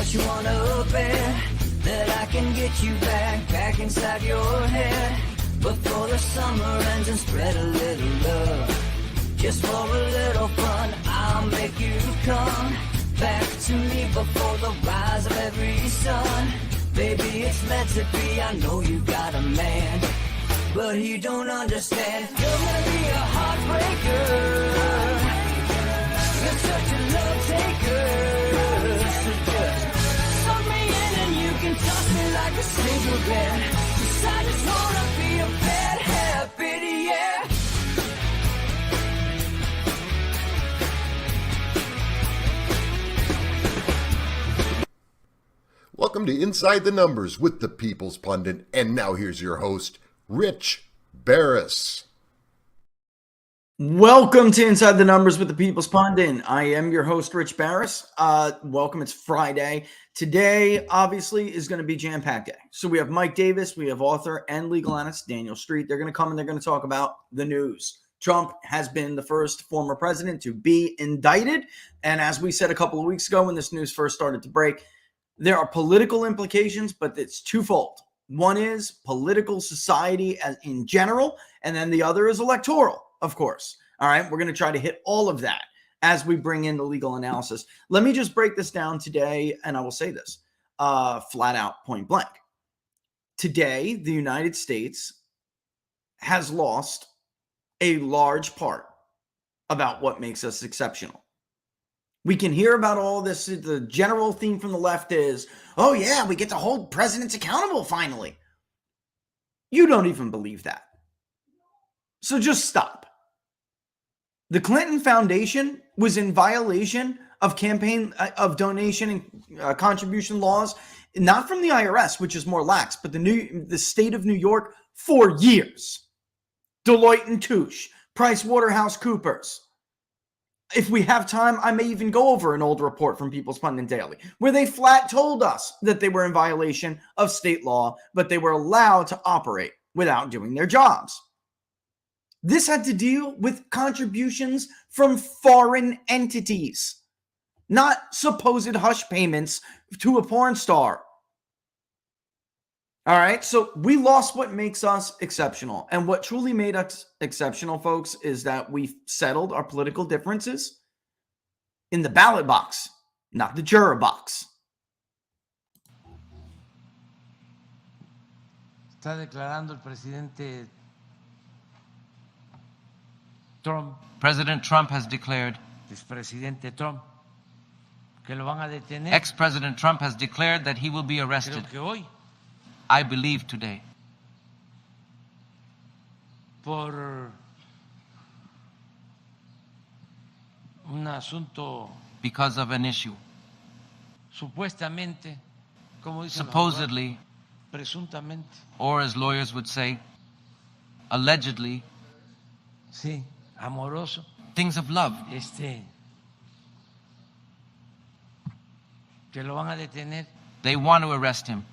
Bet you wanna bet that I can get you back inside your head before the summer ends and spread a little love. Just for a little fun, I'll make you come back to me before the rise of every sun. Baby, it's meant to be, I know you got a man, but he don't understand. You're gonna be a heartbreaker. You're such a love taker. So just suck me in and you can toss me like a cigarette. 'Cause I just wanna be a bad habit, yeah. Welcome to Inside the Numbers with the People's Pundit, and now here's your host, Rich Barris. Welcome to Inside the Numbers with the People's Pundit. I am your host, Rich Barris. Welcome. It's Friday. Today, obviously, is going to be jam-packed day. So we have Mike Davis, we have author and legal analyst Daniel Street. They're going to come and they're going to talk about the news. Trump has been the first former president to be indicted. And as we said a couple of weeks ago when this news first started to break, there are political implications, but it's twofold. One is political society as in general, and then the other is electoral, of course. All right, we're going to try to hit all of that as we bring in the legal analysis. Let me just break this down today, and I will say this flat out, point blank. Today, the United States has lost a large part about what makes us exceptional. We can hear about all this. The general theme from the left is, oh yeah, we get to hold presidents accountable finally. You don't even believe that. So just stop. The Clinton Foundation was in violation of donation and contribution laws, not from the IRS, which is more lax, but the state of New York for years. Deloitte & Touche, PricewaterhouseCoopers. If we have time, I may even go over an old report from People's Pundit Daily, where they flat told us that they were in violation of state law, but they were allowed to operate without doing their jobs. This had to deal with contributions from foreign entities, not supposed hush payments to a porn star. All right, so we lost what makes us exceptional. And what truly made us exceptional, folks, is that we settled our political differences in the ballot box, not the juror box. Está declarando el presidente Trump. President Trump has declared. Expresidente Trump. Que lo van a detener. Ex-President Trump has declared that he will be arrested. Creo que hoy. I believe today. Por un asunto. Because of an issue. Supuestamente, como dicen supposedly, presuntamente. Or as lawyers would say, allegedly. Sí, amoroso. Things of love. Que lo van a detener. They want to arrest him.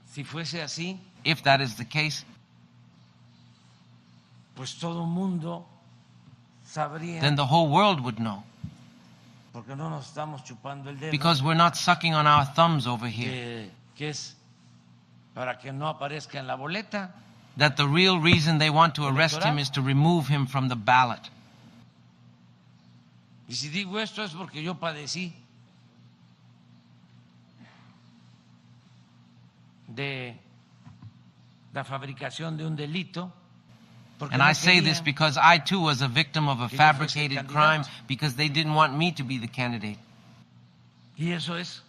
Si fuese así, if that is the case, pues todo mundo sabría. Then the whole world would know. Porque no nos estamos chupando el dedo. Because we're not sucking on our thumbs over here. Que es para que no aparezca en la boleta. That the real reason they want to arrest him is to remove him from the ballot. Y si digo esto es porque yo padecí de la fabricación de un delito. And I say this because I too was a victim of a fabricated crime because they didn't want me to be the candidate. Y eso es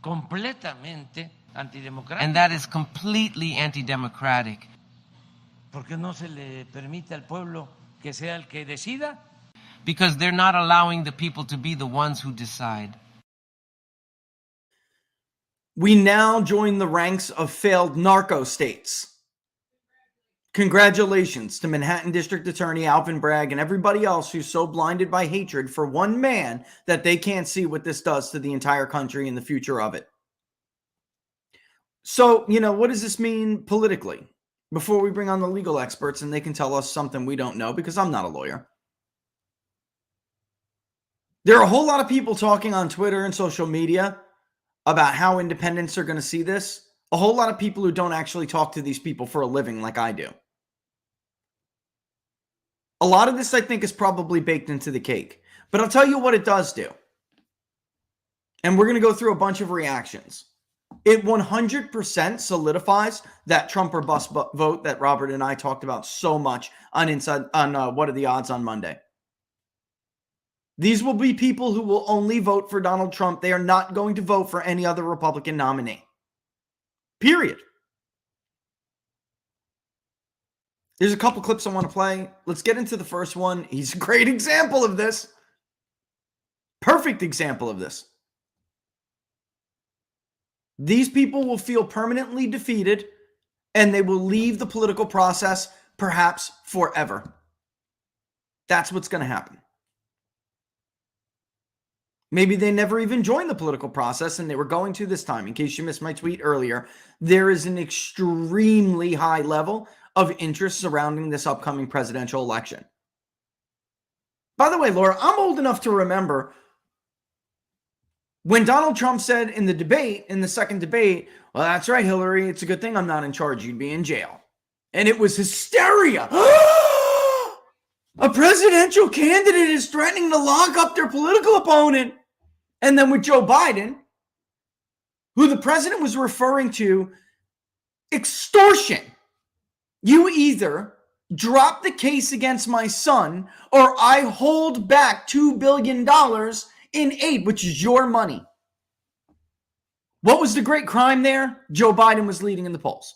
completamente antidemocrático. And that is completely anti-democratic. Porque no se le permite al pueblo que sea el que decida. Because they're not allowing the people to be the ones who decide. We now join the ranks of failed narco states. Congratulations to Manhattan District Attorney Alvin Bragg and everybody else who's so blinded by hatred for one man that they can't see what this does to the entire country and the future of it. So, what does this mean politically? Before we bring on the legal experts and they can tell us something we don't know, because I'm not a lawyer. There are a whole lot of people talking on Twitter and social media about how independents are going to see this, a whole lot of people who don't actually talk to these people for a living like I do. A lot of this, I think, is probably baked into the cake. But I'll tell you what it does do. And we're going to go through a bunch of reactions. It 100% solidifies that Trump or bust vote that Robert and I talked about so much on What Are the Odds on Monday. These will be people who will only vote for Donald Trump. They are not going to vote for any other Republican nominee. Period. There's a couple clips I want to play. Let's get into the first one. He's a great example of this. Perfect example of this. These people will feel permanently defeated, and they will leave the political process perhaps forever. That's what's going to happen. Maybe they never even joined the political process and they were going to this time. In case you missed my tweet earlier, there is an extremely high level of interest surrounding this upcoming presidential election. By the way, Laura, I'm old enough to remember when Donald Trump said in the debate, in the second debate, well, that's right, Hillary, it's a good thing I'm not in charge. You'd be in jail. And it was hysteria. A presidential candidate is threatening to lock up their political opponent. And then with Joe Biden, who the president was referring to, extortion. You either drop the case against my son or I hold back $2 billion in aid, which is your money. What was the great crime there? Joe Biden was leading in the polls.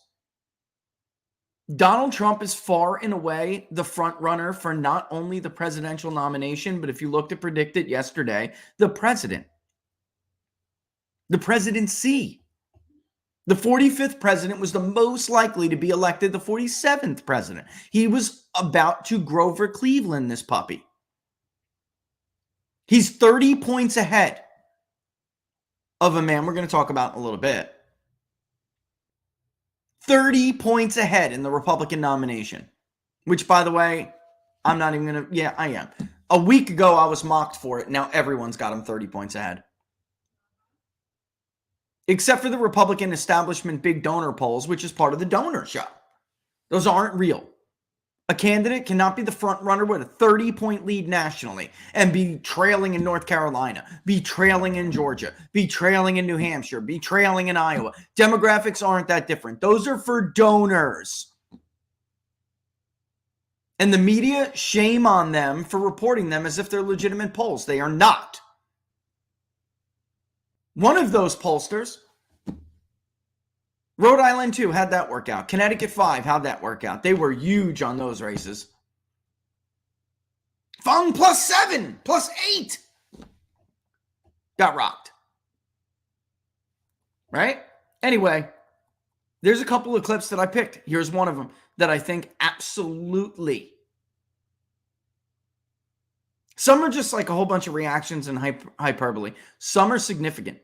Donald Trump is far and away the front runner for not only the presidential nomination, but if you looked to predict it yesterday, the president. The presidency. The 45th president was the most likely to be elected the 47th president. He was about to Grover Cleveland this puppy. He's 30 points ahead of a man we're going to talk about in a little bit. 30 points ahead in the Republican nomination, which, by the way, I'm not even going to, yeah, I am. A week ago, I was mocked for it. Now everyone's got him 30 points ahead. Except for the Republican establishment big donor polls, which is part of the donor show. Those aren't real. A candidate cannot be the front runner with a 30-point lead nationally and be trailing in North Carolina, be trailing in Georgia, be trailing in New Hampshire, be trailing in Iowa. Demographics aren't that different. Those are for donors. And the media, shame on them for reporting them as if they're legitimate polls. They are not. One of those pollsters, Rhode Island 2, how'd that work out? Connecticut 5, how'd that work out? They were huge on those races. Fung +7, +8. Got rocked. Right? Anyway, there's a couple of clips that I picked. Here's one of them that I think absolutely. Some are just like a whole bunch of reactions and hyperbole. Some are significant.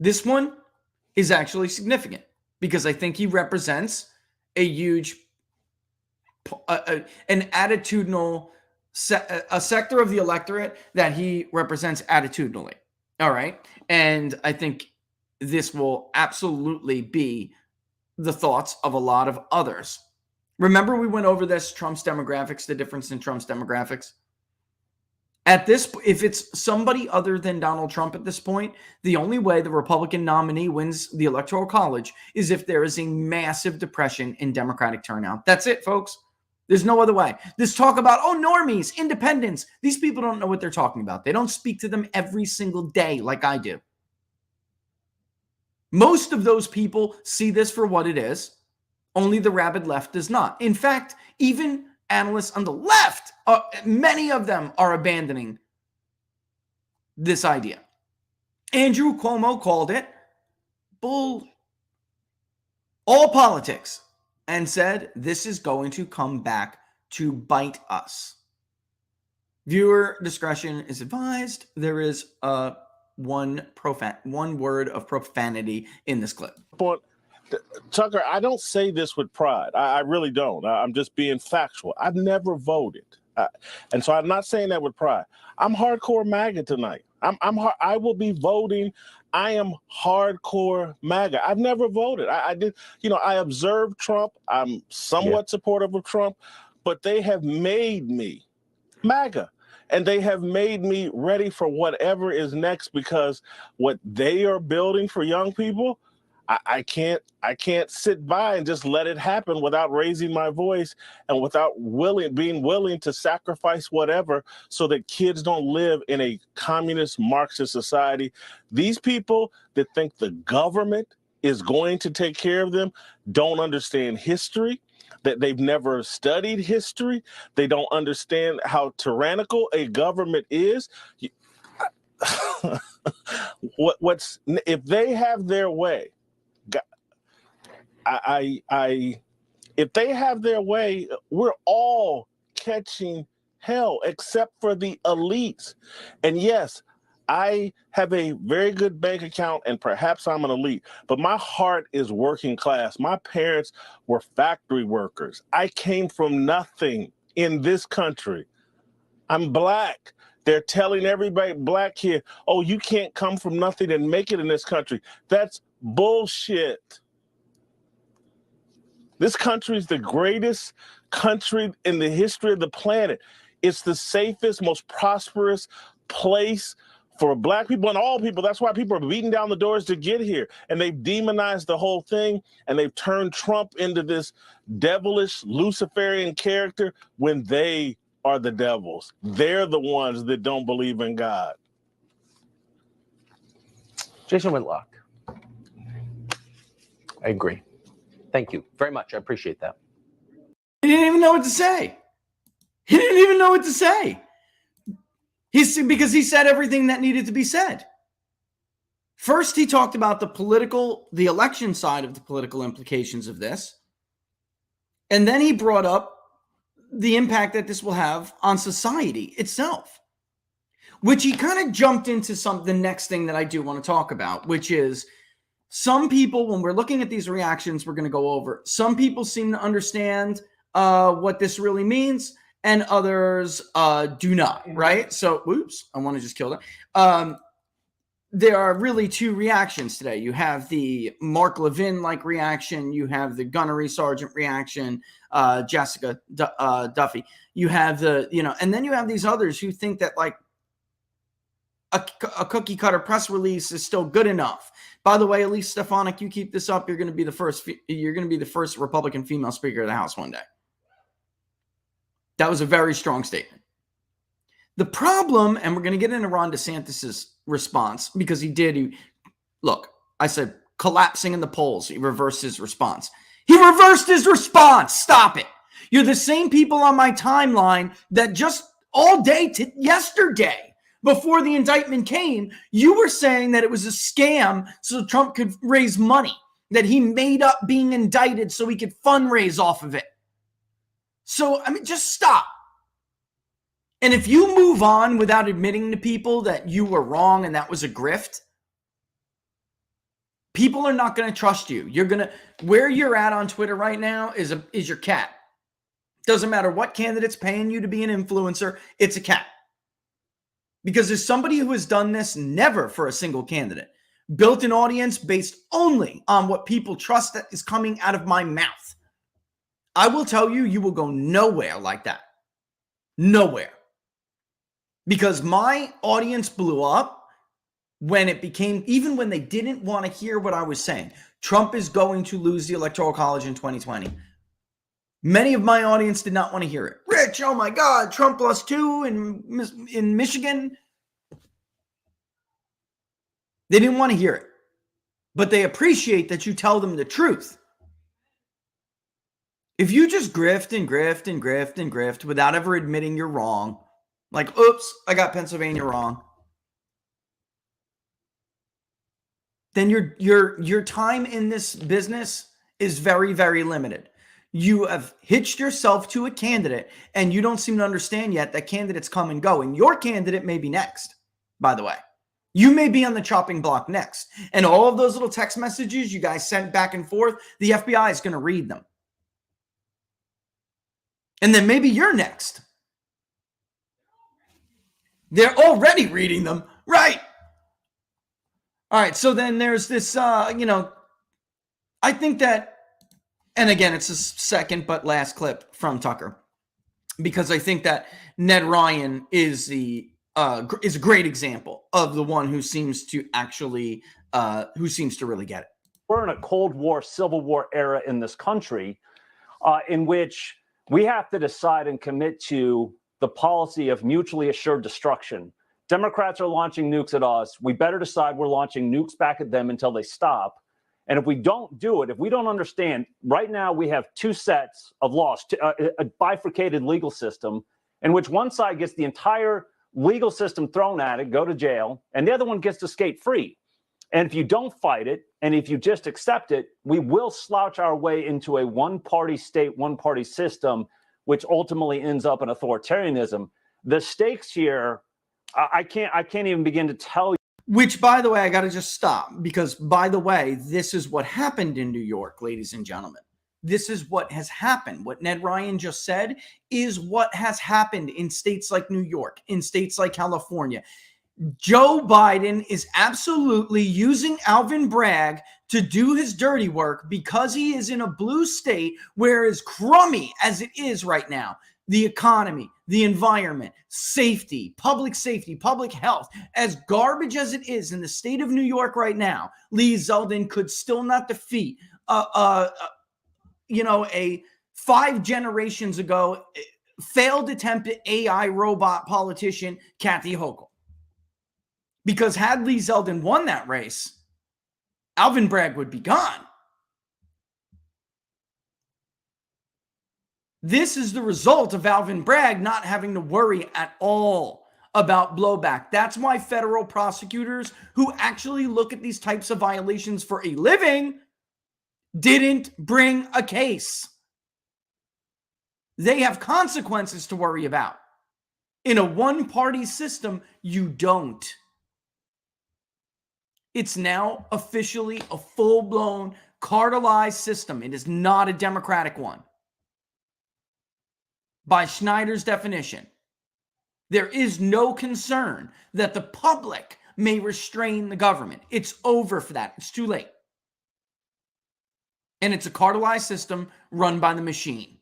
This one is actually significant because I think he represents a huge, an attitudinal, a sector of the electorate that he represents attitudinally. All right. And I think this will absolutely be the thoughts of a lot of others. Remember we went over this, Trump's demographics, the difference in Trump's demographics? At this, if it's somebody other than Donald Trump at this point, the only way the Republican nominee wins the Electoral College is if there is a massive depression in Democratic turnout. That's it, folks. There's no other way. This talk about, oh, normies, independents, these people don't know what they're talking about. They don't speak to them every single day like I do. Most of those people see this for what it is. Only the rabid left does not. In fact, even analysts on the left, many of them are abandoning this idea. Andrew Cuomo called it bull, all politics, and said this is going to come back to bite us. Viewer discretion is advised. There is one word of profanity in this clip. But Tucker, I don't say this with pride. I really don't. I'm just being factual. I've never voted. And so I'm not saying that with pride. I'm hardcore MAGA tonight. I will be voting. I am hardcore MAGA. I've never voted. I did, I observed Trump. I'm somewhat supportive of Trump, but they have made me MAGA. And they have made me ready for whatever is next, because what they are building for young people, I can't sit by and just let it happen without raising my voice and without being willing to sacrifice whatever so that kids don't live in a communist Marxist society. These people that think the government is going to take care of them don't understand history, that they've never studied history. They don't understand how tyrannical a government is. If they have their way, if they have their way, we're all catching hell except for the elites. And yes, I have a very good bank account and perhaps I'm an elite, but my heart is working class. My parents were factory workers. I came from nothing in this country. I'm Black. They're telling everybody, Black here, oh, you can't come from nothing and make it in this country. That's bullshit. This country is the greatest country in the history of the planet. It's the safest, most prosperous place for Black people and all people. That's why people are beating down the doors to get here. And they've demonized the whole thing, and they've turned Trump into this devilish Luciferian character when they are the devils. They're the ones that don't believe in God. Jason Whitlock. I agree. Thank you very much. I appreciate that. He didn't even know what to say. He didn't even know what to say. Because he said everything that needed to be said. First, he talked about the election side of the political implications of this. And then he brought up the impact that this will have on society itself, which he kind of jumped into the next thing that I do want to talk about, which is some people, when we're looking at these reactions we're going to go over, some people seem to understand what this really means, and others do not, right? So, whoops, I want to just kill that. There are really two reactions today. You have the Mark Levin-like reaction. You have the Gunnery Sergeant reaction, Jessica Duffy. You have and then you have these others who think that like a cookie cutter press release is still good enough. By the way, Elise Stefanik, you keep this up, you're going to be the first Republican female Speaker of the House one day. That was a very strong statement. The problem, and we're going to get into Ron DeSantis' response, because look, I said collapsing in the polls. He reversed his response. He reversed his response. Stop it. You're the same people on my timeline that just all day yesterday, before the indictment came, you were saying that it was a scam so Trump could raise money, that he made up being indicted so he could fundraise off of it. So, I mean, just stop. And if you move on without admitting to people that you were wrong and that was a grift, people are not going to trust you. Where you're at on Twitter right now is your cat. Doesn't matter what candidate's paying you to be an influencer, it's a cat. Because there's somebody who has done this never for a single candidate, built an audience based only on what people trust that is coming out of my mouth. I will tell you, you will go nowhere like that. Nowhere. Because my audience blew up when it became, even when they didn't want to hear what I was saying. Trump is going to lose the Electoral College in 2020. Many of my audience did not want to hear it. Rich, oh my God, Trump lost 2 in Michigan. They didn't want to hear it. But they appreciate that you tell them the truth. If you just grift and grift and grift and grift without ever admitting you're wrong, like, oops, I got Pennsylvania wrong, then your time in this business is very, very limited. You have hitched yourself to a candidate, and you don't seem to understand yet that candidates come and go. And your candidate may be next, by the way. You may be on the chopping block next. And all of those little text messages you guys sent back and forth, the FBI is going to read them. And then maybe you're next. They're already reading them. Right. All right. So then there's this, I think that, and again, it's a second but last clip from Tucker, because I think that Ned Ryan is a great example of the one who seems to actually, really get it. We're in a Cold War, Civil War era in this country in which we have to decide and commit to the policy of mutually assured destruction. Democrats are launching nukes at us. We better decide we're launching nukes back at them until they stop. And if we don't do it, if we don't understand, right now we have two sets of laws, a bifurcated legal system in which one side gets the entire legal system thrown at it, go to jail, and the other one gets to skate free. And if you don't fight it, and if you just accept it, we will slouch our way into a one-party state, one-party system, which ultimately ends up in authoritarianism. The stakes here, I can't even begin to tell you. Which, by the way, I got to just stop, because, by the way, this is what happened in New York, ladies and gentlemen. This is what has happened. What Ned Ryan just said is what has happened in states like New York, in states like California. Joe Biden is absolutely using Alvin Bragg to do his dirty work because he is in a blue state where, as crummy as it is right now, the economy, the environment, safety, public health, as garbage as it is in the state of New York right now, Lee Zeldin could still not defeat a 5 generations ago failed attempt at AI robot politician Kathy Hochul. Because had Lee Zeldin won that race, Alvin Bragg would be gone. This is the result of Alvin Bragg not having to worry at all about blowback. That's why federal prosecutors who actually look at these types of violations for a living didn't bring a case. They have consequences to worry about. In a one-party system, you don't. It's now officially a full-blown cartelized system. It is not a democratic one. By Schneider's definition, there is no concern that the public may restrain the government. It's over for that. It's too late. And it's a cartelized system run by the machine.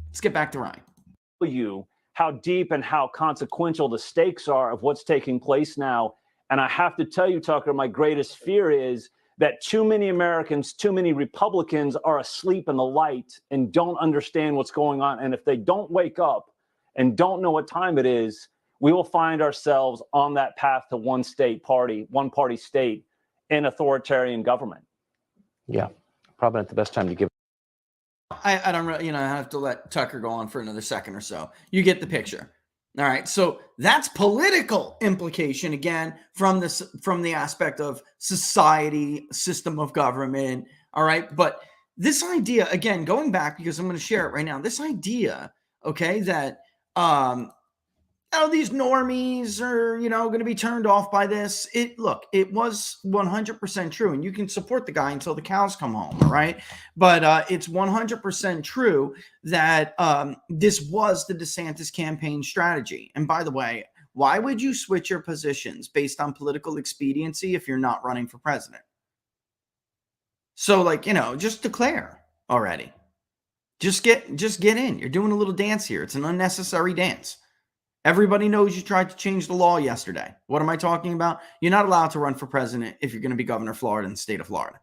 Let's get back to Ryan. You how deep and how consequential the stakes are of what's taking place now. And I have to tell you, Tucker, my greatest fear is that too many Americans, too many Republicans are asleep in the light and don't understand what's going on. And if they don't wake up and don't know what time it is, we will find ourselves on that path to one party state in authoritarian government. Yeah, probably not the best time to give. I don't really, I have to let Tucker go on for another second or so. You get the picture. All right, so that's political implication, again, from the aspect of society, system of government, all right? But this idea, again, going back, because I'm going to share it right now, this idea, okay, that these normies are, going to be turned off by this. It was 100% true, and you can support the guy until the cows come home, all right? But it's 100% true that this was the DeSantis campaign strategy. And by the way, why would you switch your positions based on political expediency if you're not running for president? So, just declare already. Just get in. You're doing a little dance here. It's an unnecessary dance. Everybody knows you tried to change the law yesterday. What am I talking about? You're not allowed to run for president if you're going to be governor of Florida in the state of Florida.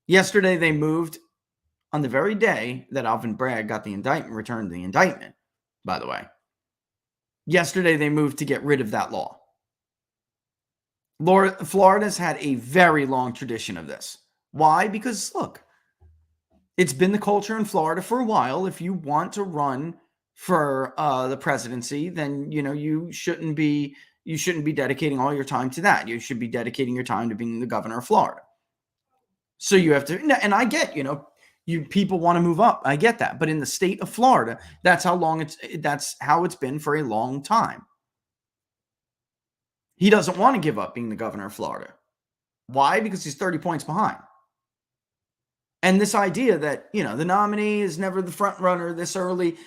Yesterday, they moved on the very day that Alvin Bragg got the indictment, returned the indictment, by the way. Yesterday, they moved to get rid of that law. Florida's had a very long tradition of this. Why? Because, look, it's been the culture in Florida for a while. If you want to run for the presidency, then you shouldn't be dedicating all your time to that. You should be dedicating your time to being the governor of Florida. So you have to, and I get, you people want to move up. I get that, but in the state of Florida, that's how it's been for a long time. He doesn't want to give up being the governor of Florida. Why? Because he's 30 points behind. And this idea that the nominee is never the front runner this early.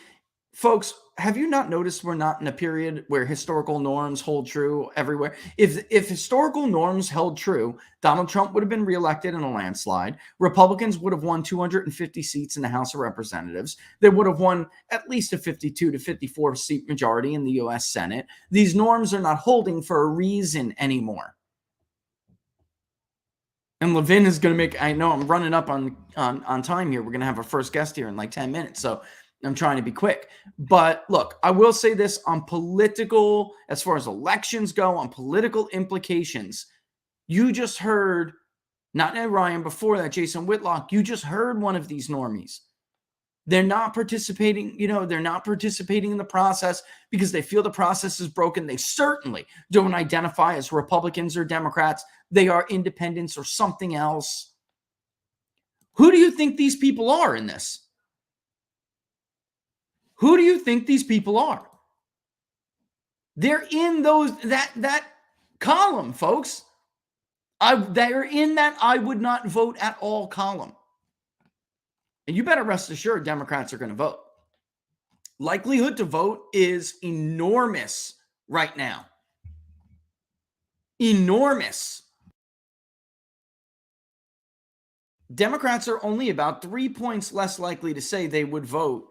folks, have you not noticed we're not in a period where historical norms hold true everywhere? If historical norms held true, Donald Trump would have been reelected in a landslide. Republicans would have won 250 seats in the House of Representatives. They would have won at least a 52 to 54 seat majority in the U.S. Senate. These norms are not holding for a reason anymore. And Levin is going to make, I know I'm running up on time here. We're going to have our first guest here in like 10 minutes. So I'm trying to be quick. But look, I will say this on political, as far as elections go, on political implications. You just heard, not Ed Ryan, before that, Jason Whitlock, you just heard one of these normies. They're not participating, they're not participating in the process because they feel the process is broken. They certainly don't identify as Republicans or Democrats. They are independents or something else. Who do you think these people are in this? Who do you think these people are? They're in that column, folks. They're in that I would not vote at all column. And you better rest assured Democrats are going to vote. Likelihood to vote is enormous right now. Enormous. Democrats are only about 3 points less likely to say they would vote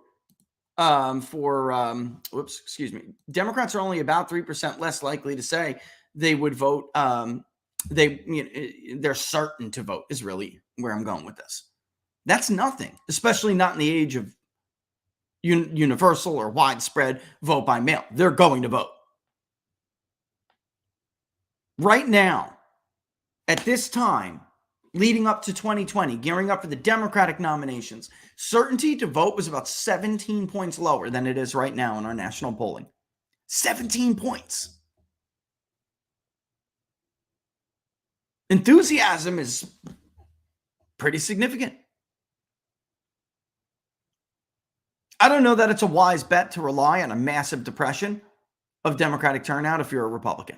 Democrats are only about 3% less likely to say they would vote. They're certain to vote is really where I'm going with this. That's nothing, especially not in the age of universal or widespread vote by mail. They're going to vote. Right now, at this time, leading up to 2020, gearing up for the Democratic nominations, certainty to vote was about 17 points lower than it is right now in our national polling. 17 points. Enthusiasm is pretty significant. I don't know that it's a wise bet to rely on a massive depression of Democratic turnout if you're a Republican.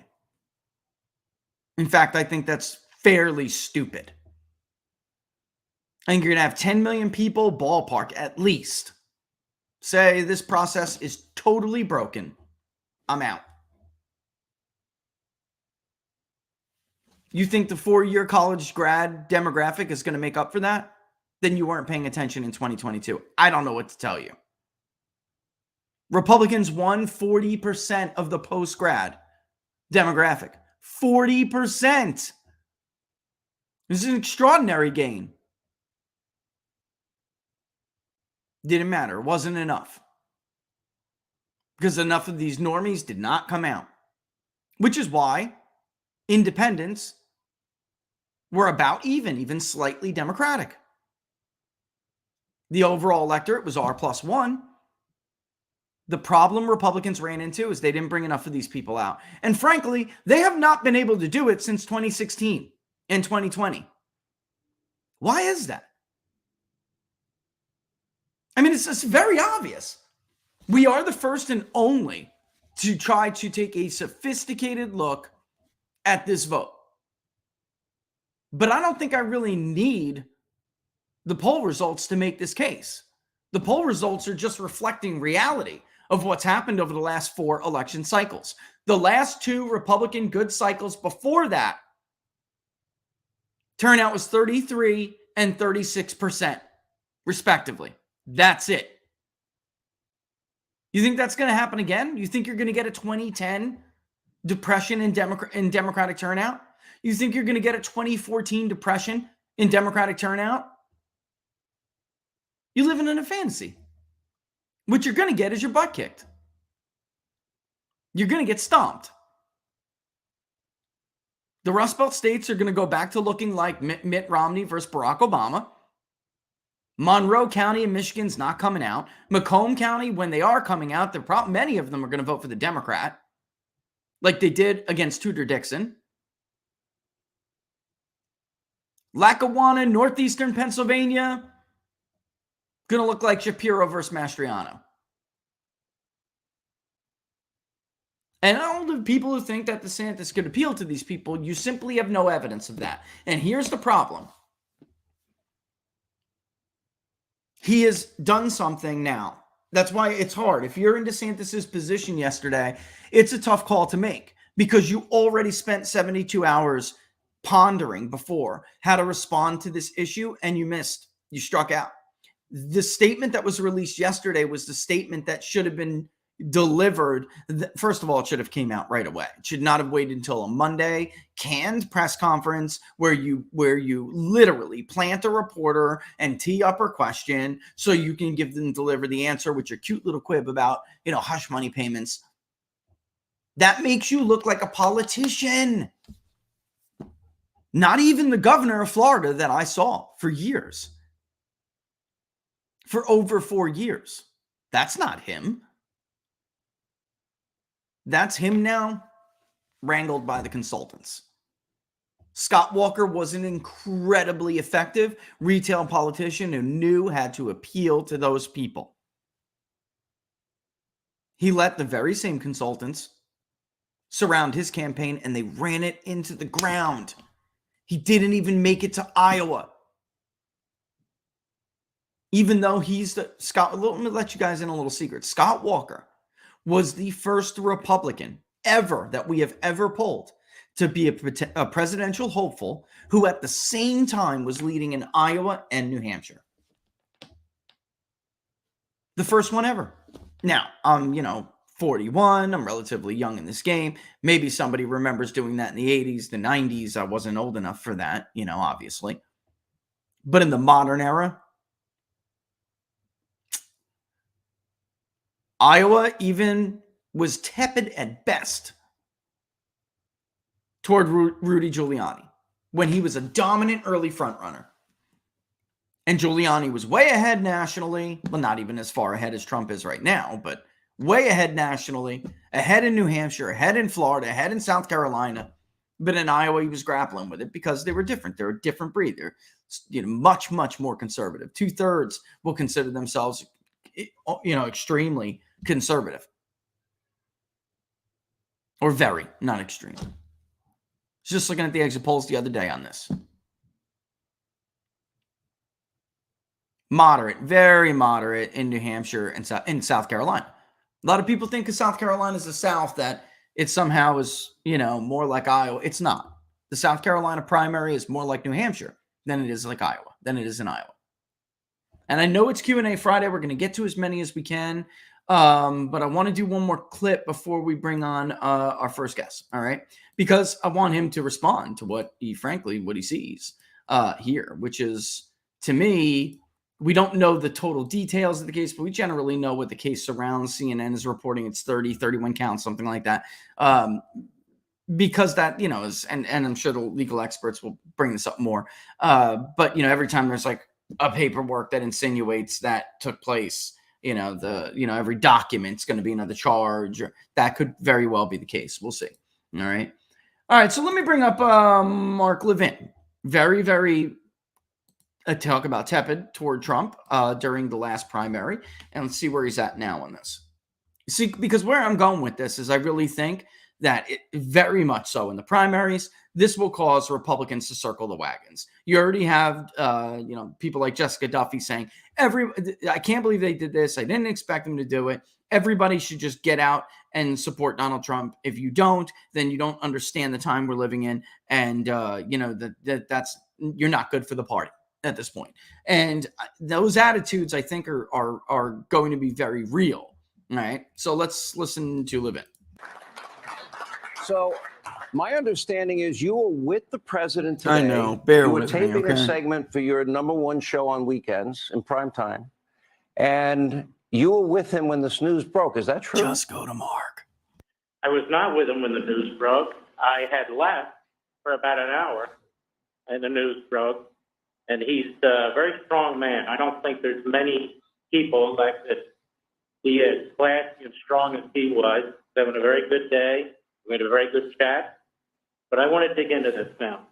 In fact, I think that's fairly stupid. I think you're going to have 10 million people, ballpark at least, say this process is totally broken. I'm out. You think the 4-year college grad demographic is going to make up for that? Then you weren't paying attention in 2022. I don't know what to tell you. Republicans won 40% of the post-grad demographic. 40%. This is an extraordinary gain. Didn't matter. It wasn't enough. Because enough of these normies did not come out. Which is why independents were about even slightly Democratic. The overall electorate was R+1. The problem Republicans ran into is they didn't bring enough of these people out. And frankly, they have not been able to do it since 2016 and 2020. Why is that? I mean, it's very obvious. We are the first and only to try to take a sophisticated look at this vote. But I don't think I really need the poll results to make this case. The poll results are just reflecting reality of what's happened over the last 4 election cycles. The last 2 Republican good cycles before that, turnout was 33 and 36%, respectively. That's it. You think that's going to happen again? You think you're going to get a 2010 depression in Democratic turnout? You think you're going to get a 2014 depression in Democratic turnout? You're living in a fantasy. What you're going to get is your butt kicked. You're going to get stomped. The Rust Belt states are going to go back to looking like Mitt Romney versus Barack Obama. Monroe County in Michigan's not coming out. Macomb County, when they are coming out, many of them are going to vote for the Democrat, like they did against Tudor Dixon. Lackawanna, northeastern Pennsylvania, going to look like Shapiro versus Mastriano. And all the people who think that DeSantis could appeal to these people, you simply have no evidence of that. And here's the problem. He has done something now That's why it's hard. If you're in DeSantis's position yesterday, it's a tough call to make because you already spent 72 hours pondering before how to respond to this issue and you missed. You struck out. The statement that was released yesterday was the statement that should have been delivered. First of all, it should have came out right away. It should not have waited until a Monday canned press conference where you literally plant a reporter and tee up her question so you can deliver the answer with your cute little quib about, hush money payments. That makes you look like a politician. Not even the governor of Florida that I saw for years. For over 4 years. That's not him. That's him now, wrangled by the consultants. Scott Walker was an incredibly effective retail politician who knew how to appeal to those people. He let the very same consultants surround his campaign, and they ran it into the ground. He didn't even make it to Iowa. Even though he's let me let you guys in a little secret. Scott Walker was the first Republican ever that we have ever polled to be a presidential hopeful who at the same time was leading in Iowa and New Hampshire. The first one ever. Now, I'm, 41. I'm relatively young in this game. Maybe somebody remembers doing that in the 80s, the 90s. I wasn't old enough for that, obviously. But in the modern era, Iowa even was tepid at best toward Rudy Giuliani when he was a dominant early frontrunner. And Giuliani was way ahead nationally. Well, not even as far ahead as Trump is right now, but way ahead nationally, ahead in New Hampshire, ahead in Florida, ahead in South Carolina. But in Iowa, he was grappling with it because they were different. They're a different breed. They're much, much more conservative. 2/3 will consider themselves, extremely conservative. Or very, not extreme. Just looking at the exit polls the other day on this. Moderate, very moderate in New Hampshire and in South Carolina. A lot of people think of South Carolina as the South that it somehow is, more like Iowa. It's not. The South Carolina primary is more like New Hampshire than it is like Iowa, than it is in Iowa. And I know it's Q&A Friday. We're going to get to as many as we can. But I want to do one more clip before we bring on our first guest. All right. Because I want him to respond to what he sees here, which is, to me, we don't know the total details of the case, but we generally know what the case surrounds. CNN is reporting it's 31 counts, something like that. Because that, is, and I'm sure the legal experts will bring this up more. But, every time there's like a paperwork that insinuates that took place, every document's going to be another charge. That could very well be the case. We'll see. All right. So let me bring up Mark Levin. Very, very talk about tepid toward Trump during the last primary. And let's see where he's at now on this. See, because where I'm going with this is I really think that very much so in the primaries, this will cause Republicans to circle the wagons. You already have, people like Jessica Duffy saying, I can't believe they did this. I didn't expect them to do it. Everybody should just get out and support Donald Trump. If you don't, then you don't understand the time we're living in. And, that's you're not good for the party at this point. And those attitudes, I think, are going to be very real. All right. So let's listen to Levin. So my understanding is you were with the president today. I know. Bear you were with me, taping okay? a segment for your #1 show on weekends in prime time. And you were with him when this news broke. Is that true? Just go to Mark. I was not with him when the news broke. I had left for about an hour and the news broke. And he's a very strong man. I don't think there's many people that could be as classy and strong as he was. Having a very good day. We had a very good chat. But I want to dig into this now.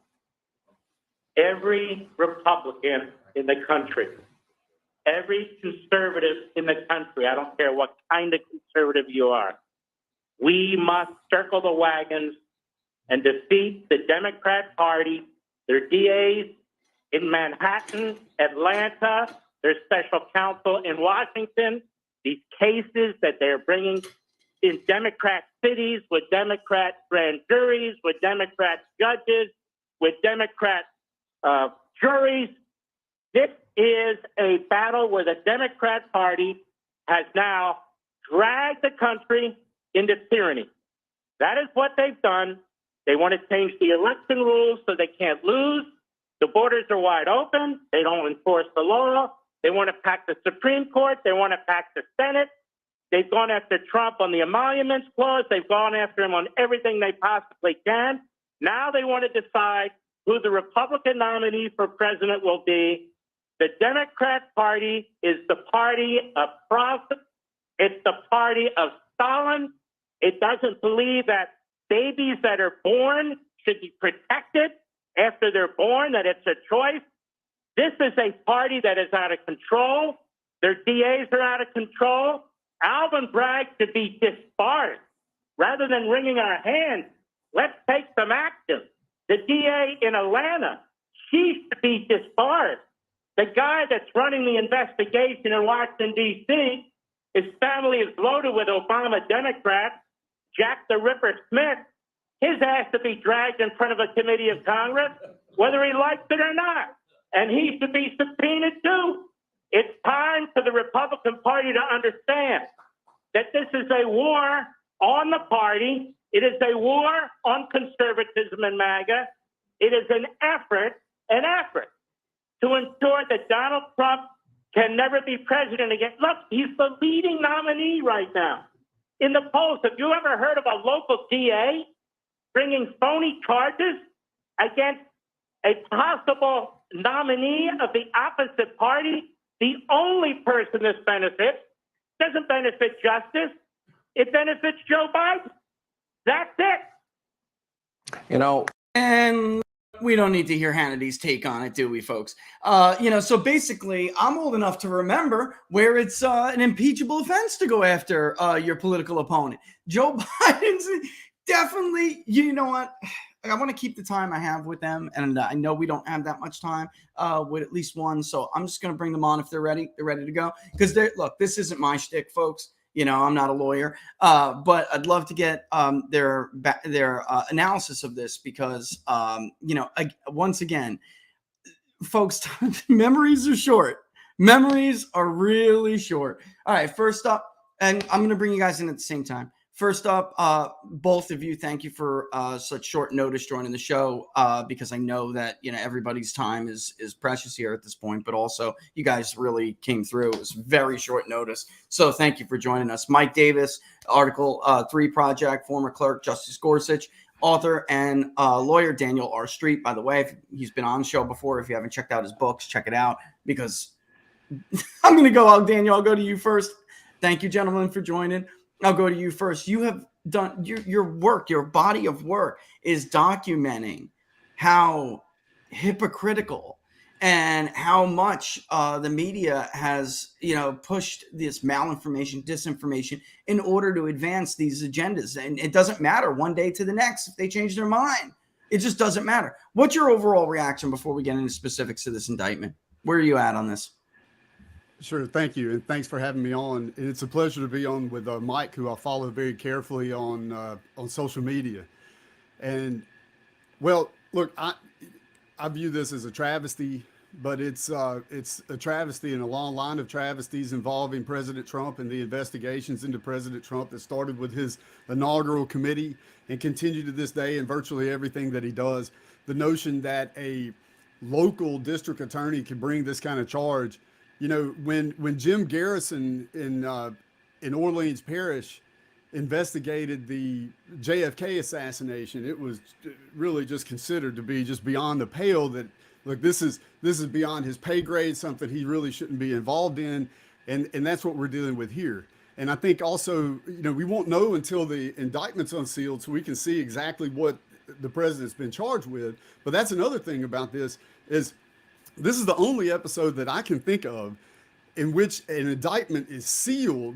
Every Republican in the country, every conservative in the country, I don't care what kind of conservative you are, we must circle the wagons and defeat the Democrat Party, their DAs in Manhattan, Atlanta, their special counsel in Washington, these cases that they're bringing in Democrat cities with Democrat grand juries, with Democrat judges, with Democrat juries. This is a battle where the Democrat Party has now dragged the country into tyranny. That is what they've done. They want to change the election rules so they can't lose. The borders are wide open. They don't enforce the law. They want to pack the Supreme Court. They want to pack the Senate. They've gone after Trump on the emoluments clause. They've gone after him on everything they possibly can. Now they want to decide who the Republican nominee for president will be. The Democrat Party is the party of profit. It's the party of Stalin. It doesn't believe that babies that are born should be protected after they're born, that it's a choice. This is a party that is out of control. Their DAs are out of control. Alvin Bragg should be disbarred. Rather than wringing our hands, let's take some action. The DA in Atlanta, she should be disbarred. The guy that's running the investigation in Washington, D.C., his family is loaded with Obama Democrats. Jack the Ripper Smith, his ass to be dragged in front of a committee of Congress, whether he likes it or not. And he should be subpoenaed too. It's time for the Republican Party to understand that this is a war on the party. It is a war on conservatism and MAGA. It is an effort to ensure that Donald Trump can never be president again. Look, he's the leading nominee right now in the polls. Have you ever heard of a local DA bringing phony charges against a possible nominee of the opposite party? The only person this benefits doesn't benefit justice. It benefits Joe Biden. That's it. You know, And we don't need to hear Hannity's take on it, do we, folks? So basically, I'm old enough to remember where it's an impeachable offense to go after your political opponent. Joe Biden's definitely, you know what? I want to keep the time I have with them, and I know we don't have that much time with at least one, so I'm just going to bring them on if they're ready. They're ready to go. Because, look, this isn't my shtick, folks. You know, I'm not a lawyer, but I'd love to get their analysis of this because, once again, folks, memories are short. Memories are really short. All right, first up, and I'm going to bring you guys in at the same time. First up, both of you, thank you for such short notice joining the show because I know that everybody's time is precious here at this point, but also you guys really came through. It was very short notice, so thank you for joining us. Mike Davis, Article 3 Project, former clerk Justice Gorsuch, author and lawyer Daniel R. Street. By the way, he's been on the show before. If you haven't checked out his books, check it out because I'm going to go out. Daniel, I'll go to you first. Thank you, gentlemen, for joining. I'll go to you first. You have done your work, your body of work is documenting how hypocritical and how much the media has, pushed this malinformation, disinformation in order to advance these agendas. And it doesn't matter one day to the next if they change their mind. It just doesn't matter. What's your overall reaction before we get into specifics of this indictment? Where are you at on this? Sure. Thank you. And thanks for having me on. And it's a pleasure to be on with Mike, who I follow very carefully on social media. And well, look, I view this as a travesty, but it's a travesty in a long line of travesties involving President Trump and the investigations into President Trump that started with his inaugural committee and continue to this day in virtually everything that he does. The notion that a local district attorney can bring this kind of charge. When Jim Garrison in Orleans Parish investigated the JFK assassination, it was really just considered to be just beyond the pale that, look, this is beyond his pay grade, something he really shouldn't be involved in. And that's what we're dealing with here. And I think also, we won't know until the indictment's unsealed so we can see exactly what the president's been charged with. But that's another thing about this is, this is the only episode that I can think of in which an indictment is sealed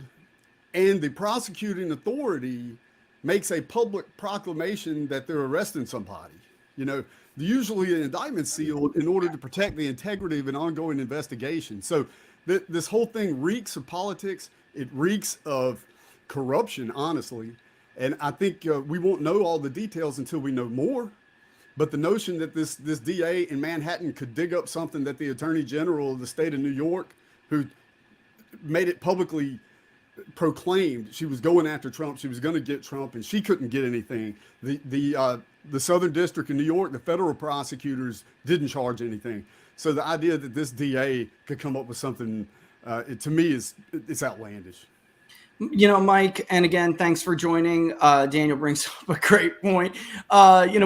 and the prosecuting authority makes a public proclamation that they're arresting somebody. Usually an indictment's sealed in order to protect the integrity of an ongoing investigation. So this whole thing reeks of politics. It reeks of corruption, honestly. And I think we won't know all the details until we know more. But the notion that this DA in Manhattan could dig up something that the Attorney General of the state of New York, who made it publicly proclaimed she was going after Trump, she was going to get Trump, and she couldn't get anything. The Southern District in New York, the federal prosecutors didn't charge anything. So the idea that this DA could come up with something, to me, it's outlandish. You know, Mike, and again, thanks for joining. Daniel brings up a great point,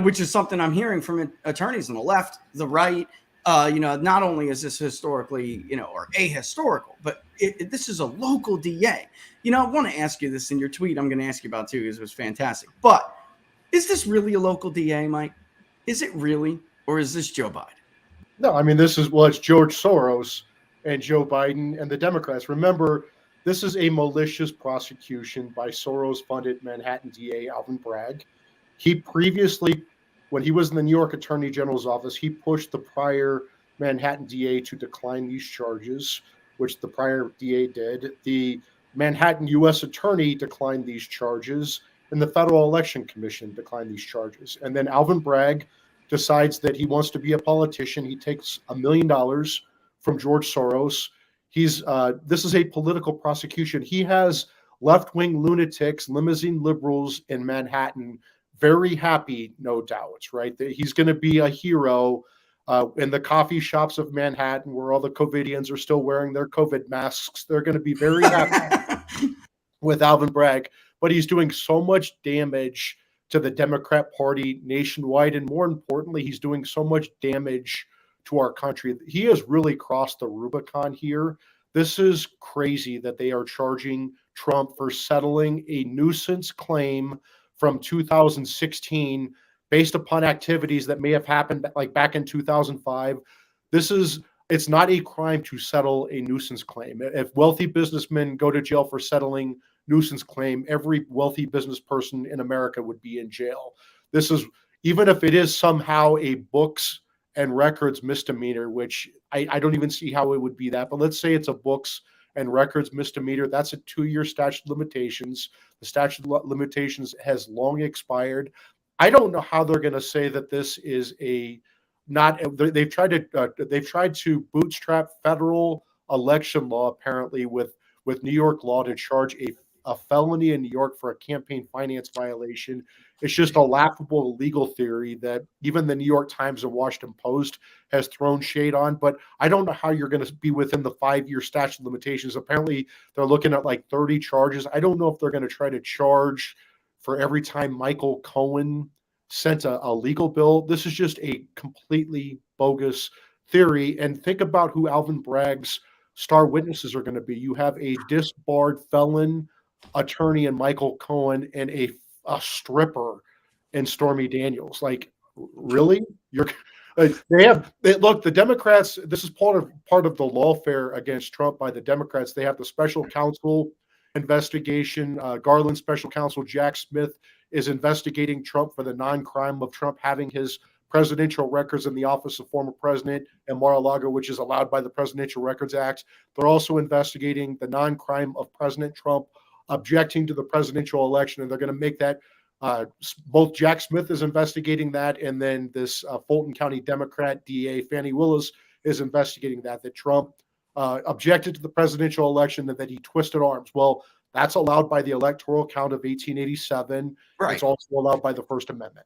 which is something I'm hearing from attorneys on the left, the right. Not only is this historically, or ahistorical, but this is a local DA. I want to ask you this in your tweet. I'm going to ask you about too, because it was fantastic. But is this really a local DA, Mike? Is it really, or is this Joe Biden? No, I mean, it's George Soros and Joe Biden and the Democrats. Remember, this is a malicious prosecution by Soros-funded Manhattan DA Alvin Bragg. He previously, when he was in the New York Attorney General's office, he pushed the prior Manhattan DA to decline these charges, which the prior DA did. The Manhattan U.S. Attorney declined these charges, and the Federal Election Commission declined these charges. And then Alvin Bragg decides that he wants to be a politician. He takes $1 million from George Soros. This is a political prosecution. He has left-wing lunatics, limousine liberals in Manhattan very happy, no doubt, right? That he's going to be a hero in the coffee shops of Manhattan where all the COVIDians are still wearing their COVID masks. They're going to be very happy with Alvin Bragg, but he's doing so much damage to the Democrat Party nationwide. And more importantly, he's doing so much damage to our country. He has really crossed the Rubicon here. This is crazy that they are charging Trump for settling a nuisance claim from 2016 based upon activities that may have happened like back in 2005. It's not a crime to settle a nuisance claim. If wealthy businessmen go to jail for settling nuisance claim, every wealthy business person in America would be in jail. This is, even if it is somehow a books and records misdemeanor, which I don't even see how it would be that, but let's say it's a books and records misdemeanor. That's a 2-year statute of limitations. The statute of limitations has long expired. I don't know how they're going to say that this is they've tried to bootstrap federal election law apparently with New York law to charge a felony in New York for a campaign finance violation. It's just a laughable legal theory that even the New York Times and Washington Post has thrown shade on. But I don't know how you're going to be within the 5-year statute of limitations. Apparently, they're looking at like 30 charges. I don't know if they're going to try to charge for every time Michael Cohen sent a legal bill. This is just a completely bogus theory. And think about who Alvin Bragg's star witnesses are going to be. You have a disbarred felon attorney in Michael Cohen and a stripper in Stormy Daniels. Like, really? Look, the Democrats, this is part of the lawfare against Trump by the Democrats. They have the special counsel investigation. Garland special counsel Jack Smith is investigating Trump for the non-crime of Trump having his presidential records in the office of former president and Mar-a-Lago, which is allowed by the Presidential Records Act. They're also investigating the non-crime of President Trump objecting to the presidential election, and they're going to make that both Jack Smith is investigating that, and then this Fulton County Democrat DA Fani Willis is investigating that Trump objected to the presidential election and that he twisted arms. Well, that's allowed by the Electoral Count of 1887. Right. It's also allowed by the First Amendment.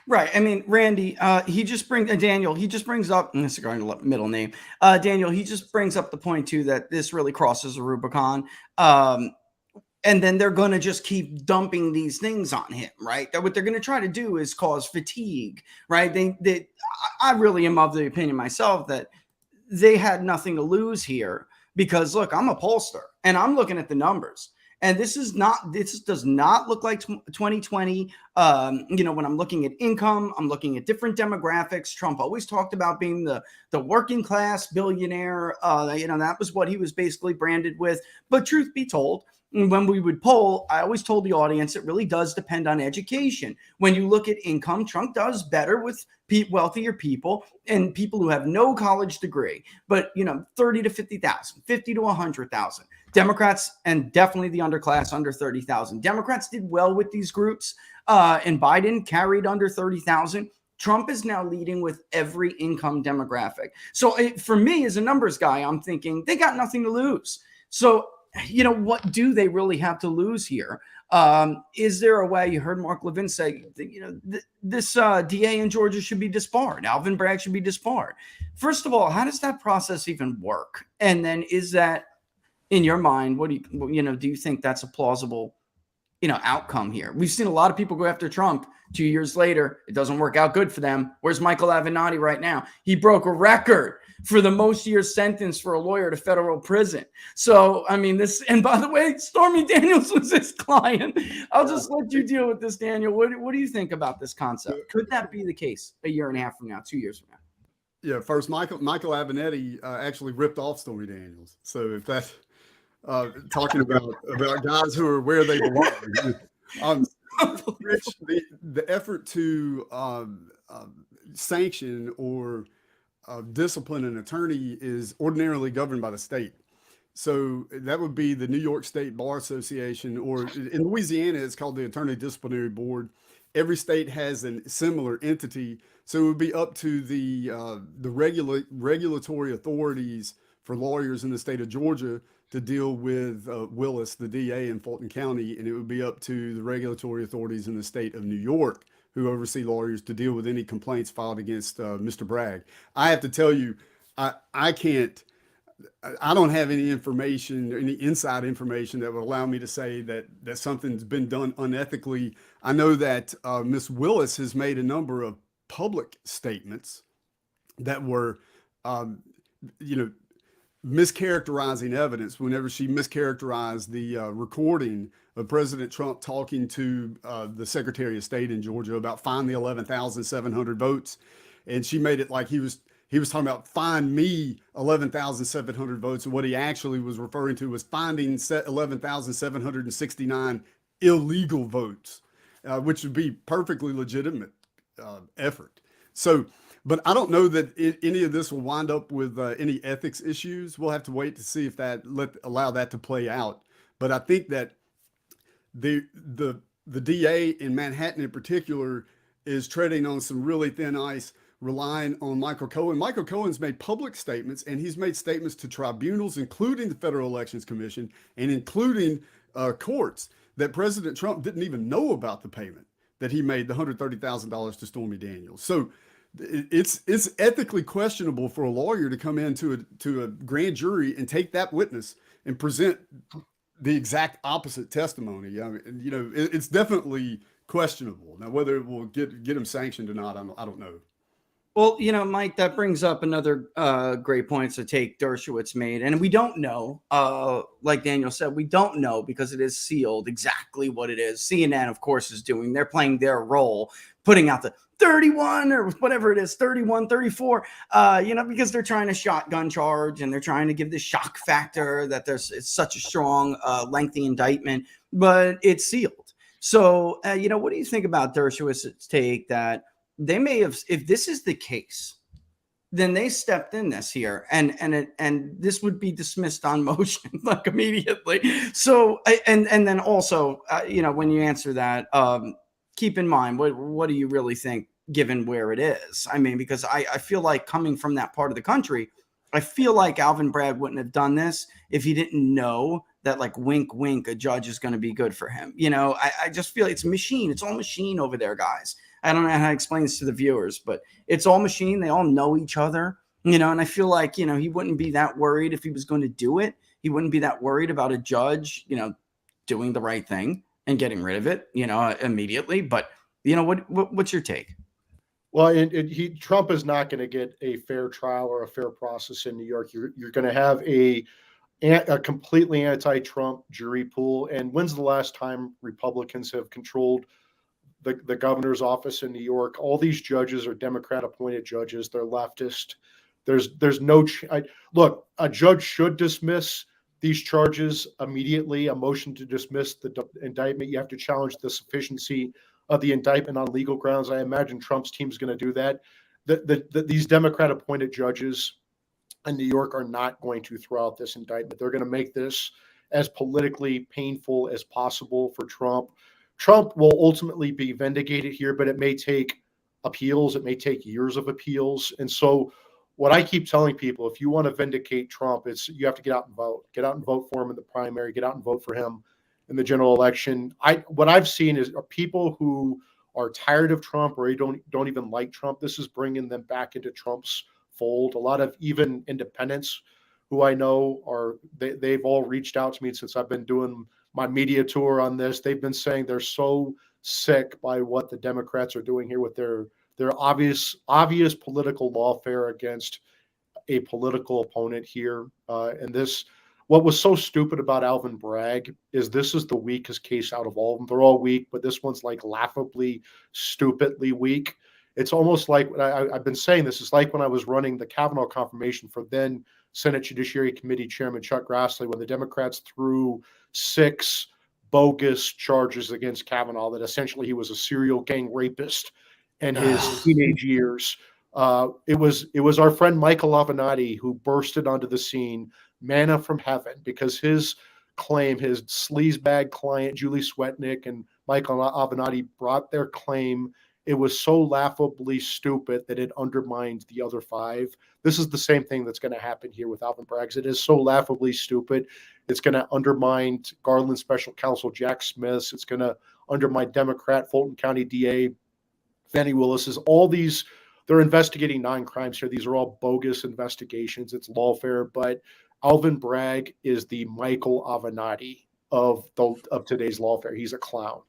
Right. I mean, Randy, Daniel, he just brings up, and this is going to middle name, Daniel, he just brings up the point too, that this really crosses the Rubicon. And then they're going to just keep dumping these things on him, right? That what they're going to try to do is cause fatigue, right? I really am of the opinion myself that they had nothing to lose here because, look, I'm a pollster and I'm looking at the numbers. And this does not look like 2020. When I'm looking at income, I'm looking at different demographics. Trump always talked about being the working class billionaire. That was what he was basically branded with. But truth be told, when we would poll, I always told the audience it really does depend on education. When you look at income, Trump does better with wealthier people and people who have no college degree, but 30 to 50,000, 50 to 100,000. Democrats and definitely the underclass under 30,000. Democrats did well with these groups, and Biden carried under 30,000. Trump is now leading with every income demographic. So for me, as a numbers guy, I'm thinking they got nothing to lose. So, what do they really have to lose here? Is there a way? You heard Mark Levin say, this DA in Georgia should be disbarred. Alvin Bragg should be disbarred. First of all, how does that process even work? And then is that, in your mind, what do you think that's a plausible, outcome here? We've seen a lot of people go after Trump. 2 years later, it doesn't work out good for them. Where's Michael Avenatti right now? He broke a record for the most years sentenced for a lawyer to federal prison. So, and by the way, Stormy Daniels was his client. I'll just let you deal with this, Daniel. What do you think about this concept? Could that be the case a year and a half from now, 2 years from now? Yeah, first, Michael Avenatti actually ripped off Stormy Daniels. So if that's talking about guys who are where they belong. Rich, the effort to sanction or discipline an attorney is ordinarily governed by the state. So that would be the New York State Bar Association, or in Louisiana, it's called the Attorney Disciplinary Board. Every state has a similar entity. So it would be up to the regulatory authorities for lawyers in the state of Georgia to deal with Willis, the DA in Fulton County, and it would be up to the regulatory authorities in the state of New York, who oversee lawyers, to deal with any complaints filed against Mr. Bragg. I have to tell you, I don't have any information, any inside information that would allow me to say that something's been done unethically. I know that Ms. Willis has made a number of public statements that were, mischaracterizing evidence whenever she mischaracterized the recording of President Trump talking to the Secretary of State in Georgia about find the 11,700 votes. And she made it like he was talking about find me 11,700 votes. And what he actually was referring to was finding 11,769 illegal votes, which would be perfectly legitimate effort. So, but I don't know that any of this will wind up with any ethics issues. We'll have to wait to see if allow that to play out. But I think that the DA in Manhattan in particular is treading on some really thin ice, relying on Michael Cohen. Michael Cohen's made public statements, and he's made statements to tribunals, including the Federal Elections Commission and including courts, that President Trump didn't even know about the payment that he made, the $130,000 to Stormy Daniels. So it's ethically questionable for a lawyer to come into a grand jury and take that witness and present the exact opposite testimony. It's definitely questionable. Now, whether it will get him sanctioned or not, I don't know. Well, Mike, that brings up another great point to take Dershowitz made. And we don't know, like Daniel said, we don't know because it is sealed exactly what it is. CNN, of course, is doing. They're playing their role, putting out the 31 or whatever it is, 31, 34, because they're trying to shotgun charge and they're trying to give the shock factor that it's such a strong, lengthy indictment, but it's sealed. So, what do you think about Dershowitz's take that they may have, if this is the case, then they stepped in this here and this would be dismissed on motion like immediately. So, and then also, when you answer that, keep in mind, what do you really think given where it is? Because I feel like coming from that part of the country, I feel like Alvin Bragg wouldn't have done this if he didn't know that, like, wink, wink, a judge is going to be good for him. I just feel it's machine. It's all machine over there, guys. I don't know how to explain this to the viewers, but it's all machine. They all know each other, and I feel like, he wouldn't be that worried if he was going to do it. He wouldn't be that worried about a judge, doing the right thing and getting rid of it, immediately. But, what's your take? Well, Trump is not going to get a fair trial or a fair process in New York. You're going to have a completely anti-Trump jury pool. And when's the last time Republicans have controlled the governor's office in New York? All these judges are Democrat-appointed judges. They're leftist. There's no look. A judge should dismiss these charges immediately. A motion to dismiss the indictment. You have to challenge the sufficiency of the indictment on legal grounds. I imagine Trump's team is going to do that. These Democrat-appointed judges in New York are not going to throw out this indictment. They're going to make this as politically painful as possible for Trump. Trump will ultimately be vindicated here, but it may take appeals. It may take years of appeals. And so what I keep telling people, if you want to vindicate Trump, you have to get out and vote. Get out and vote for him in the primary. Get out and vote for him in the general election. What I've seen is people who are tired of Trump or don't even like Trump. This is bringing them back into Trump's fold. A lot of even independents who I know they've all reached out to me since I've been doing my media tour on this. They've been saying they're so sick by what the Democrats are doing here with their obvious political lawfare against a political opponent here. What was so stupid about Alvin Bragg is this is the weakest case out of all of them. They're all weak, but this one's like laughably, stupidly weak. It's almost like I've been saying this. It's like when I was running the Kavanaugh confirmation for then Senate Judiciary Committee Chairman Chuck Grassley, when the Democrats threw 6 bogus charges against Kavanaugh that essentially he was a serial gang rapist in his teenage years. It was our friend Michael Avenatti who bursted onto the scene, manna from heaven, because his sleazebag client Julie Swetnick and Michael Avenatti brought their claim. It was so laughably stupid that it undermined the other 5. This is the same thing that's going to happen here with Alvin Bragg. It is so laughably stupid. It's going to undermine Garland Special Counsel Jack Smith's. It's going to undermine Democrat Fulton County DA Fannie Willis's. All these, they're investigating 9 crimes here. These are all bogus investigations. It's lawfare, but Alvin Bragg is the Michael Avenatti of today's lawfare. He's a clown.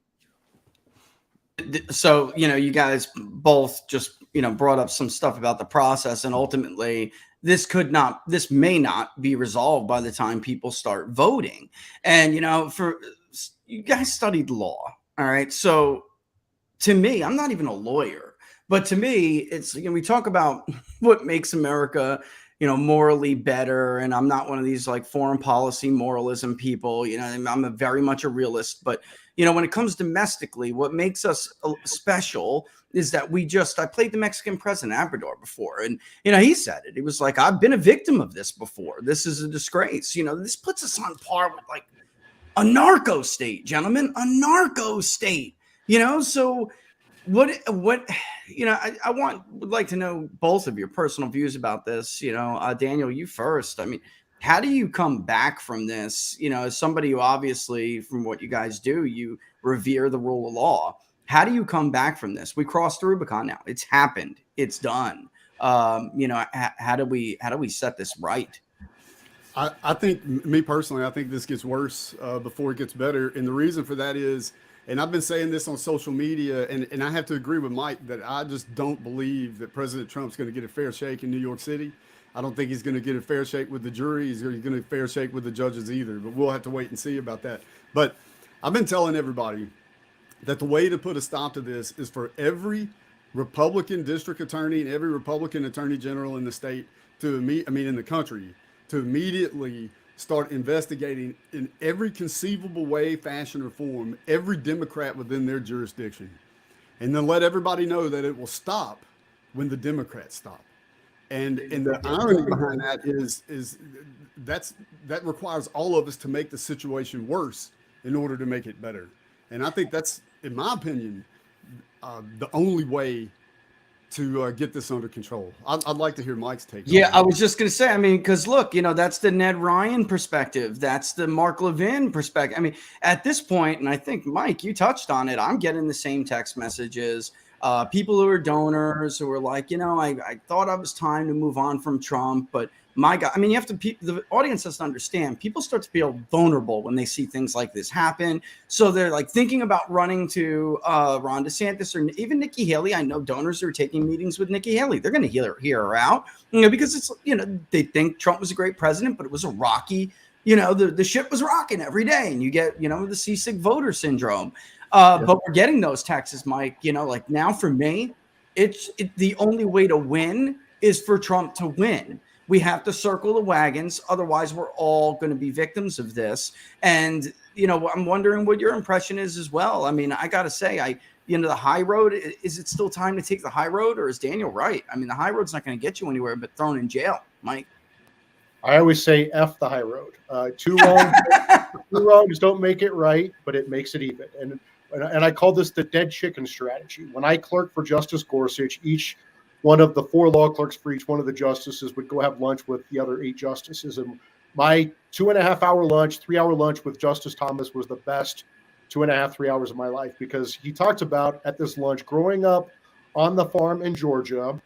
So, you guys both just, brought up some stuff about the process, and ultimately this may not be resolved by the time people start voting. And, for you guys studied law. All right. So to me, I'm not even a lawyer, but to me, it's, we talk about what makes America, morally better. And I'm not one of these like foreign policy moralism people, I'm very much a realist, but when it comes domestically, what makes us special is that I played the Mexican president Abrador before. And, he said it. He was like, I've been a victim of this before. This is a disgrace. This puts us on par with like a narco state, gentlemen, a narco state, so would like to know both of your personal views about this. Daniel, you first. I mean, how do you come back from this? As somebody who obviously, from what you guys do, you revere the rule of law. How do you come back from this? We crossed the Rubicon now. It's happened. It's done. How do we set this right? I think, me personally, I think this gets worse before it gets better. And the reason for that is, and I've been saying this on social media, and I have to agree with Mike that I just don't believe that President Trump's going to get a fair shake in New York City. I don't think he's going to get a fair shake with the jury. He's going to get a fair shake with the judges either, but we'll have to wait and see about that. But I've been telling everybody that the way to put a stop to this is for every Republican district attorney and every Republican attorney general in the state in the country to immediately start investigating in every conceivable way, fashion, or form, every Democrat within their jurisdiction. And then let everybody know that it will stop when the Democrats stop. And the irony behind that is that requires all of us to make the situation worse in order to make it better. And I think that's, in my opinion, the only way to get this under control. I'd like to hear Mike's take. Yeah, I was just going to say, because look, that's the Ned Ryan perspective. That's the Mark Levin perspective. At this point, and I think, Mike, you touched on it, I'm getting the same text messages. People who are donors who are like, I thought it was time to move on from Trump, but my God, you have to, the audience has to understand, people start to feel vulnerable when they see things like this happen. So they're like thinking about running to Ron DeSantis or even Nikki Haley. I know donors are taking meetings with Nikki Haley. They're going to hear her out, because it's, they think Trump was a great president, but it was a rocky, the ship was rocking every day, and you get, the seasick voter syndrome. But we're getting those texts, Mike, like now for me, the only way to win is for Trump to win. We have to circle the wagons. Otherwise, we're all going to be victims of this. And, I'm wondering what your impression is as well. I got to say, the high road, is it still time to take the high road, or is Daniel right? The high road's not going to get you anywhere but thrown in jail, Mike. I always say F the high road. Two wrongs don't make it right, but it makes it even. And I call this the dead chicken strategy. When I clerked for Justice Gorsuch, each one of the 4 law clerks for each one of the justices would go have lunch with the other 8 justices. And my 2.5-hour lunch, 3-hour lunch with Justice Thomas was the best 2.5, 3 hours of my life, because he talked about at this lunch growing up on the farm in Georgia,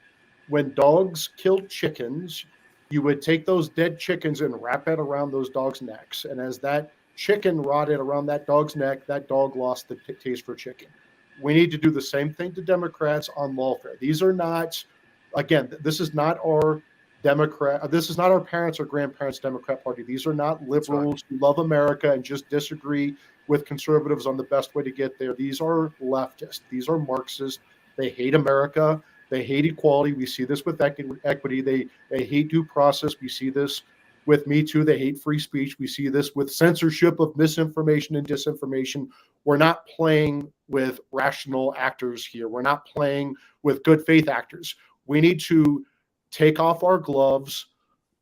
when dogs killed chickens, you would take those dead chickens and wrap it around those dogs' necks. And as that chicken rotted around that dog's neck, that dog lost the taste for chicken. We need to do the same thing to Democrats on lawfare. These are not, again, this is not our Democrat, this is not our parents' or grandparents' Democrat Party. These are not liberals who love America and just disagree with conservatives on the best way to get there. These are leftists. These are Marxists. They hate America. They hate equality. We see this with equity. They hate due process. We see this with Me Too. They hate free speech. We see this with censorship of misinformation and disinformation. We're not playing with rational actors here. We're not playing with good faith actors. We need to take off our gloves,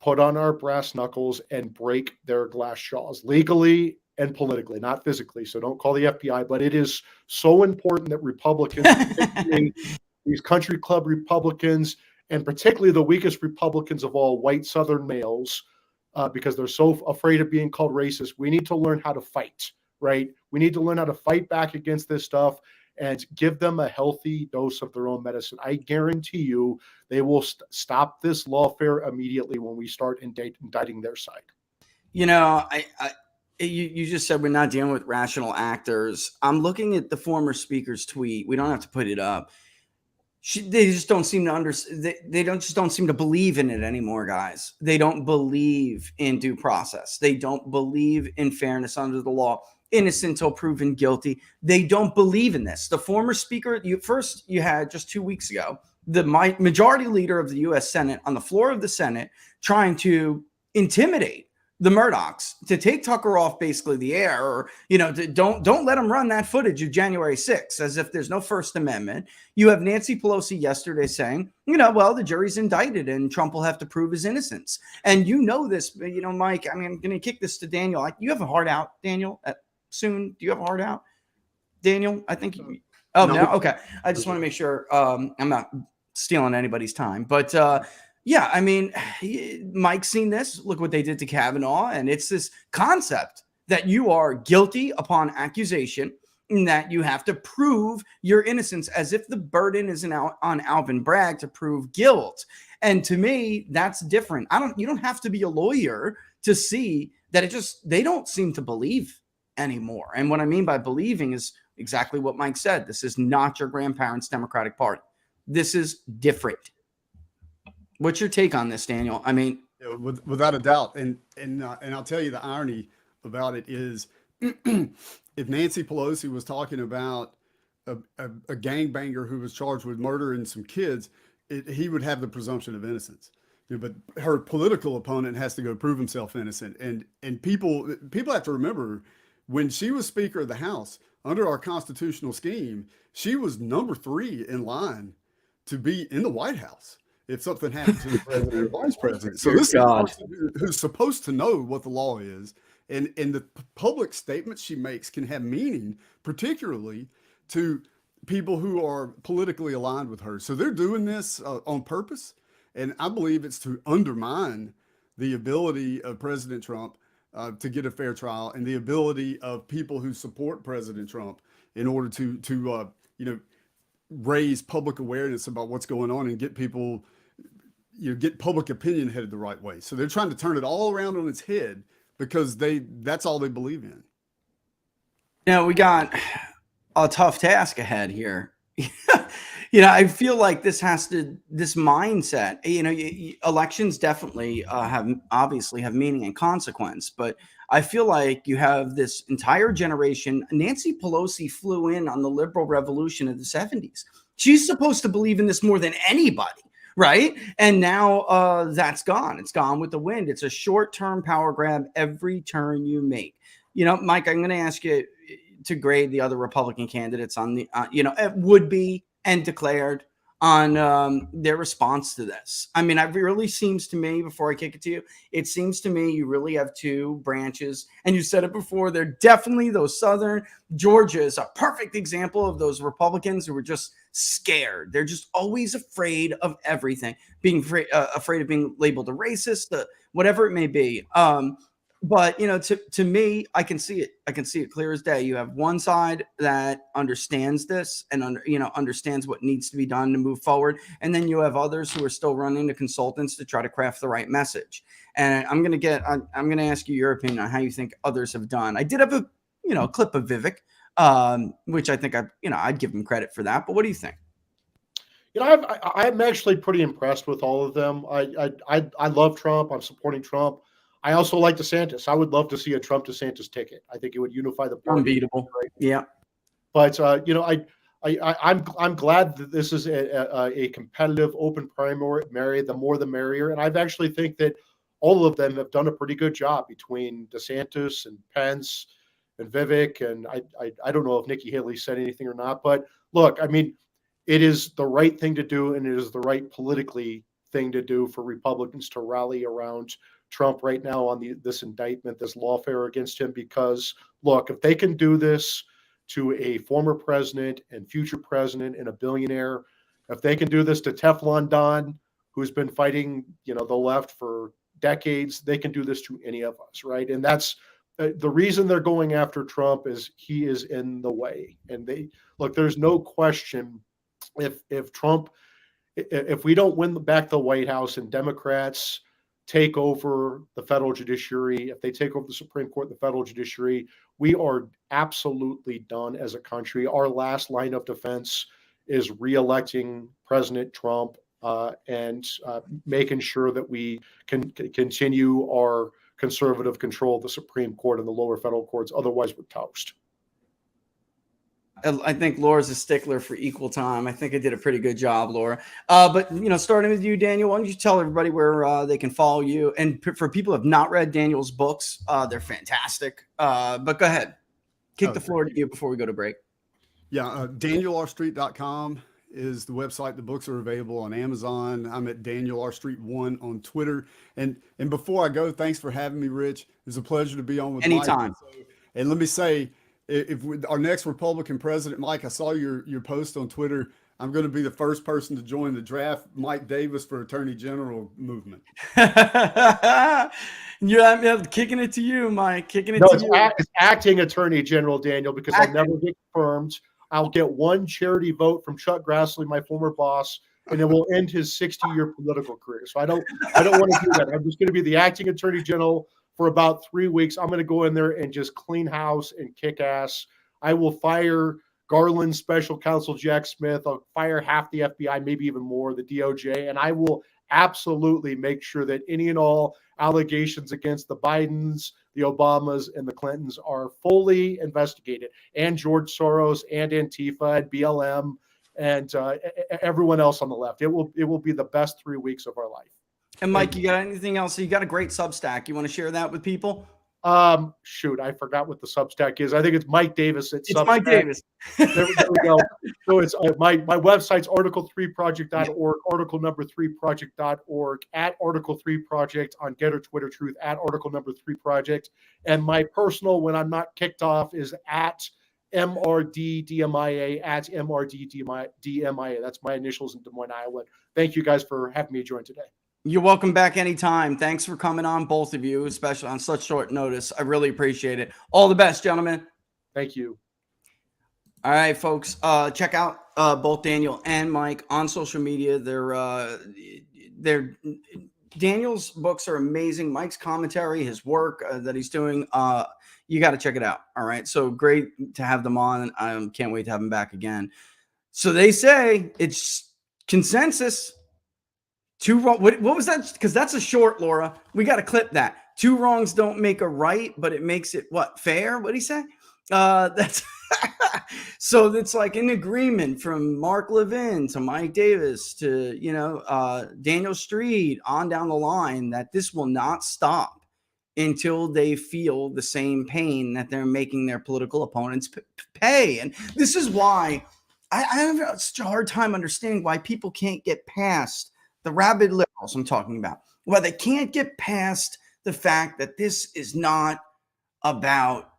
put on our brass knuckles, and break their glass jaws legally and politically, not physically. So don't call the FBI, but it is so important that Republicans, these country club Republicans, and particularly the weakest Republicans of all, white Southern males, because they're so afraid of being called racist. We need to learn how to fight, right? We need to learn how to fight back against this stuff and give them a healthy dose of their own medicine. I guarantee you they will stop this lawfare immediately when we start indicting their side. You know, you just said we're not dealing with rational actors. I'm looking at the former speaker's tweet. We don't have to put it up. They just don't seem to understand. They don't seem to believe in it anymore, guys. They don't believe in due process. They don't believe in fairness under the law. Innocent until proven guilty. They don't believe in this. The former speaker, you had just 2 weeks ago, the majority leader of the U.S. Senate on the floor of the Senate trying to intimidate the Murdochs to take Tucker off basically the air, or, you know, don't let him run that footage of January 6th as if there's no First Amendment. You have Nancy Pelosi yesterday saying, you know, well, the jury's indicted and Trump will have to prove his innocence. And you know this, you know, Mike, I mean, I'm going to kick this to Daniel. You have a heart out, Daniel, soon. Do you have a heart out, Daniel? I think. No. Okay. I just want to make sure I'm not stealing anybody's time, but yeah, I mean, Mike's seen this. Look what they did to Kavanaugh. And it's this concept that you are guilty upon accusation and that you have to prove your innocence, as if the burden is on Alvin Bragg to prove guilt. And to me, that's different. You don't have to be a lawyer to see that they don't seem to believe anymore. And what I mean by believing is exactly what Mike said. This is not your grandparents' Democratic Party. This is different. What's your take on this, Daniel? I mean, without a doubt, and I'll tell you the irony about it is, if Nancy Pelosi was talking about a gangbanger who was charged with murdering some kids, he would have the presumption of innocence. But her political opponent has to go prove himself innocent, and people have to remember, when she was Speaker of the House under our constitutional scheme, she was number 3 in line to be in the White House if something happened to the president or vice president. So this is a person who's supposed to know what the law is, and the public statements she makes can have meaning, particularly to people who are politically aligned with her. So they're doing this on purpose, and I believe it's to undermine the ability of President Trump to get a fair trial, and the ability of people who support President Trump in order to raise public awareness about what's going on and get people, get public opinion headed the right way. So they're trying to turn it all around on its head because that's all they believe in. Now, we got a tough task ahead here. I feel like this mindset, elections definitely obviously have meaning and consequence, but I feel like you have this entire generation. Nancy Pelosi flew in on the liberal revolution of the 70s. She's supposed to believe in this more than anybody, right? And now that's gone. It's gone with the wind. It's a short-term power grab every turn you make. Mike, I'm going to ask you to grade the other Republican candidates on the, would be and declared. on their response to this. I mean, it really seems to me, before I kick it to you, it seems to me you really have two branches. And you said it before, they're definitely those Southern. Georgia is a perfect example of those Republicans who were just scared. They're just always afraid of everything, being afraid of being labeled a racist, whatever it may be. But, you know, to me, I can see it. I can see it clear as day. You have one side that understands this and understands what needs to be done to move forward. And then you have others who are still running to consultants to try to craft the right message. And I'm going to ask you your opinion on how you think others have done. I did have a clip of Vivek, which I think I'd give him credit for that. But what do you think? I'm actually pretty impressed with all of them. I love Trump. I'm supporting Trump. I also like DeSantis. I would love to see a Trump-DeSantis ticket. I think it would unify the party. Unbeatable. Yeah. But I'm glad that this is a competitive, open primary. The more, the merrier. And I actually think that all of them have done a pretty good job between DeSantis and Pence and Vivek. And I don't know if Nikki Haley said anything or not. But look, I mean, it is the right thing to do, and it is the right politically thing to do for Republicans to rally around Trump right now on this indictment, this lawfare against him. Because look, if they can do this to a former president and future president and a billionaire, if they can do this to Teflon Don, who's been fighting, the left for decades, they can do this to any of us, right? And that's the reason they're going after Trump, is he is in the way. And there's no question, if Trump, if we don't win back the White House and Democrats take over the federal judiciary, if they take over the Supreme Court and the federal judiciary, we are absolutely done as a country. Our last line of defense is reelecting President Trump and making sure that we can continue our conservative control of the Supreme Court and the lower federal courts. Otherwise, we're toast. I think Laura's a stickler for equal time. I think I did a pretty good job, Laura. But, starting with you, Daniel, why don't you tell everybody where they can follow you? And for people who have not read Daniel's books, they're fantastic. But go ahead. Kick the floor to you before we go to break. Yeah, DanielRStreet.com is the website. The books are available on Amazon. I'm at Daniel R Street 1 on Twitter. And before I go, thanks for having me, Rich. It's a pleasure to be on with anytime. Mike. And let me say, if our next Republican president, Mike, I saw your post on Twitter. I'm going to be the first person to join the draft Mike Davis for Attorney General movement. I'm kicking it to you, Mike. Kicking it to you. It's acting Attorney General, Daniel, because I'll never get confirmed. I'll get one charity vote from Chuck Grassley, my former boss, and it will end his 60-year political career. So I don't want to do that. I'm just going to be the acting Attorney General for about 3 weeks. I'm going to go in there and just clean house and kick ass. I will fire Garland's special counsel, Jack Smith. I'll fire half the FBI, maybe even more, the DOJ, and I will absolutely make sure that any and all allegations against the Bidens, the Obamas, and the Clintons are fully investigated, and George Soros and Antifa and BLM and everyone else on the left. It will be the best 3 weeks of our life. And Mike, you got anything else? You got a great Substack. You want to share that with people? Shoot, I forgot what the Substack is. I think it's Mike Davis. It's Substack. Mike Davis. There we go. So it's my website's article3project.org, article number 3project.org, at article3project on Getter, Twitter, Truth, at article number 3project. And my personal, when I'm not kicked off, is at MRDDMIA, at MRDDMIA. That's my initials in Des Moines, Iowa. Thank you guys for having me join today. You're welcome back anytime. Thanks for coming on, both of you, especially on such short notice. I really appreciate it. All the best, gentlemen. Thank you. All right, folks. Check out both Daniel and Mike on social media. Daniel's books are amazing. Mike's commentary, his work that he's doing, you got to check it out. All right. So great to have them on. I can't wait to have them back again. So they say it's consensus. Two wrong. What was that? Because that's a short, Laura. We got to clip that. Two wrongs don't make a right, but it makes it what? Fair? What'd he say? That's so it's like an agreement from Mark Levin to Mike Davis to Daniel Street on down the line that this will not stop until they feel the same pain that they're making their political opponents pay. And this is why I have such a hard time understanding why people can't get past the rabid liberals I'm talking about. Why they can't get past the fact that this is not about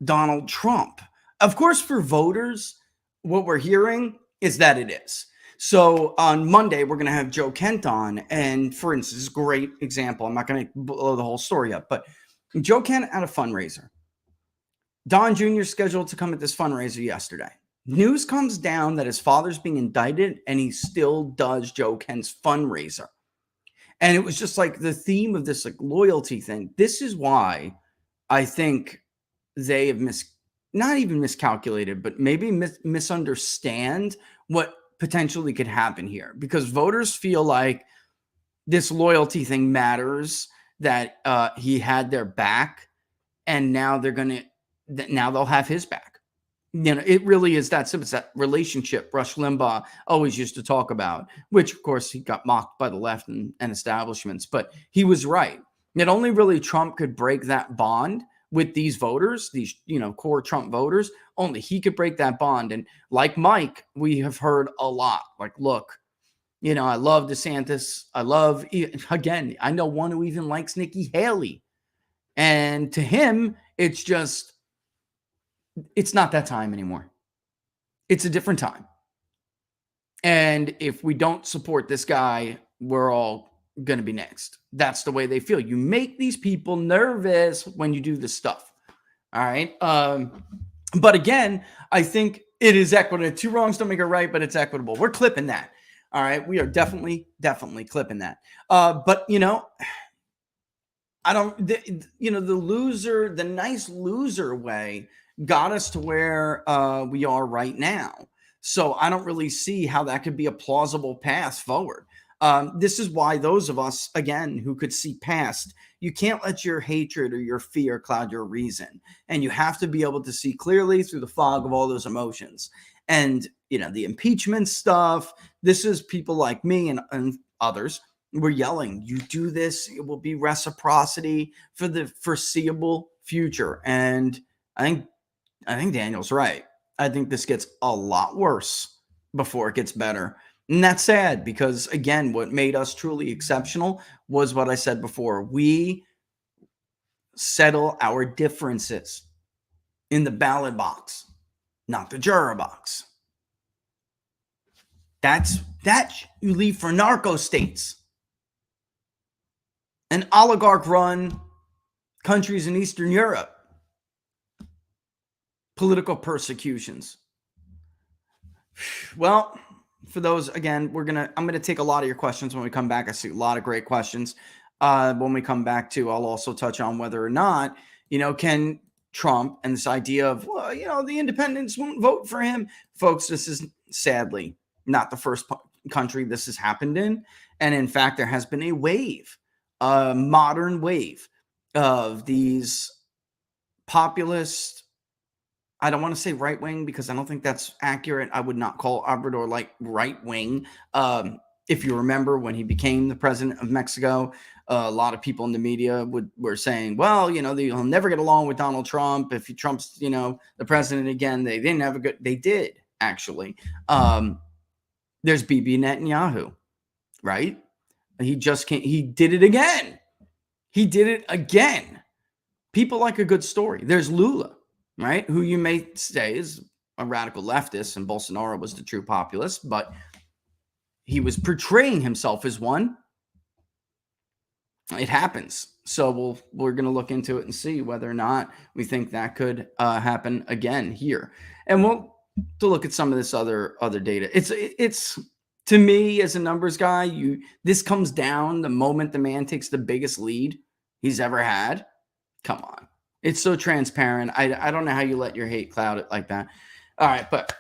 Donald Trump. Of course, for voters, what we're hearing is that it is. So on Monday, we're going to have Joe Kent on. And for instance, great example. I'm not going to blow the whole story up, but Joe Kent at a fundraiser. Don Jr. scheduled to come at this fundraiser yesterday. News comes down that his father's being indicted and he still does Joe Kent's fundraiser. And it was just like the theme of this like loyalty thing. This is why I think they have not even miscalculated, but maybe misunderstand what potentially could happen here, because voters feel like this loyalty thing matters, that he had their back, and now they'll have his back. You know, it really is that simple. It's that relationship Rush Limbaugh always used to talk about, which of course he got mocked by the left and establishments, but he was right. That only really Trump could break that bond with these voters, these, core Trump voters. Only he could break that bond. And like Mike, we have heard a lot, like, look, I love DeSantis. I know one who even likes Nikki Haley. And to him, it's not that time anymore. It's a different time. And if we don't support this guy, we're all going to be next. That's the way they feel. You make these people nervous when you do this stuff. All right. But again, I think it is equitable. Two wrongs don't make a right, but it's equitable. We're clipping that. All right. We are definitely clipping that. But I don't, the nice loser way got us to where we are right now. So I don't really see how that could be a plausible path forward. This is why those of us, again, who could see past, you can't let your hatred or your fear cloud your reason. And you have to be able to see clearly through the fog of all those emotions. And, the impeachment stuff, this is people like me and others. We're yelling, you do this, it will be reciprocity for the foreseeable future. And I think Daniel's right. I think this gets a lot worse before it gets better. And that's sad because, again, what made us truly exceptional was what I said before. We settle our differences in the ballot box, not the juror box. That you leave for narco states and oligarch-run countries in Eastern Europe. Political persecutions. Well, for those, again, I'm gonna take a lot of your questions when we come back. I see a lot of great questions. When we come back to, I'll also touch on whether or not, can Trump and this idea of, the independents won't vote for him. Folks, this is sadly not the first country this has happened in. And in fact, there has been a wave, a modern wave of these populist, I don't want to say right wing because I don't think that's accurate. I would not call Obrador like right wing. If you remember when he became the president of Mexico, a lot of people in the media were saying, well, he'll never get along with Donald Trump. If Trump's, the president again, they didn't have they did actually. There's Bibi Netanyahu, right? He did it again. He did it again. People like a good story. There's Lula, right? Who you may say is a radical leftist, and Bolsonaro was the true populist, but he was portraying himself as one. It happens. So we're going to look into it and see whether or not we think that could happen again here. And we'll to look at some of this other data. It's to me, as a numbers guy, this comes down the moment the man takes the biggest lead he's ever had. Come on. It's so transparent. I don't know how you let your hate cloud it like that. All right, but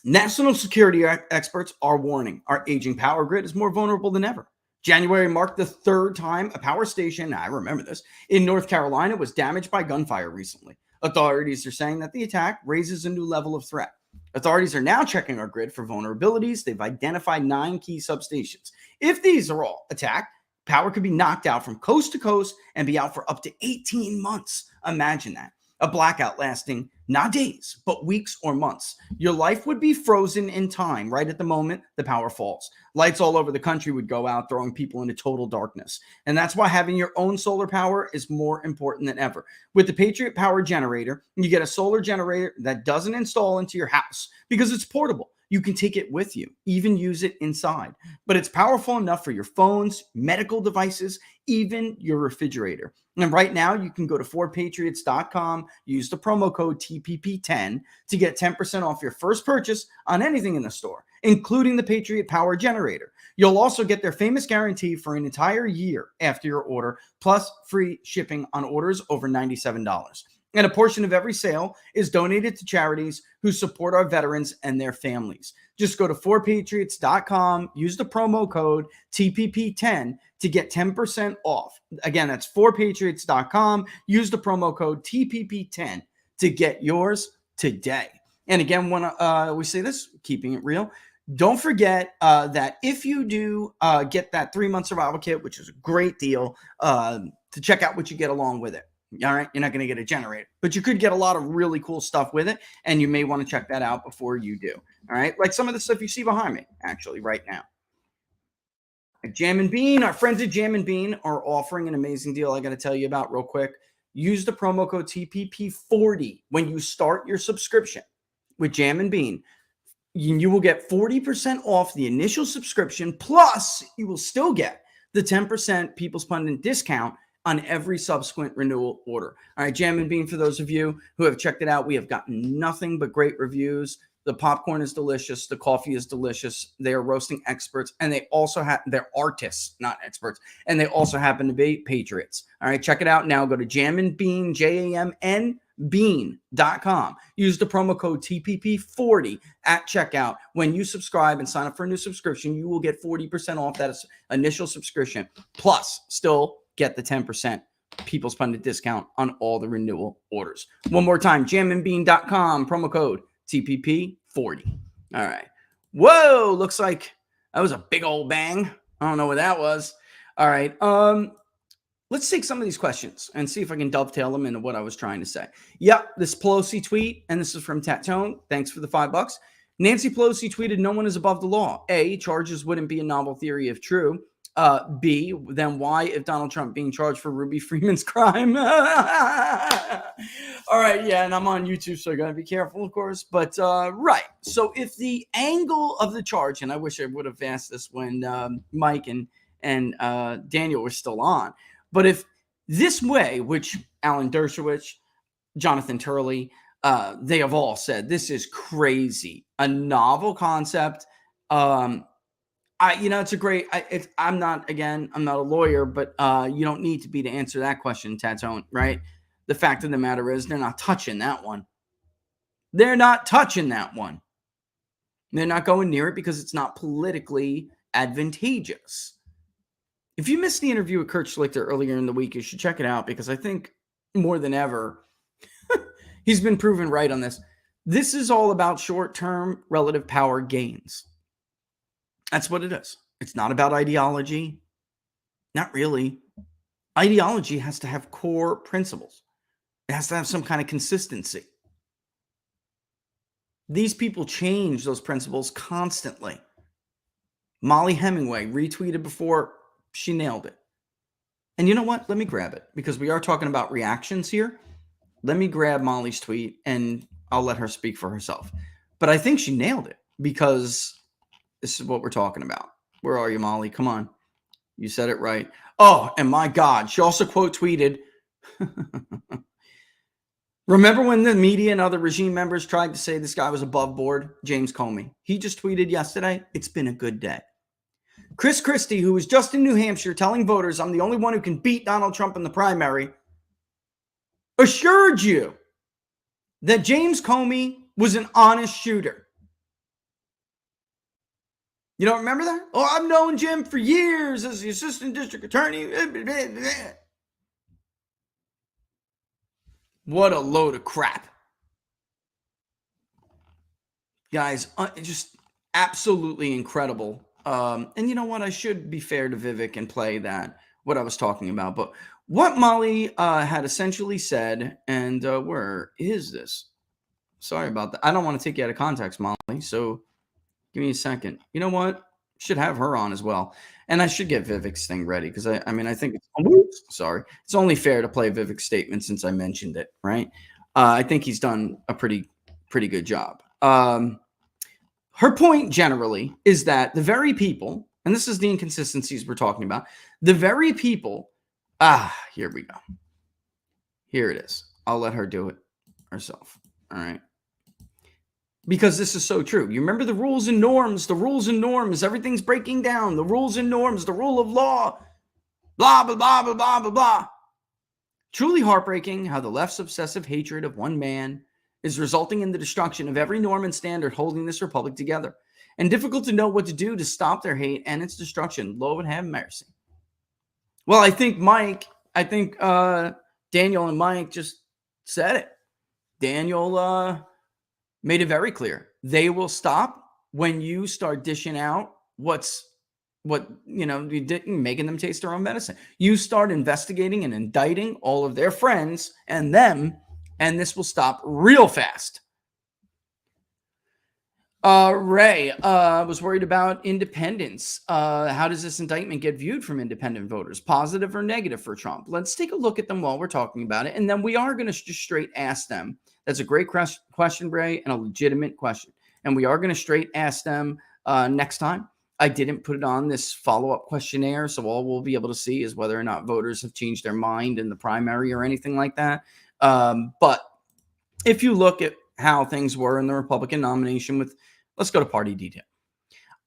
national security experts are warning our aging power grid is more vulnerable than ever. January marked the third time a power station, I remember this, in North Carolina was damaged by gunfire recently. Authorities are saying that the attack raises a new level of threat. Authorities are now checking our grid for vulnerabilities. They've identified 9 key substations. If these are all attacked, power could be knocked out from coast to coast and be out for up to 18 months. Imagine that. a blackout lasting not days, but weeks or months. Your life would be frozen in time right at the moment the power falls. Lights all over the country would go out, throwing people into total darkness. And that's why having your own solar power is more important than ever. With the Patriot Power Generator, you get a solar generator that doesn't install into your house because it's portable. You can take it with you, even use it inside. But it's powerful enough for your phones, medical devices, even your refrigerator. And right now, you can go to forpatriots.com, use the promo code TPP10 to get 10% off your first purchase on anything in the store, including the Patriot Power Generator. You'll also get their famous guarantee for an entire year after your order, plus free shipping on orders over $97. And a portion of every sale is donated to charities who support our veterans and their families. Just go to forpatriots.com, use the promo code TPP10 to get 10% off. Again, that's forpatriots.com. Use the promo code TPP10 to get yours today. And again, when we say this, keeping it real, don't forget that if you do get that 3-month survival kit, which is a great deal, to check out what you get along with it. All right, you're not going to get a generator, but you could get a lot of really cool stuff with it, and you may want to check that out before you do. All right, like some of the stuff you see behind me, actually, right now. Jam and Bean, our friends at Jam and Bean are offering an amazing deal I got to tell you about real quick. Use the promo code TPP40 when you start your subscription with Jam and Bean. You will get 40% off the initial subscription, plus you will still get the 10% People's Pundit discount on every subsequent renewal order. All right, Jam and Bean, for those of you who have checked it out, we have gotten nothing but great reviews. The popcorn is delicious. The coffee is delicious. They are roasting experts, and they also have, they're artists, not experts, and they also happen to be patriots. All right, check it out now. Go to Jam and Bean, JAMN bean.com. Use the promo code TPP40 at checkout. When you subscribe and sign up for a new subscription, you will get 40% off that initial subscription. Plus, still get the 10% People's Pundit discount on all the renewal orders. One more time, jamandbean.com, promo code TPP40. All right. Whoa, looks like that was a big old bang. I don't know what that was. All right. Let's take some of these questions and see if I can dovetail them into what I was trying to say. Yep, this Pelosi tweet, and this is from Tatone. Thanks for the $5. Nancy Pelosi tweeted, "No one is above the law. A, charges wouldn't be a novel theory if true. B, then why, if Donald Trump being charged for Ruby Freeman's crime?" All right, yeah, and I'm on YouTube, so I got to be careful, of course. But, right, so if the angle of the charge, and I wish I would have asked this when Mike and Daniel were still on, but if this way, which Alan Dershowitz, Jonathan Turley, they have all said, this is crazy, a novel concept, it's a great, I'm not a lawyer, but you don't need to be to answer that question, Tatone, right? The fact of the matter is they're not touching that one. They're not touching that one. They're not going near it because it's not politically advantageous. If you missed the interview with Kurt Schlichter earlier in the week, you should check it out because I think more than ever, he's been proven right on this. This is all about short-term relative power gains. That's what it is. It's not about ideology. Not really. Ideology has to have core principles. It has to have some kind of consistency. These people change those principles constantly. Molly Hemingway retweeted before she nailed it. And you know what? Let me grab it because we are talking about reactions here. Let me grab Molly's tweet and I'll let her speak for herself. But I think she nailed it because this is what we're talking about. Where are you, Molly? Come on. You said it right. Oh, and my God, she also quote tweeted, "Remember when the media and other regime members tried to say this guy was above board? James Comey. He just tweeted yesterday, 'It's been a good day.' Chris Christie, who was just in New Hampshire telling voters I'm the only one who can beat Donald Trump in the primary, assured you that James Comey was an honest shooter. You don't remember that? Oh, I've known Jim for years as the assistant district attorney." What a load of crap. Guys, just absolutely incredible. And you know what? I should be fair to Vivek and play that, what I was talking about. But what Molly had essentially said, and where is this? Sorry about that. I don't want to take you out of context, Molly. So give me a second. You know what? Should have her on as well. And I should get Vivek's thing ready because I think it's only fair to play Vivek's statement since I mentioned it, right? I think he's done a pretty good job. Her point generally is that the very people, and this is the inconsistencies we're talking about, the very people, here we go. Here it is. I'll let her do it herself. All right. Because this is so true. You remember the rules and norms, everything's breaking down, the rules and norms, the rule of law, blah, blah, blah, blah, blah, blah, blah. Truly heartbreaking how the left's obsessive hatred of one man is resulting in the destruction of every norm and standard holding this republic together, and difficult to know what to do to stop their hate and its destruction. Lord have mercy. Well, I think Daniel and Mike just said it. Daniel made it very clear. They will stop when you start dishing out making them taste their own medicine. You start investigating and indicting all of their friends and them, and this will stop real fast. Ray was worried about independence. How does this indictment get viewed from independent voters? Positive or negative for Trump? Let's take a look at them while we're talking about it, and then we are going to just straight ask them. That's a great question, Ray, and a legitimate question. And we are going to straight ask them next time. I didn't put it on this follow-up questionnaire, so all we'll be able to see is whether or not voters have changed their mind in the primary or anything like that. But if you look at how things were in the Republican nomination with, let's go to party detail.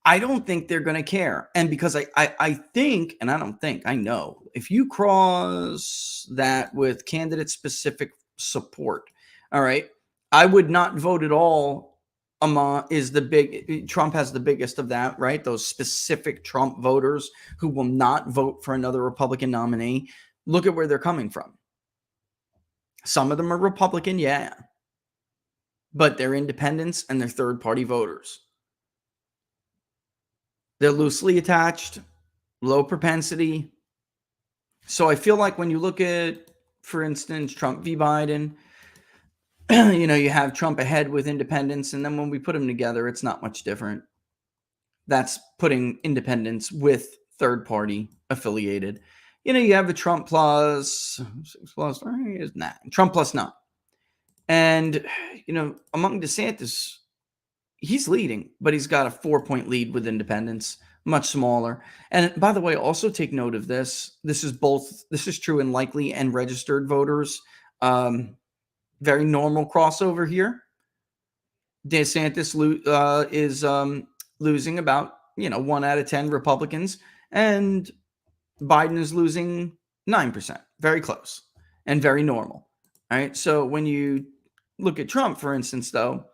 I don't think they're going to care. And because I think, and I don't think, I know, if you cross that with candidate-specific support, all right, I would not vote at all. Trump has the biggest of that, right? Those specific Trump voters who will not vote for another Republican nominee. Look at where they're coming from. Some of them are Republican, yeah, but they're independents and they're third-party voters. They're loosely attached, low propensity. So I feel like when you look at, for instance, Trump v. Biden, you have Trump ahead with independents, and then when we put them together, it's not much different. That's putting independents with third-party affiliated. You have the Trump plus, Trump plus 9. And, among DeSantis, he's leading, but he's got a 4-point lead with independents, much smaller. And by the way, also take note of this. This is true in likely and registered voters. Very normal crossover here. DeSantis is losing about 1 out of 10 Republicans, and Biden is losing 9%. Very close and very normal. All right. So when you look at Trump, for instance, though,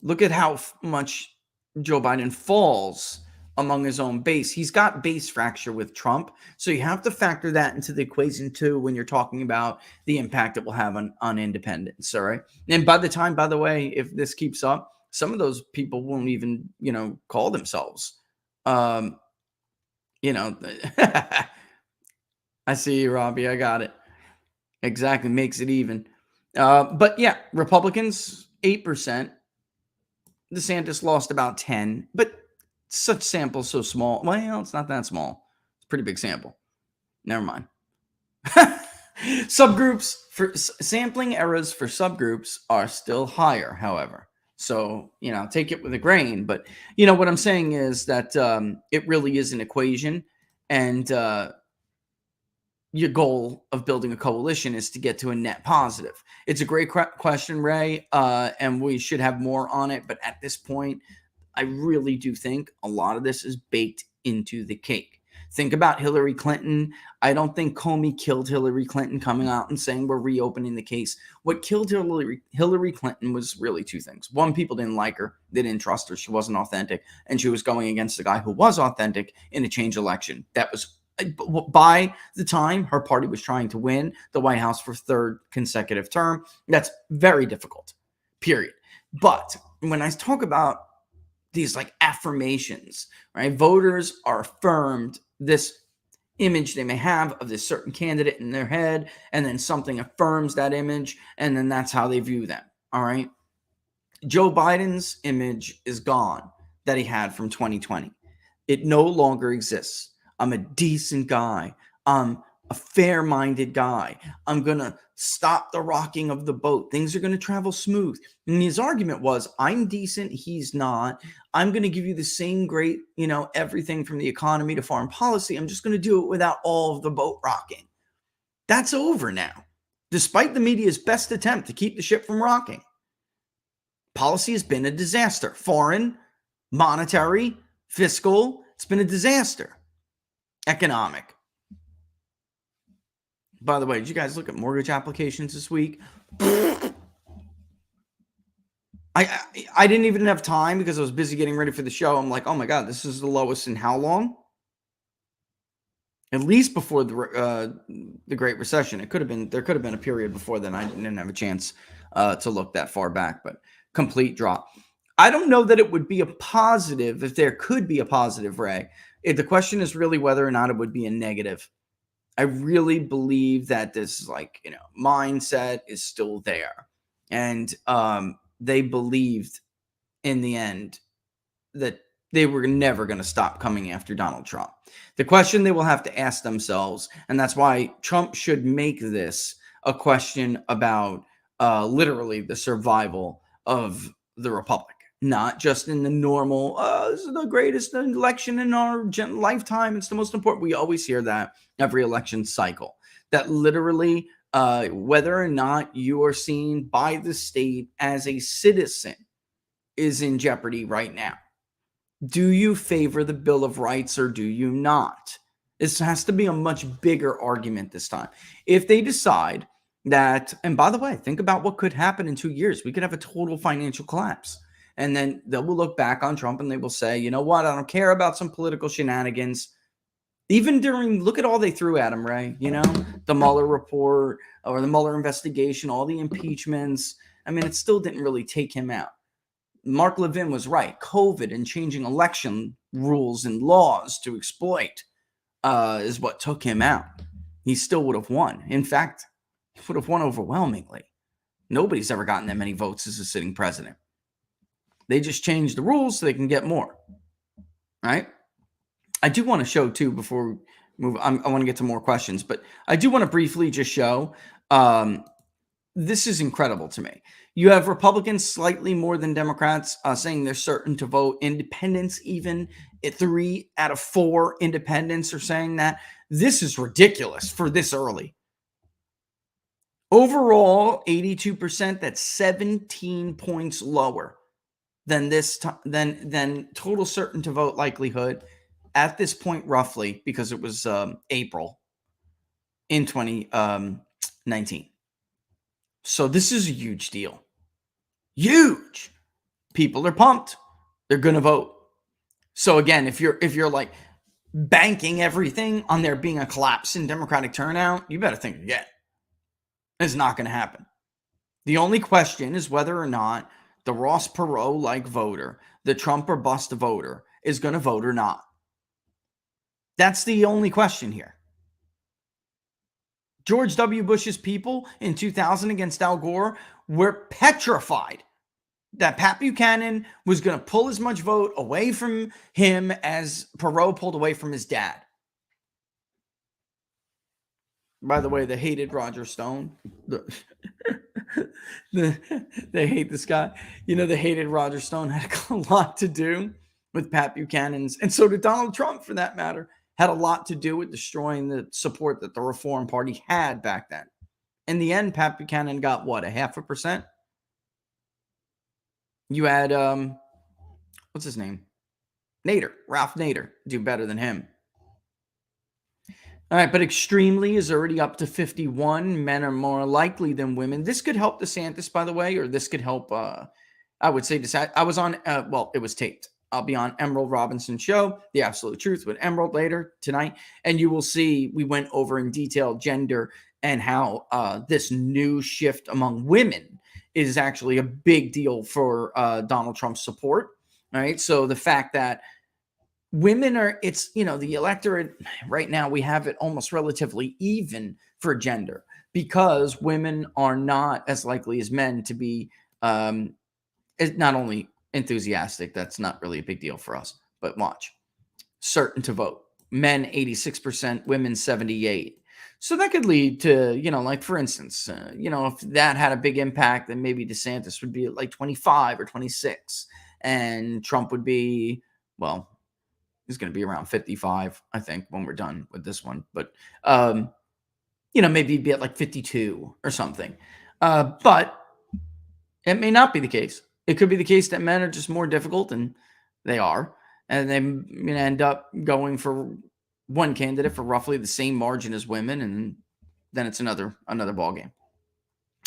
look at how much Joe Biden falls among his own base. He's got base fracture with Trump. So you have to factor that into the equation too when you're talking about the impact it will have on independents. All right. And by the way, if this keeps up, some of those people won't even, call themselves. I see you, Robbie. I got it. Exactly. Makes it even. But yeah, Republicans, 8%. DeSantis lost about 10, but such sample so small. Well, it's not that small. It's a pretty big sample. Never mind. Subgroups for sampling errors for subgroups are still higher, however. So, take it with a grain. But, what I'm saying is that it really is an equation. And your goal of building a coalition is to get to a net positive. It's a great question, Ray, and we should have more on it. But at this point, I really do think a lot of this is baked into the cake. Think about Hillary Clinton. I don't think Comey killed Hillary Clinton coming out and saying we're reopening the case. What killed Hillary Clinton was really two things. One, people didn't like her. They didn't trust her. She wasn't authentic. And she was going against the guy who was authentic in a change election. That was, by the time her party was trying to win the White House for third consecutive term, that's very difficult, period. But when I talk about these like affirmations, right? Voters are affirmed this image they may have of this certain candidate in their head, and then something affirms that image, and then that's how they view them. All right. Joe Biden's image is gone that he had from 2020. It no longer exists. I'm a decent guy. I'm a fair-minded guy. I'm going to stop the rocking of the boat. Things are going to travel smooth. And his argument was, I'm decent, he's not. I'm going to give you the same great, everything from the economy to foreign policy. I'm just going to do it without all of the boat rocking. That's over now, despite the media's best attempt to keep the ship from rocking. Policy has been a disaster. Foreign, monetary, fiscal, it's been a disaster. Economic. By the way, did you guys look at mortgage applications this week? I didn't even have time because I was busy getting ready for the show. I'm like, oh my God, this is the lowest in how long? At least before the Great Recession. There could have been a period before then. I didn't have a chance to look that far back, but complete drop. I don't know that it would be a positive, if there could be a positive, Ray. The question is really whether or not it would be a negative. I really believe that this mindset is still there. And they believed in the end that they were never going to stop coming after Donald Trump. The question they will have to ask themselves, and that's why Trump should make this a question about literally the survival of the Republic. Not just in the normal, this is the greatest election in our lifetime. It's the most important. We always hear that every election cycle. That literally, whether or not you are seen by the state as a citizen is in jeopardy right now. Do you favor the Bill of Rights or do you not? This has to be a much bigger argument this time. If they decide that, and by the way, think about what could happen in 2 years. We could have a total financial collapse. And then they will look back on Trump and they will say, you know what? I don't care about some political shenanigans. Even look at all they threw at him, Ray. The Mueller report or the Mueller investigation, all the impeachments. I mean, it still didn't really take him out. Mark Levin was right. COVID and changing election rules and laws to exploit is what took him out. He still would have won. In fact, he would have won overwhelmingly. Nobody's ever gotten that many votes as a sitting president. They just changed the rules so they can get more, right? I do want to show, too, before we move, I want to get to more questions, but I do want to briefly just show, this is incredible to me. You have Republicans slightly more than Democrats saying they're certain to vote. Independents, even 3 out of 4 independents are saying that. This is ridiculous for this early. Overall, 82%, that's 17 points lower than than total certain to vote likelihood at this point, roughly, because it was April in 2019. So this is a huge deal. Huge. People are pumped. They're going to vote. So again, if you're like banking everything on there being a collapse in Democratic turnout, you better think again. It's not going to happen. The only question is whether or not the Ross Perot-like voter, the Trump or bust voter, is going to vote or not. That's the only question here. George W. Bush's people in 2000 against Al Gore were petrified that Pat Buchanan was going to pull as much vote away from him as Perot pulled away from his dad. By the way, they hated Roger Stone. They hate this guy. They hated Roger Stone. Had a lot to do with Pat Buchanan's, and so did Donald Trump, for that matter, had a lot to do with destroying the support that the Reform Party had back then. In the end, Pat Buchanan got what, 0.5%? You had, what's his name? Nader, Ralph Nader, do better than him. All right, but extremely is already up to 51. Men are more likely than women. This could help DeSantis, by the way, or this could help, I would say, I was on, it was taped. I'll be on Emerald Robinson's show, The Absolute Truth with Emerald later tonight. And you will see we went over in detail gender and how this new shift among women is actually a big deal for Donald Trump's support. All right. So the fact that women are, it's, the electorate right now, we have it almost relatively even for gender because women are not as likely as men to be not only enthusiastic, that's not really a big deal for us, but watch, certain to vote. Men 86%, women 78%. So that could lead to, like for instance, if that had a big impact, then maybe DeSantis would be at like 25 or 26, and Trump would be, well, he's going to be around 55, I think, when we're done with this one. But, maybe he'd be at like 52 or something. But it may not be the case. It could be the case that men are just more difficult, and they are. And they're going to end up going for one candidate for roughly the same margin as women, and then it's another ballgame.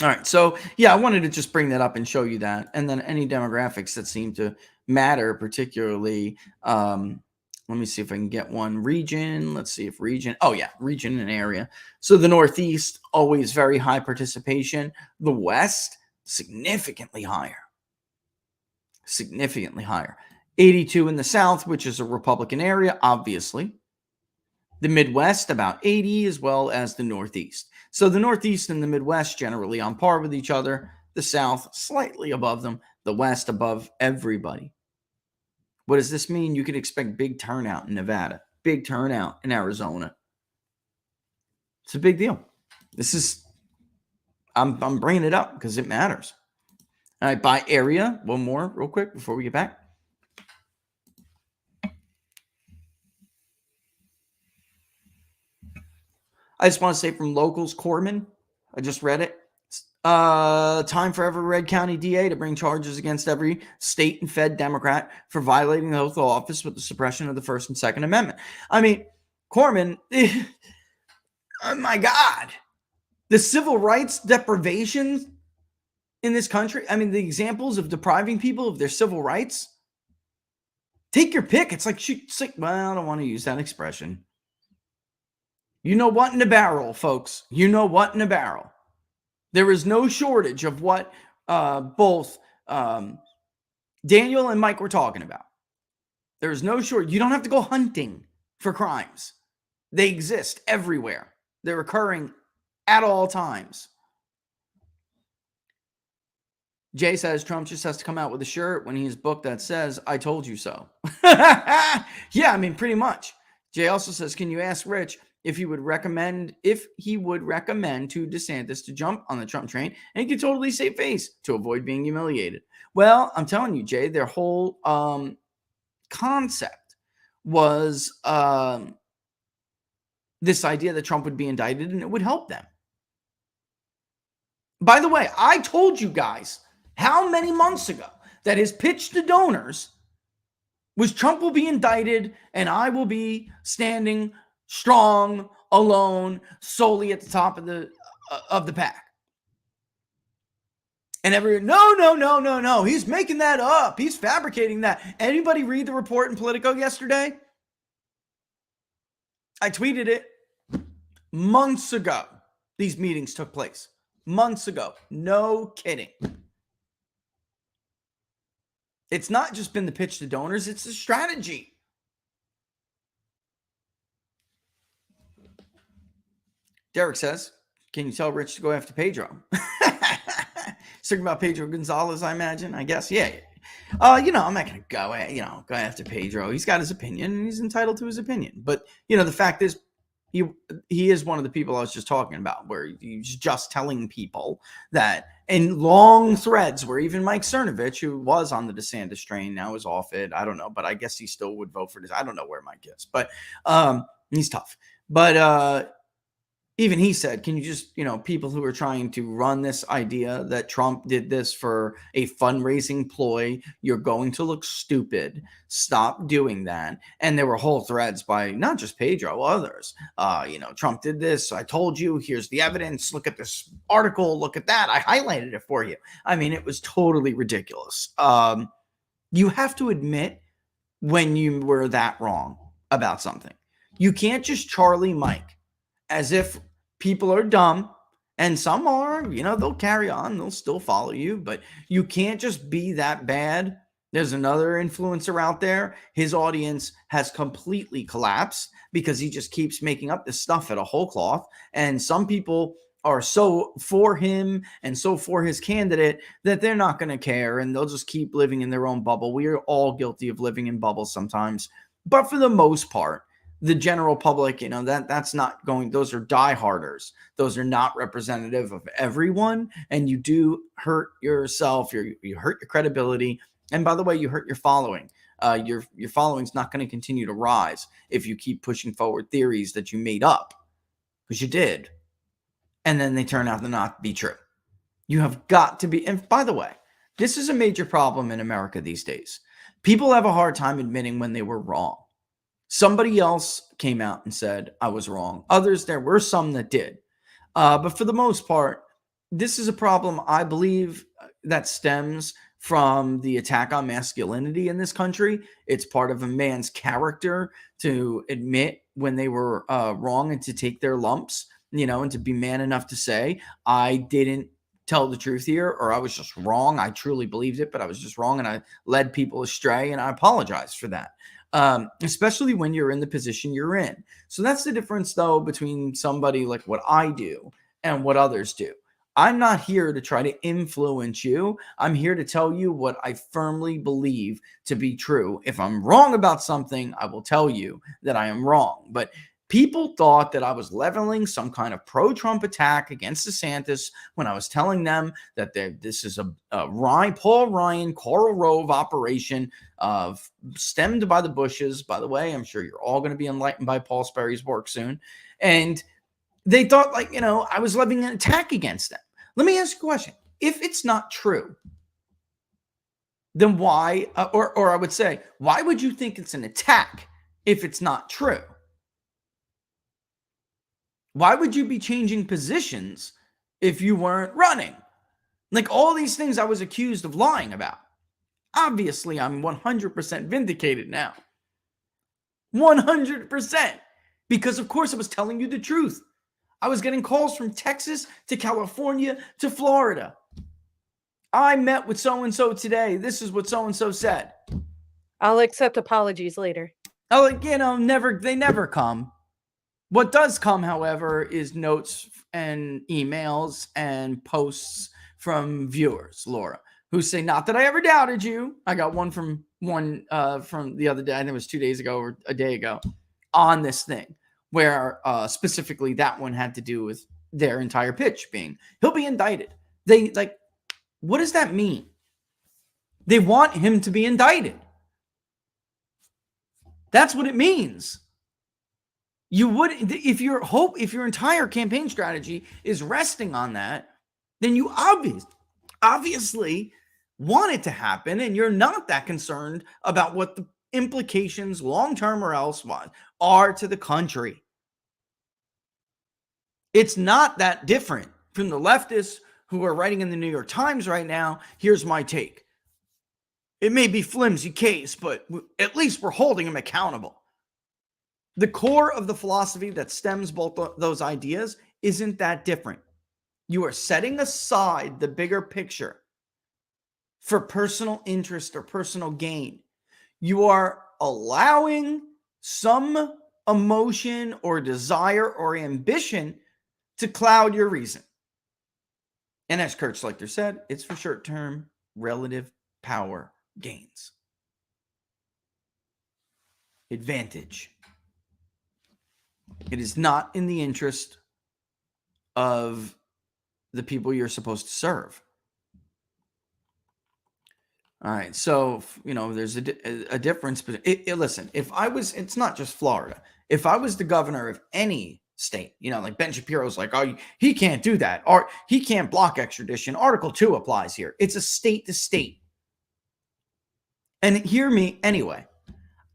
All right. So, yeah, I wanted to just bring that up and show you that. And then any demographics that seem to matter, particularly, let me see if I can get one. Region. Let's see if region. Oh, yeah, region and area. So the Northeast, always very high participation. The West, significantly higher. Significantly higher. 82 in the South, which is a Republican area, obviously. The Midwest, about 80, as well as the Northeast. So the Northeast and the Midwest generally on par with each other. The South, slightly above them. The West, above everybody. What does this mean? You could expect big turnout in Nevada, big turnout in Arizona. It's a big deal. This is, I'm bringing it up because it matters. All right, by area, one more real quick before we get back. I just want to say from Locals, Corman, I just read it. Time for every Red County DA to bring charges against every state and Fed Democrat for violating the oath of office with the suppression of the First and Second Amendment. I mean, Corman, oh my God, the civil rights deprivations in this country. I mean, the examples of depriving people of their civil rights. Take your pick. It's like, well, I don't want to use that expression. You know what in a barrel, folks. You know what in a barrel. There is no shortage of what both Daniel and Mike were talking about. There is no shortage. You don't have to go hunting for crimes. They exist everywhere. They're occurring at all times. Jay says Trump just has to come out with a shirt when he's booked that says, "I told you so." Yeah, I mean, pretty much. Jay also says, can you ask Rich if he would recommend to DeSantis to jump on the Trump train and he could totally save face to avoid being humiliated? Well, I'm telling you, Jay, their whole concept was this idea that Trump would be indicted and it would help them. By the way, I told you guys how many months ago that his pitch to donors was Trump will be indicted and I will be standing strong, alone, solely at the top of the pack. And everyone, no. He's making that up. He's fabricating that. Anybody read the report in Politico yesterday? I tweeted it months ago. These meetings took place months ago. No kidding. It's not just been the pitch to donors. It's a strategy. Derek says, can you tell Rich to go after Pedro? He's talking about Pedro Gonzalez, I imagine. I guess. Yeah. I'm not going to go after Pedro. He's got his opinion and he's entitled to his opinion. But, the fact is, he is one of the people I was just talking about, where he's just telling people that in long threads, where even Mike Cernovich, who was on the DeSantis train, now is off it. I don't know, but I guess he still would vote for this. I don't know where Mike is, but he's tough. But even he said, can you just, people who are trying to run this idea that Trump did this for a fundraising ploy, you're going to look stupid. Stop doing that. And there were whole threads by not just Pedro, others. Trump did this. I told you, here's the evidence. Look at this article. Look at that. I highlighted it for you. I mean, it was totally ridiculous. You have to admit when you were that wrong about something. You can't just Charlie Mike as if people are dumb, and some are, they'll carry on. They'll still follow you, but you can't just be that bad There's another influencer out there. His audience has completely collapsed because he just keeps making up this stuff at a whole cloth. And some people are so for him and so for his candidate that they're not going to care, and they'll just keep living in their own bubble. We are all guilty of living in bubbles sometimes. But for the most part, the general public, that's not going, those are dieharders. Those are not representative of everyone. And you do hurt yourself. You hurt your credibility. And by the way, you hurt your following. Your following's not going to continue to rise if you keep pushing forward theories that you made up, because you did. And then they turn out to not be true. You have got to be, and by the way, this is a major problem in America these days. People have a hard time admitting when they were wrong. Somebody else came out and said, I was wrong. Others, there were some that did. But for the most part, this is a problem, I believe, that stems from the attack on masculinity in this country. It's part of a man's character to admit when they were wrong and to take their lumps, and to be man enough to say, I didn't tell the truth here, or I was just wrong. I truly believed it, but I was just wrong, and I led people astray, and I apologize for that. Especially when you're in the position you're in. So that's the difference, though, between somebody like what I do and what others do. I'm not here to try to influence you. I'm here to tell you what I firmly believe to be true. If I'm wrong about something, I will tell you that I am wrong. But people thought that I was leveling some kind of pro-Trump attack against DeSantis when I was telling them that this is a Paul Ryan, Karl Rove operation stemmed by the Bushes. By the way, I'm sure you're all going to be enlightened by Paul Sperry's work soon. And they thought, I was levying an attack against them. Let me ask you a question. If it's not true, then why, or I would say, why would you think it's an attack if it's not true? Why would you be changing positions if you weren't running? Like all these things I was accused of lying about. Obviously, I'm 100% vindicated now. 100%. Because, of course, I was telling you the truth. I was getting calls from Texas to California to Florida. I met with so-and-so today. This is what so-and-so said. I'll accept apologies later. Oh, they never come. What does come, however, is notes and emails and posts from viewers, Laura, who say, not that I ever doubted you. I got one from the other day, I think it was 2 days ago or a day ago, on this thing, where specifically that one had to do with their entire pitch being, he'll be indicted. What does that mean? They want him to be indicted. That's what it means. You would, if your entire campaign strategy is resting on that, then you obviously want it to happen, and you're not that concerned about what the implications, long-term or elsewise, are to the country. It's not that different from the leftists who are writing in the New York Times right now. Here's my take. It may be flimsy case, but at least we're holding him accountable. The core of the philosophy that stems both those ideas isn't that different. You are setting aside the bigger picture for personal interest or personal gain. You are allowing some emotion or desire or ambition to cloud your reason. And as Kurt Schlichter said, it's for short-term relative power gains. Advantage. It is not in the interest of the people you're supposed to serve. All right, so there's a difference. But listen, it's not just Florida. If I was the governor of any state, like Ben Shapiro's like, oh, he can't do that, or he can't block extradition. Article 2 applies here. It's a state to state. And hear me anyway.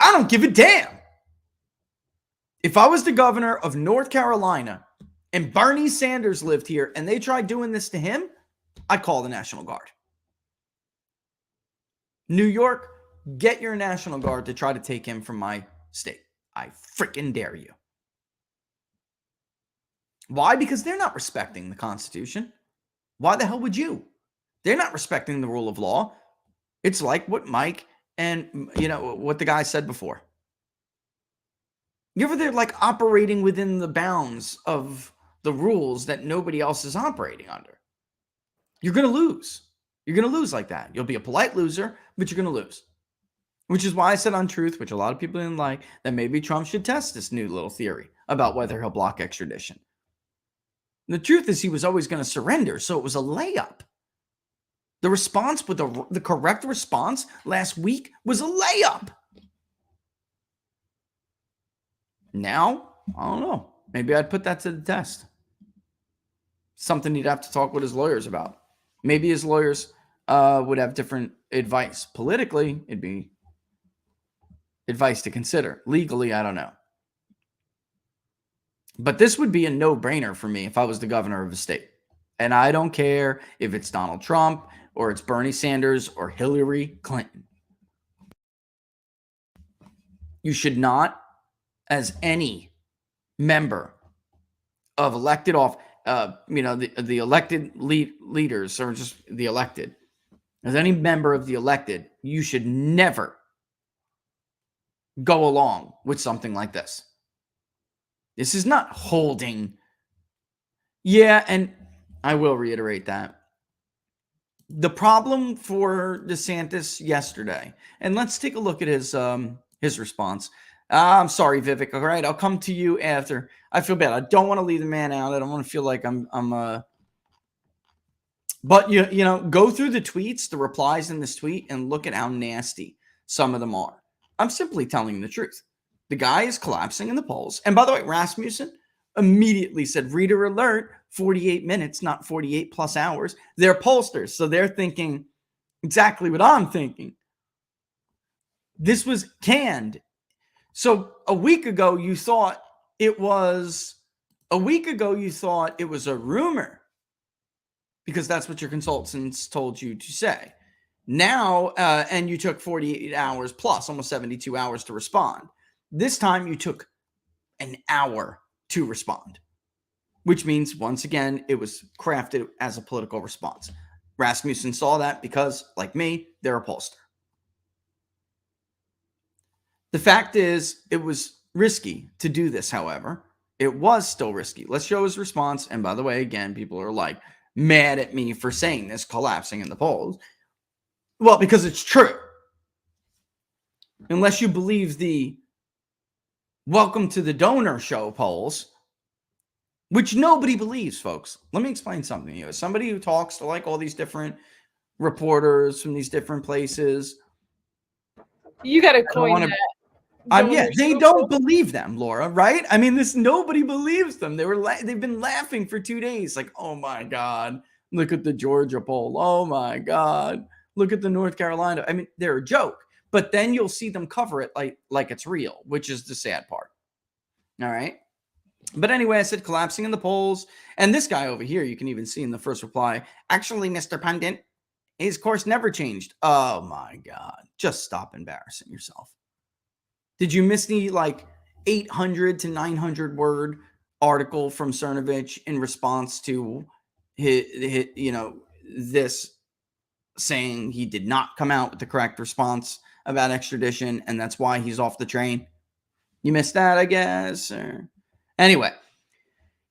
I don't give a damn. If I was the governor of North Carolina and Bernie Sanders lived here and they tried doing this to him, I'd call the National Guard. New York, get your National Guard to try to take him from my state. I freaking dare you. Why? Because they're not respecting the Constitution. Why the hell would you? They're not respecting the rule of law. It's like what Mike and, what the guy said before. You ever they're like operating within the bounds of the rules that nobody else is operating under. You're going to lose. You're going to lose like that. You'll be a polite loser, but you're going to lose. Which is why I said on Truth, which a lot of people didn't like, that maybe Trump should test this new little theory about whether he'll block extradition. The truth is he was always going to surrender, so it was a layup. The response with the correct response last week was a layup. Now, I don't know. Maybe I'd put that to the test. Something he'd have to talk with his lawyers about. Maybe his lawyers would have different advice. Politically, it'd be advice to consider. Legally, I don't know. But this would be a no-brainer for me if I was the governor of a state. And I don't care if it's Donald Trump or it's Bernie Sanders or Hillary Clinton. You should not, as any member of elected office, the elected leaders or just the elected, as any member of the elected, you should never go along with something like this. This is not holding. Yeah, and I will reiterate that. The problem for DeSantis yesterday, and let's take a look at his response. I'm sorry, Vivek. All right, I'll come to you after. I feel bad. I don't want to leave the man out. I don't want to feel like but go through the tweets, the replies in this tweet, and look at how nasty some of them are. I'm simply telling the truth. The guy is collapsing in the polls. And by the way, Rasmussen immediately said, reader alert, 48 minutes, not 48 plus hours. They're pollsters, so they're thinking exactly what I'm thinking. This was canned. So a week ago, you thought it was a rumor because that's what your consultants told you to say. Now, and you took 48 hours plus, almost 72 hours to respond. This time you took an hour to respond, which means, once again, it was crafted as a political response. Rasmussen saw that because, like me, they're a pollster. The fact is, it was risky to do this, however. It was still risky. Let's show his response. And by the way, again, people are like mad at me for saying this, collapsing in the polls. Well, because it's true. Unless you believe the welcome to the donor show polls, which nobody believes, folks. Let me explain something to you. As somebody who talks to like all these different reporters from these different places. You got to coin that. They don't believe them, Laura, right? I mean, nobody believes them. They've been laughing for 2 days. Like, oh my God, look at the Georgia poll. Oh my God, look at the North Carolina. I mean, they're a joke. But then you'll see them cover it like it's real, which is the sad part. All right. But anyway, I said collapsing in the polls. And this guy over here, you can even see in the first reply, actually, Mr. Pundit, his course never changed. Oh my God. Just stop embarrassing yourself. Did you miss the 800 to 900 word article from Cernovich in response to this saying he did not come out with the correct response about extradition, and that's why he's off the train? You missed that, I guess. Anyway,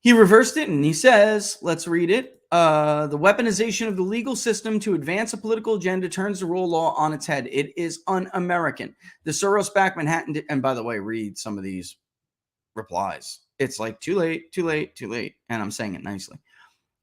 he reversed it, and he says, let's read it. The weaponization of the legal system to advance a political agenda turns the rule of law on its head. It is un-American. The Soros-backed Manhattan, and by the way, read some of these replies. It's like too late, and I'm saying it nicely.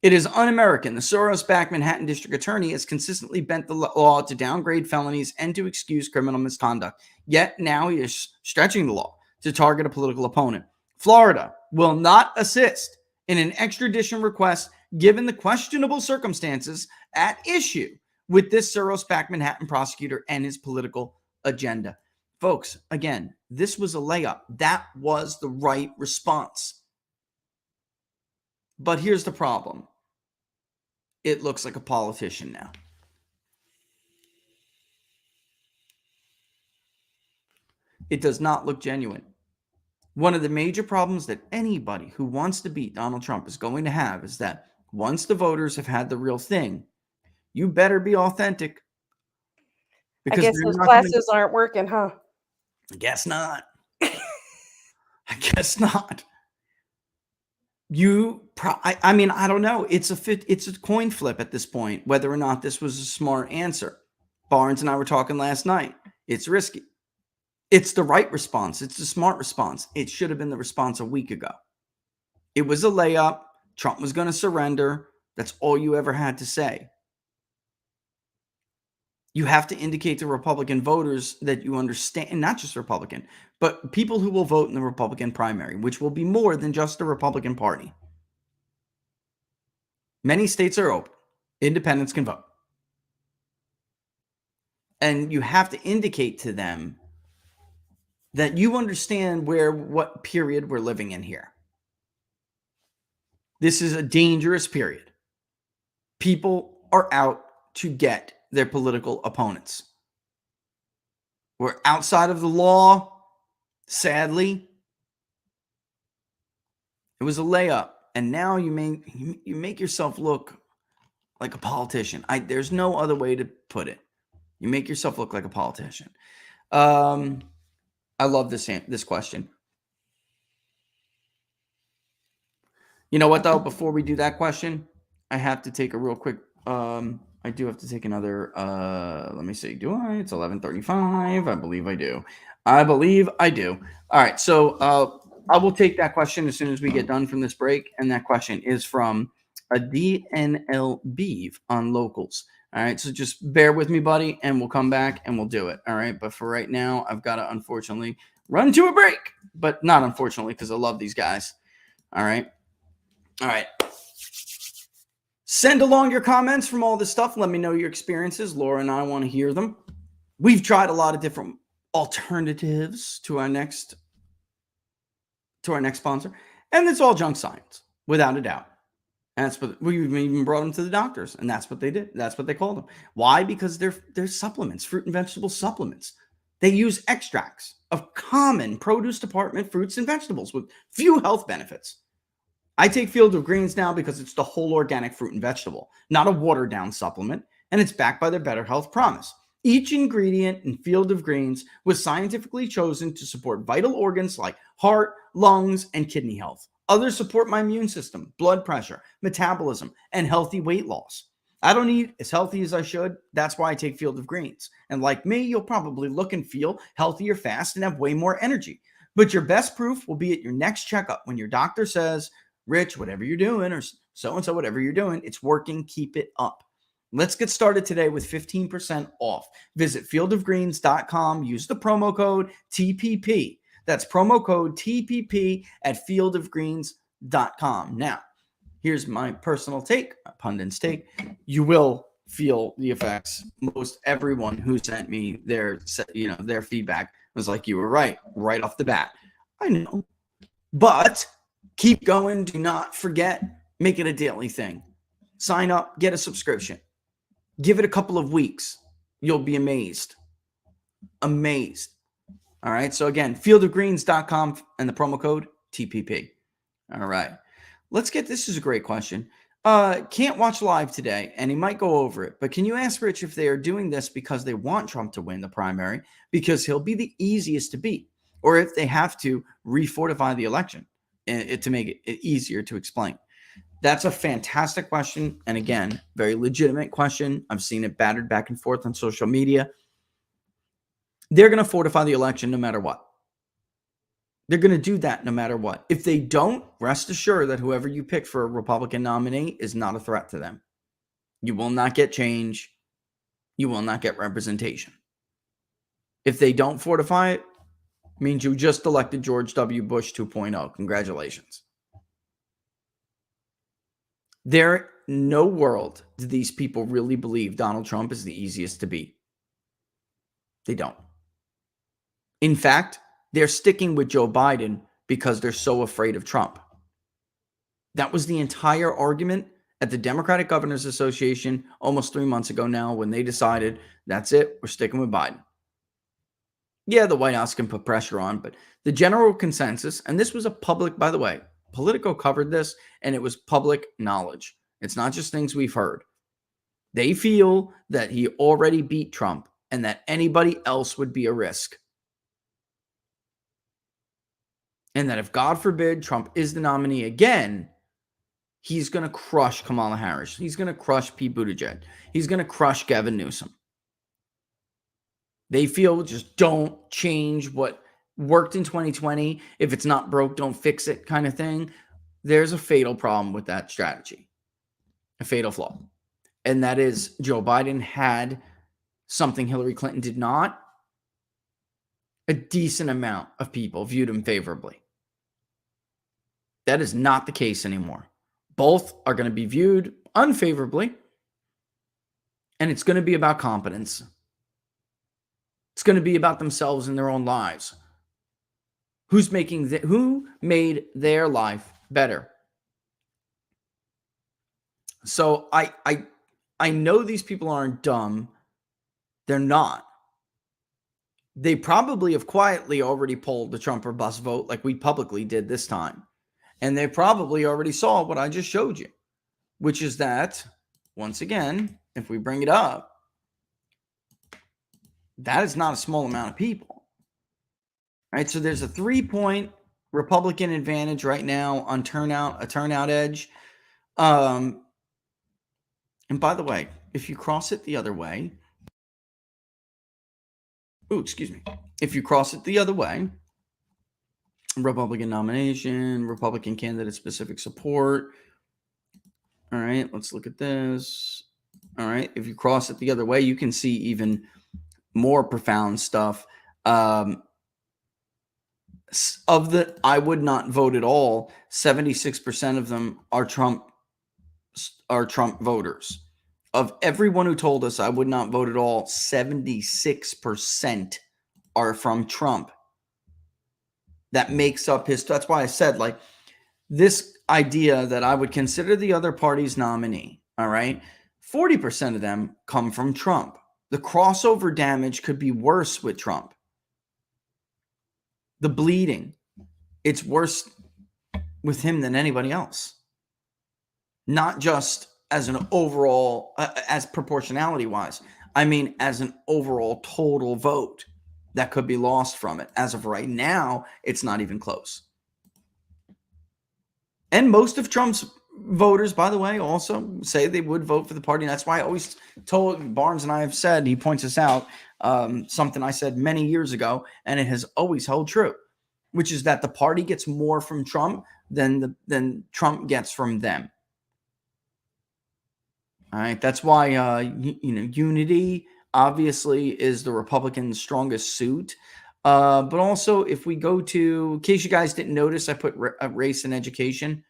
It is un-American. The Soros-backed Manhattan District Attorney has consistently bent the law to downgrade felonies and to excuse criminal misconduct. Yet now he is stretching the law to target a political opponent. Florida will not assist in an extradition request given the questionable circumstances at issue with this Soros-backed Manhattan prosecutor and his political agenda. Folks, again, this was a layup. That was the right response. But here's the problem. It looks like a politician now. It does not look genuine. One of the major problems that anybody who wants to beat Donald Trump is going to have is that once the voters have had the real thing, you better be authentic. I guess those classes aren't working, huh? I guess not. I guess not. I mean, I don't know. It's a coin flip at this point, whether or not this was a smart answer. Barnes and I were talking last night. It's risky. It's the right response. It's the smart response. It should have been the response a week ago. It was a layup. Trump was going to surrender. That's all you ever had to say. You have to indicate to Republican voters that you understand, and not just Republican, but people who will vote in the Republican primary, which will be more than just the Republican Party. Many states are open. Independents can vote. And you have to indicate to them that you understand what period we're living in here. This is a dangerous period. People are out to get their political opponents. We're outside of the law. Sadly, it was a layup, and now you make yourself look like a politician. There's no other way to put it. You make yourself look like a politician. I love this question. You know what, though? Before we do that question, I have to take a real quick. I do have to take another. Let me see. Do I? It's 11:35. I believe I do. All right. So I will take that question as soon as we get done from this break. And that question is from a DNL Beeve on locals. All right. So just bear with me, buddy, and we'll come back and we'll do it. All right. But for right now, I've got to unfortunately run to a break, but not unfortunately, because I love these guys. All right. Send along your comments from all this stuff. Let me know your experiences. Laura and I want to hear them. We've tried a lot of different alternatives to our next sponsor, and it's all junk science, without a doubt. And that's what we even brought them to the doctors, and that's what they did. That's what they called them. Why? Because they're supplements, fruit and vegetable supplements. They use extracts of common produce department fruits and vegetables with few health benefits. I take Field of Greens now because it's the whole organic fruit and vegetable, not a watered down supplement, and it's backed by their Better Health promise. Each ingredient in Field of Greens was scientifically chosen to support vital organs like heart, lungs, and kidney health. Others support my immune system, blood pressure, metabolism, and healthy weight loss. I don't eat as healthy as I should. That's why I take Field of Greens. And like me, you'll probably look and feel healthier fast and have way more energy. But your best proof will be at your next checkup when your doctor says, Rich, whatever you're doing, or so-and-so, whatever you're doing, it's working. Keep it up. Let's get started today with 15% off. Visit fieldofgreens.com. Use the promo code TPP. That's promo code TPP at fieldofgreens.com. Now, here's my personal take, my pundit's take. You will feel the effects. Most everyone who sent me their feedback was like, you were right off the bat. I know, but keep going. Do not forget. Make it a daily thing. Sign up. Get a subscription. Give it a couple of weeks. You'll be amazed. Amazed. All right. So again, fieldofgreens.com and the promo code TPP. All right. Let's get this. Is a great question. Can't watch live today, and he might go over it. But can you ask Rich if they are doing this because they want Trump to win the primary because he'll be the easiest to beat, or if they have to refortify the election to make it easier to explain? That's a fantastic question. And again, very legitimate question. I've seen it battered back and forth on social media. They're going to fortify the election no matter what. They're going to do that no matter what. If they don't, rest assured that whoever you pick for a Republican nominee is not a threat to them. You will not get change. You will not get representation. If they don't fortify it, means you just elected George W. Bush 2.0. Congratulations. There, no world do these people really believe Donald Trump is the easiest to beat. They don't. In fact, they're sticking with Joe Biden because they're so afraid of Trump. That was the entire argument at the Democratic Governors Association almost 3 months ago now when they decided, that's it, we're sticking with Biden. Yeah, the White House can put pressure on, but the general consensus, and this was a public, by the way, Politico covered this, and it was public knowledge. It's not just things we've heard. They feel that he already beat Trump and that anybody else would be a risk. And that if, God forbid, Trump is the nominee again, he's going to crush Kamala Harris. He's going to crush Pete Buttigieg. He's going to crush Gavin Newsom. They feel just don't change what worked in 2020. If it's not broke, don't fix it kind of thing. There's a fatal problem with that strategy, a fatal flaw. And that is Joe Biden had something Hillary Clinton did not. A decent amount of people viewed him favorably. That is not the case anymore. Both are going to be viewed unfavorably, and it's going to be about competence. It's going to be about themselves and their own lives. Who made their life better? So I know these people aren't dumb. They're not. They probably have quietly already polled the Trump or bust vote like we publicly did this time. And they probably already saw what I just showed you, which is that, once again, if we bring it up, that is not a small amount of people. Right? So there's a 3-point Republican advantage right now on turnout, a turnout edge. And by the way, if you cross it the other way, if you cross it the other way, Republican nomination, Republican candidate specific support. All right, let's look at this. All right, if you cross it the other way, you can see even more profound stuff. Of the I would not vote at all, 76% of them are Trump voters. Of everyone who told us I would not vote at all, 76% are from Trump. That makes up his. That's why I said, like, this idea that I would consider the other party's nominee. All right. 40% of them come from Trump. The crossover damage could be worse with Trump. The bleeding, it's worse with him than anybody else. Not just as an overall, as proportionality wise. I mean, as an overall total vote that could be lost from it. As of right now, it's not even close. And most of Trump's voters, by the way, also say they would vote for the party. And that's why I always told Barnes, and I have said, he points this out, something I said many years ago, and it has always held true, which is that the party gets more from Trump than Trump gets from them. All right. That's why, unity obviously is the Republicans' strongest suit. But also, if we go to, in case you guys didn't notice, I put race and education.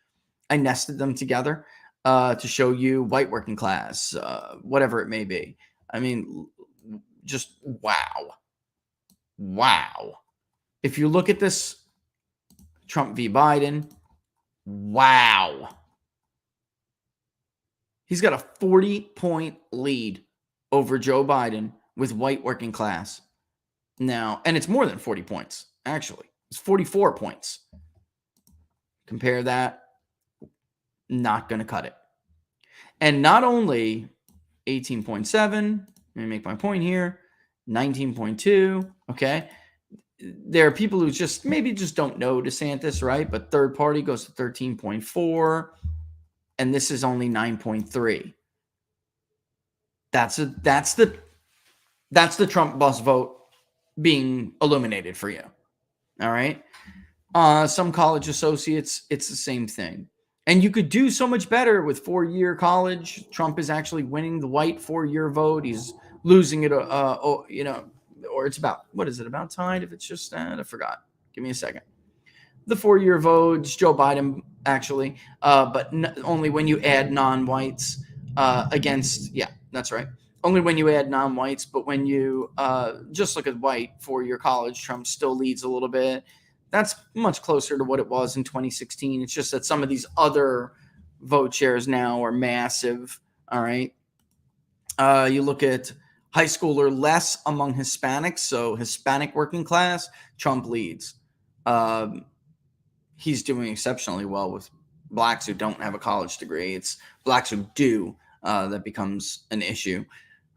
I nested them together to show you white working class, whatever it may be. I mean, just wow. Wow. If you look at this, Trump v. Biden, wow. He's got a 40-point lead over Joe Biden with white working class. Now, and it's more than 40 points, actually. It's 44 points. Compare that. Not going to cut it. And not only 18.7, let me make my point here, 19.2, okay? There are people who just maybe just don't know DeSantis, right? But third party goes to 13.4, and this is only 9.3. That's the Trump bus vote being illuminated for you. All right. Some college associates, it's the same thing. And you could do so much better with 4-year college. Trump is actually winning the white 4-year vote. He's losing it, or it's about, what is it, about tied? If it's just, I forgot. Give me a second. The 4-year votes, Joe Biden, actually, but only when you add non-whites against, yeah, that's right. Only when you add non-whites, but when you just look at white 4-year college, Trump still leads a little bit. That's much closer to what it was in 2016. It's just that some of these other vote shares now are massive. All right. You look at high school or less among Hispanics. So Hispanic working class, Trump leads. He's doing exceptionally well with blacks who don't have a college degree. It's blacks who do that becomes an issue.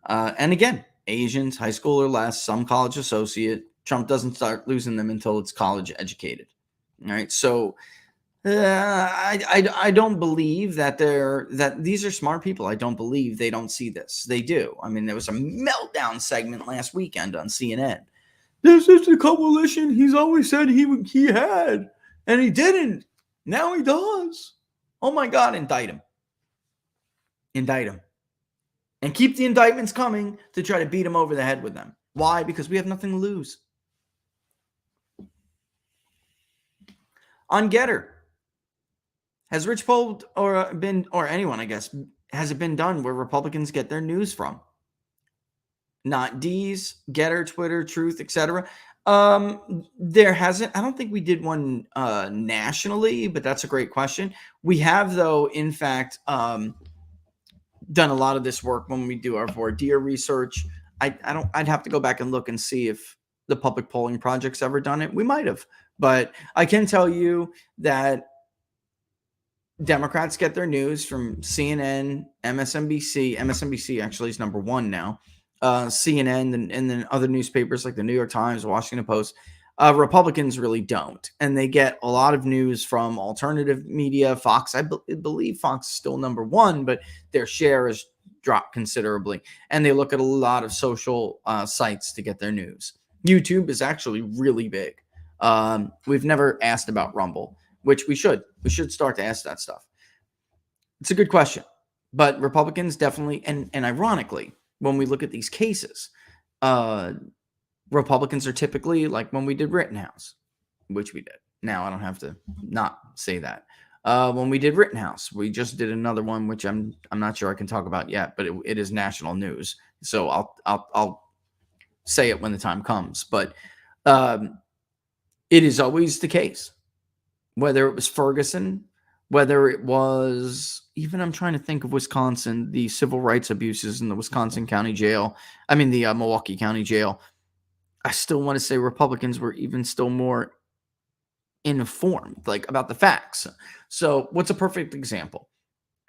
And again, Asians, high school or less, some college associate. Trump doesn't start losing them until it's college educated. All right. So I don't believe that these are smart people. I don't believe they don't see this. They do. I mean, there was a meltdown segment last weekend on CNN. This is the coalition he's always said he had, and he didn't. Now he does. Oh my God, indict him. Indict him. And keep the indictments coming to try to beat him over the head with them. Why? Because we have nothing to lose. On Getter, has Rich polled or anyone, I guess, has it been done where Republicans get their news from? Not D's, Getter, Twitter, Truth, etc. There hasn't. I don't think we did one nationally, but that's a great question. We have, though, in fact, done a lot of this work when we do our voir dire research. I'd have to go back and look and see if the Public Polling Project's ever done it. We might have, but I can tell you that Democrats get their news from CNN, MSNBC. MSNBC actually is number one now. CNN and then other newspapers like the New York Times, Washington Post. Republicans really don't. And they get a lot of news from alternative media. Fox, I believe Fox is still number one, but their share has dropped considerably. And they look at a lot of social sites to get their news. YouTube is actually really big. We've never asked about Rumble, which we should. We should start to ask that stuff. It's a good question. But Republicans definitely, and ironically, when we look at these cases, Republicans are typically like when we did Rittenhouse, which we did. Now I don't have to not say that. When we did Rittenhouse, we just did another one, which I'm not sure I can talk about yet, but it is national news. So I'll say it when the time comes. But it is always the case, whether it was Ferguson, whether it was even, I'm trying to think of Wisconsin, the civil rights abuses in the Wisconsin County Jail. I mean, the Milwaukee County Jail. I still want to say Republicans were even still more informed, like about the facts. So what's a perfect example?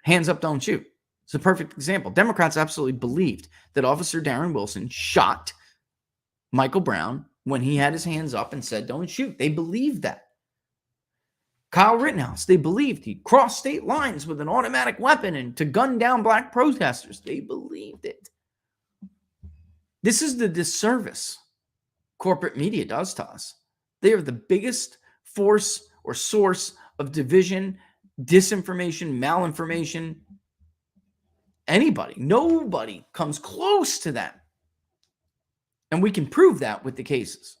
Hands up, don't shoot. It's a perfect example. Democrats absolutely believed that Officer Darren Wilson shot Michael Brown when he had his hands up and said, don't shoot. They believed that. Kyle Rittenhouse, they believed he crossed state lines with an automatic weapon and to gun down black protesters. They believed it. This is the disservice corporate media does to us. They are the biggest force or source of division, disinformation, malinformation. Nobody comes close to them. And we can prove that with the cases.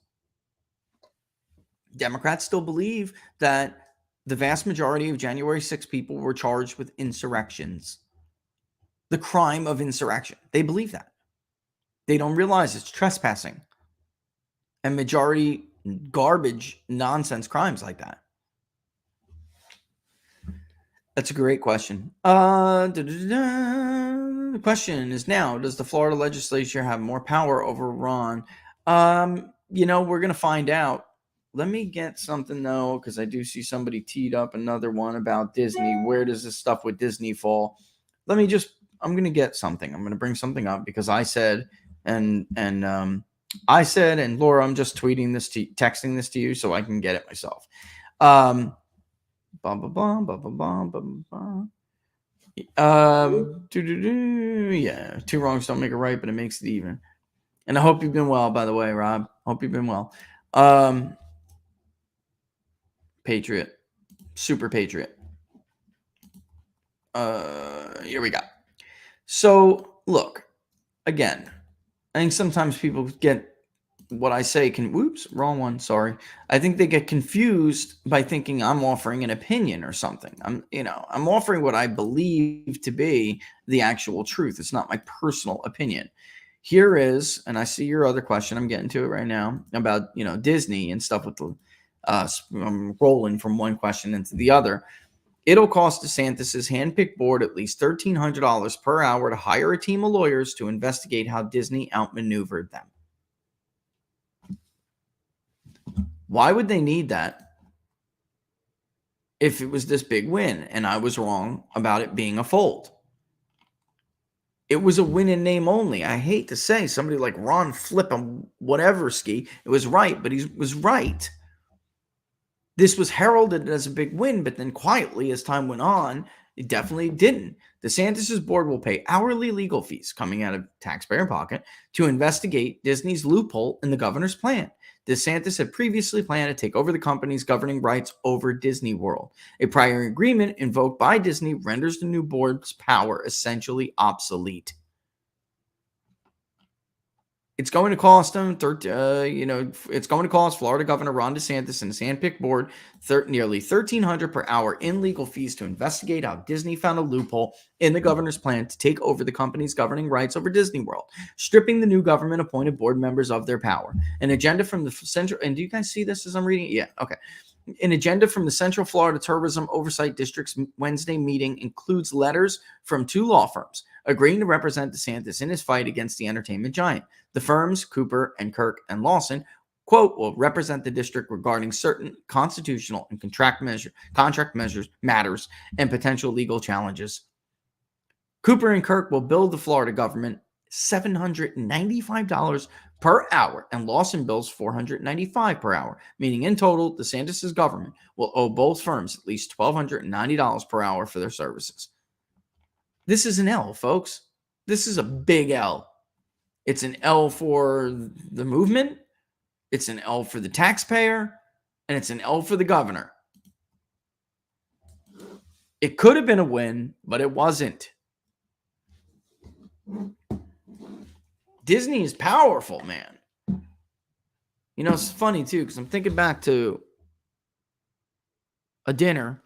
Democrats still believe that the vast majority of January 6 people were charged with insurrections. The crime of insurrection. They believe that. They don't realize it's trespassing. And majority garbage, nonsense crimes like that. That's a great question. The question is now, does the Florida legislature have more power over Ron? We're going to find out. Let me get something, though, because I do see somebody teed up another one about Disney. Where does this stuff with Disney fall? I'm going to get something. I'm going to bring something up because I said, and Laura, I'm just texting this to you so I can get it myself. Yeah, 2 wrongs don't make a right, but it makes it even. And I hope you've been well, by the way, Rob. Hope you've been well. Patriot, super patriot. Here we go. So look, again, I think sometimes people get what I say wrong one. Sorry. I think they get confused by thinking I'm offering an opinion or something. I'm offering what I believe to be the actual truth. It's not my personal opinion. Here is, and I see your other question. I'm getting to it right now about, Disney and stuff with the, I'm rolling from one question into the other. It'll cost DeSantis' handpicked board at least $1,300 per hour to hire a team of lawyers to investigate how Disney outmaneuvered them. Why would they need that if it was this big win and I was wrong about it being a fold? It was a win in name only. I hate to say somebody like Ron Flip on whatever ski, it was right, but he was right. This was heralded as a big win, but then quietly as time went on, it definitely didn't. DeSantis' board will pay hourly legal fees coming out of taxpayer pocket to investigate Disney's loophole in the governor's plan. DeSantis had previously planned to take over the company's governing rights over Disney World. A prior agreement invoked by Disney renders the new board's power essentially obsolete. It's going to cost them, it's going to cost Florida Governor Ron DeSantis and his handpicked board nearly $1,300 per hour in legal fees to investigate how Disney found a loophole in the governor's plan to take over the company's governing rights over Disney World, stripping the new government-appointed board members of their power. An agenda from the Central, and do you guys see this as I'm reading it? Yeah, okay. An agenda from the Central Florida Tourism Oversight District's Wednesday meeting includes letters from 2 law firms agreeing to represent DeSantis in his fight against the entertainment giant. The firms, Cooper and Kirk and Lawson, quote, will represent the district regarding certain constitutional and contract measures, matters, and potential legal challenges. Cooper and Kirk will bill the Florida government $795 per hour, and Lawson bills $495 per hour, meaning in total, DeSantis' government will owe both firms at least $1,290 per hour for their services. This is an L, folks. This is a big L. It's an L for the movement, it's an L for the taxpayer, and it's an L for the governor. It could have been a win, but it wasn't. Disney is powerful, man. You know, it's funny, too, because I'm thinking back to a dinner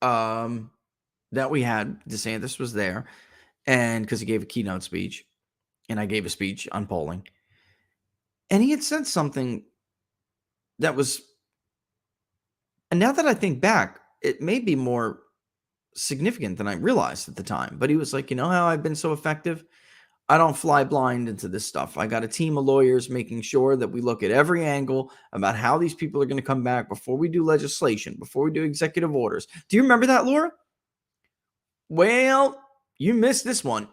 that we had. DeSantis was there, and because he gave a keynote speech, and I gave a speech on polling. And he had said something that was, and now that I think back, it may be more significant than I realized at the time. But he was like, you know how I've been so effective? I don't fly blind into this stuff. I got a team of lawyers making sure that we look at every angle about how these people are going to come back before we do legislation, before we do executive orders. Do you remember that, Laura? Well, you missed this one.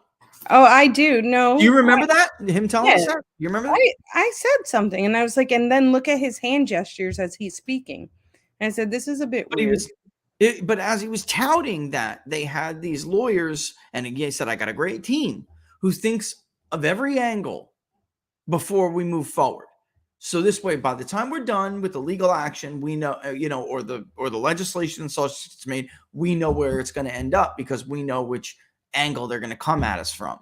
Oh, I do. No. Do you remember that? Him telling us that? You remember that? I said something, and I was like, and then look at his hand gestures as he's speaking. And I said, this is a bit weird. But as he was touting that, they had these lawyers, and he said, I got a great team who thinks of every angle before we move forward. So this way, by the time we're done with the legal action, we know, or the legislation and such it's made, we know where it's going to end up because we know which angle they're going to come at us from.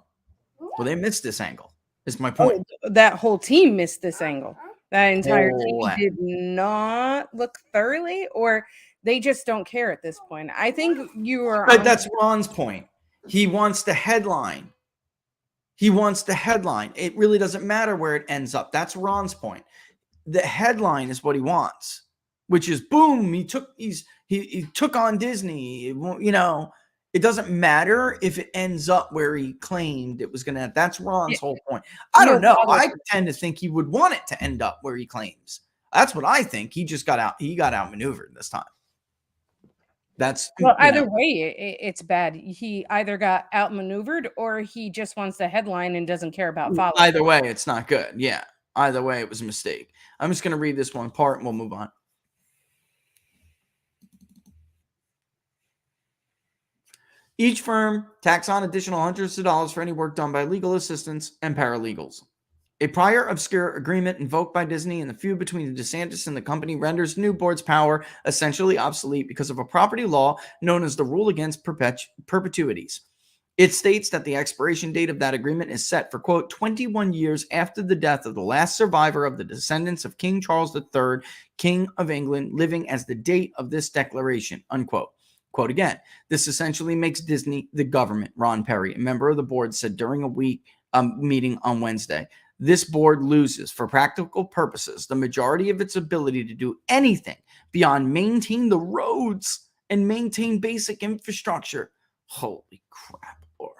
Well, they missed this angle, is my point. That whole team missed this angle. That entire team did not look thoroughly, or they just don't care at this point. I think you are. But that's Ron's point. He wants the headline. It really doesn't matter where it ends up. That's Ron's point. The headline is what he wants, which is boom. He took on Disney. It doesn't matter if it ends up where he claimed it was going to. That's Ron's whole point. I don't know. I tend to think he would want it to end up where he claims. That's what I think. He just got out. He got outmaneuvered this time. Either way, it's bad. He either got outmaneuvered or he just wants the headline and doesn't care about following. Either way, it's not good. Yeah. Either way, it was a mistake. I'm just going to read this one part and we'll move on. Each firm tacks on additional hundreds of dollars for any work done by legal assistants and paralegals. A prior obscure agreement invoked by Disney in the feud between DeSantis and the company renders new board's power essentially obsolete because of a property law known as the rule against perpetuities. It states that the expiration date of that agreement is set for, quote, 21 years after the death of the last survivor of the descendants of King Charles III, King of England, living as the date of this declaration, unquote. Quote again, this essentially makes Disney the government, Ron Perry, a member of the board, said during a meeting on Wednesday. This board loses, for practical purposes, the majority of its ability to do anything beyond maintain the roads and maintain basic infrastructure. Holy crap, Laura.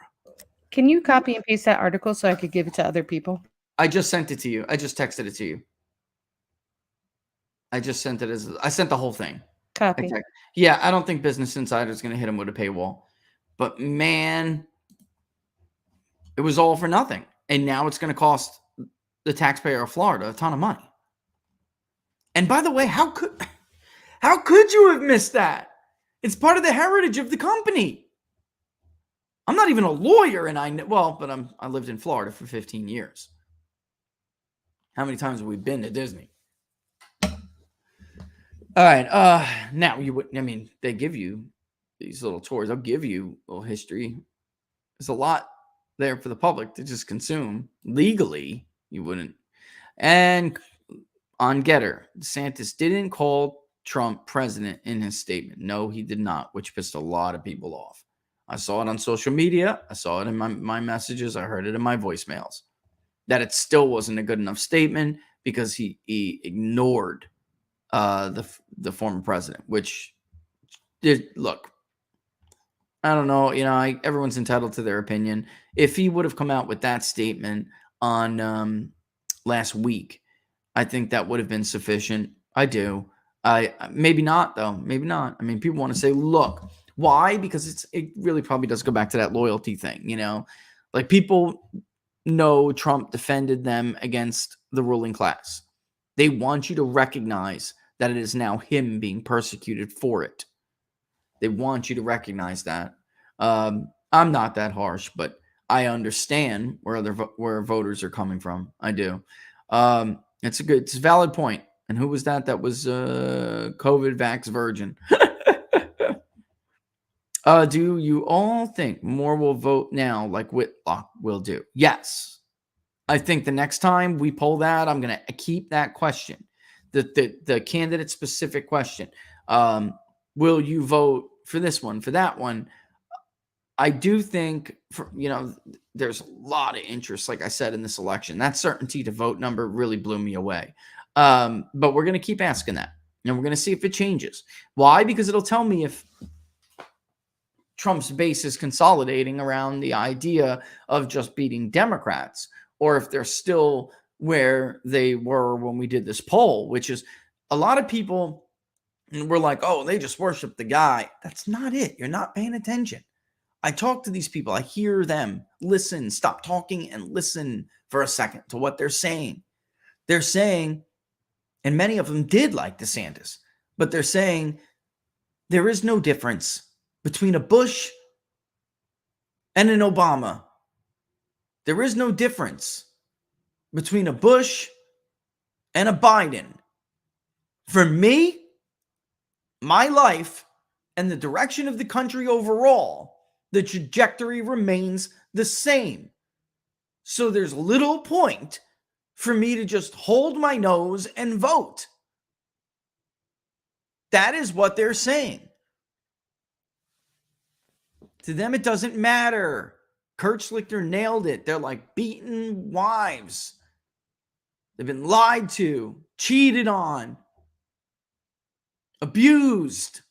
Can you copy and paste that article so I could give it to other people? I just sent it to you. I just texted it to you. I sent the whole thing. Copy. Yeah, I don't think Business Insider is going to hit him with a paywall. But man, It was all for nothing. And now it's going to cost the taxpayer of Florida a ton of money. And by the way, how could you have missed that? It's part of the heritage of the company. I'm not even a lawyer, and I lived in Florida for 15 years. How many times have we been to Disney? All right. Now they give you these little tours. They'll give you a little history. There's a lot there for the public to just consume. Legally, you wouldn't. And on Getter, DeSantis didn't call Trump president in his statement. No, he did not, which pissed a lot of people off. I saw it on social media. I saw it in my messages. I heard it in my voicemails. That it still wasn't a good enough statement because he ignored the former president, which look, I don't know. Everyone's entitled to their opinion. If he would have come out with that statement on last week, I think that would have been sufficient. I do. Maybe not, though. Maybe not. I mean, people want to say, look, why? Because it really probably does go back to that loyalty thing, Like, people know Trump defended them against the ruling class. They want you to recognize that it is now him being persecuted for it. They want you to recognize that. I'm not that harsh, but I understand where voters are coming from. I do. It's a valid point. And who was that? That was COVID vax virgin. Do you all think more will vote now like Whitlock will do? Yes. I think the next time we poll that, I'm going to keep that question, the candidate specific question. Will you vote for this one, for that one? I do think, there's a lot of interest, like I said, in this election. That certainty to vote number really blew me away. But we're going to keep asking that, and we're going to see if it changes. Why? Because it'll tell me if Trump's base is consolidating around the idea of just beating Democrats, or if they're still where they were when we did this poll, which is a lot of people were like, oh, they just worship the guy. That's not it. You're not paying attention. I talk to these people. I hear them. Listen, stop talking and listen for a second to what they're saying. They're saying, and many of them did like DeSantis, but they're saying there is no difference between a Bush and an Obama. There is no difference between a Bush and a Biden. For me, my life and the direction of the country overall, the trajectory remains the same. So there's little point for me to just hold my nose and vote. That is what they're saying. To them, it doesn't matter. Kurt Schlichter nailed it. They're like beaten wives. They've been lied to, cheated on, abused.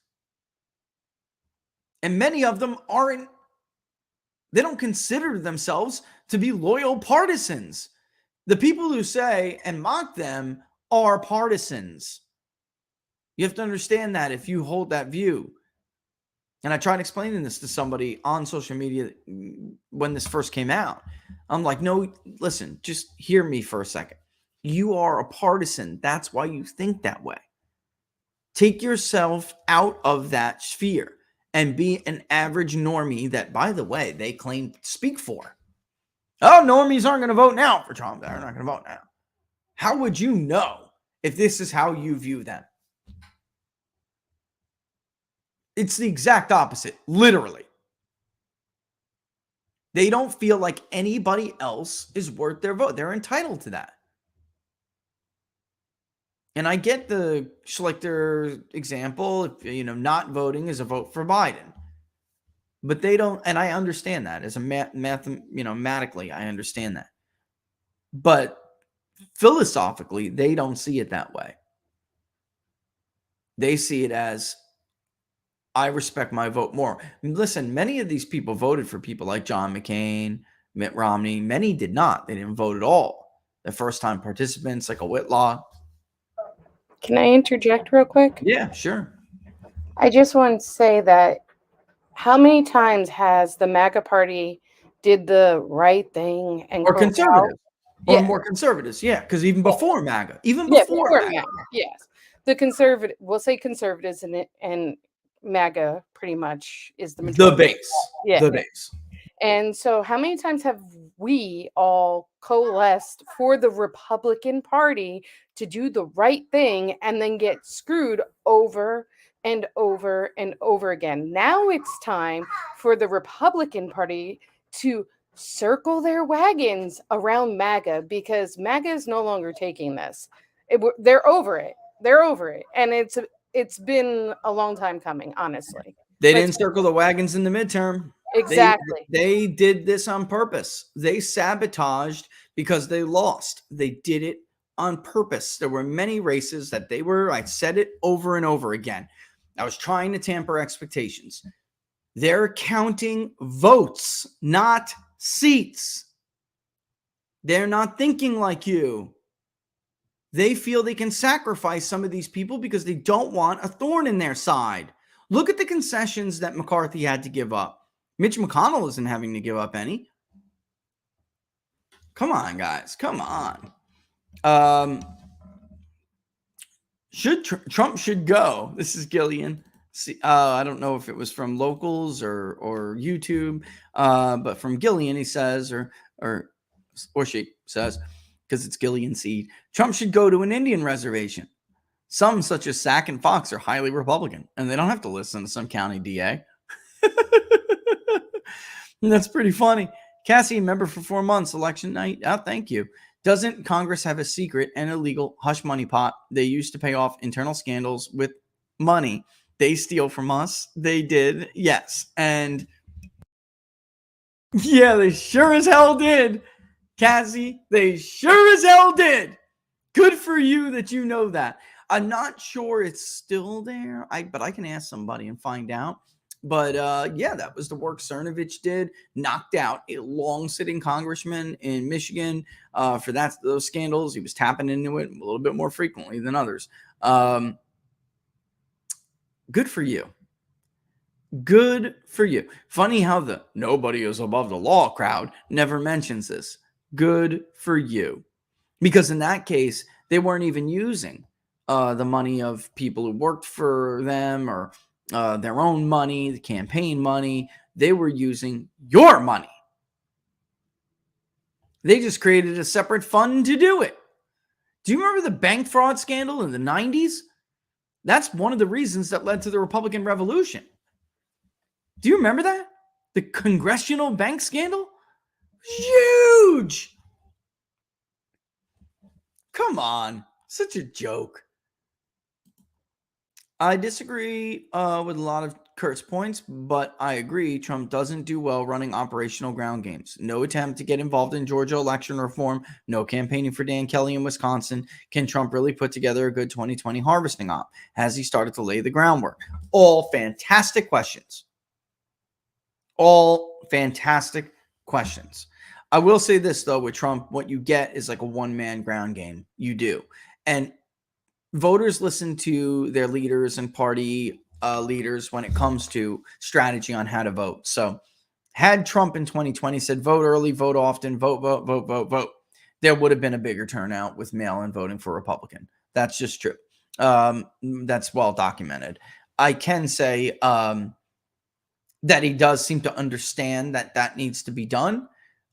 And many of them they don't consider themselves to be loyal partisans. The people who say and mock them are partisans. You have to understand that if you hold that view. And I tried explaining this to somebody on social media when this first came out. I'm like, no, listen, just hear me for a second. You are a partisan. That's why you think that way. Take yourself out of that sphere and be an average normie that, by the way, they claim to speak for. Oh, normies aren't going to vote now for Trump. They're not going to vote now. How would you know if this is how you view them? It's the exact opposite, literally. They don't feel like anybody else is worth their vote. They're entitled to that. And I get the Schlichter example. Not voting is a vote for Biden. But they don't, and I understand that as a mathematically, I understand that. But philosophically, they don't see it that way. They see it as, I respect my vote more. Listen, many of these people voted for people like John McCain, Mitt Romney. Many did not. They didn't vote at all. The first-time participants like a Whitlock. Can I interject real quick? Yeah, sure. I just want to say that how many times has the MAGA party did the right thing and or quote conservative, out. or Yeah. more conservatives. Yeah, because even before MAGA, Before MAGA, yes. The conservative, we'll say conservatives and MAGA pretty much is the the majority. base, Yeah. the base. And so how many times have we all coalesced for the Republican Party to do the right thing and then get screwed over and over and over again? Now it's time for the Republican Party to circle their wagons around MAGA, because MAGA is no longer taking this. They're over it. They're over it. And it's been a long time coming, honestly. They didn't circle the wagons in the midterm. Exactly. They did this on purpose. They sabotaged because they lost. They did it on purpose. There were many races that I said it over and over again. I was trying to tamper expectations. They're counting votes, not seats. They're not thinking like you. They feel they can sacrifice some of these people because they don't want a thorn in their side. Look at the concessions that McCarthy had to give up. Mitch McConnell isn't having to give up any. Come on, guys. Come on. Trump should go. This is Gillian. I don't know if it was from locals or YouTube, but from Gillian, he says, or she says, because it's Gillian Seed, Trump should go to an Indian reservation. Some, such as Sac and Fox, are highly Republican, and they don't have to listen to some county DA. That's pretty funny. Cassie, member for 4 months, election night. Oh, thank you. Doesn't Congress have a secret and illegal hush money pot they used to pay off internal scandals with money they steal from us? They did, yes. And yeah, they sure as hell did. Cassie, they sure as hell did. Good for you that you know that. I'm not sure it's still there, but I can ask somebody and find out. But yeah, that was the work Cernovich did. Knocked out a long-sitting congressman in Michigan for those scandals. He was tapping into it a little bit more frequently than others. Good for you. Good for you. Funny how the nobody is above the law crowd never mentions this. Good for you. Because in that case, they weren't even using the money of people who worked for them or their own money, the campaign money. They were using your money. They just created a separate fund to do it. Do you remember the bank fraud scandal in the 90s? That's one of the reasons that led to the Republican Revolution. Do you remember that? The congressional bank scandal? Huge. Come on. Such a joke. I disagree with a lot of Kurt's points, but I agree Trump doesn't do well running operational ground games. No attempt to get involved in Georgia election reform. No campaigning for Dan Kelly in Wisconsin. Can Trump really put together a good 2020 harvesting op? Has he started to lay the groundwork? All fantastic questions. All fantastic questions. I will say this, though, with Trump, what you get is like a one-man ground game. You do. And voters listen to their leaders and party leaders when it comes to strategy on how to vote. So had Trump in 2020 said, vote early, vote often, vote, vote, vote, vote, vote, there would have been a bigger turnout with mail-in voting for Republican. That's just true. That's well documented. I can say that he does seem to understand that that needs to be done.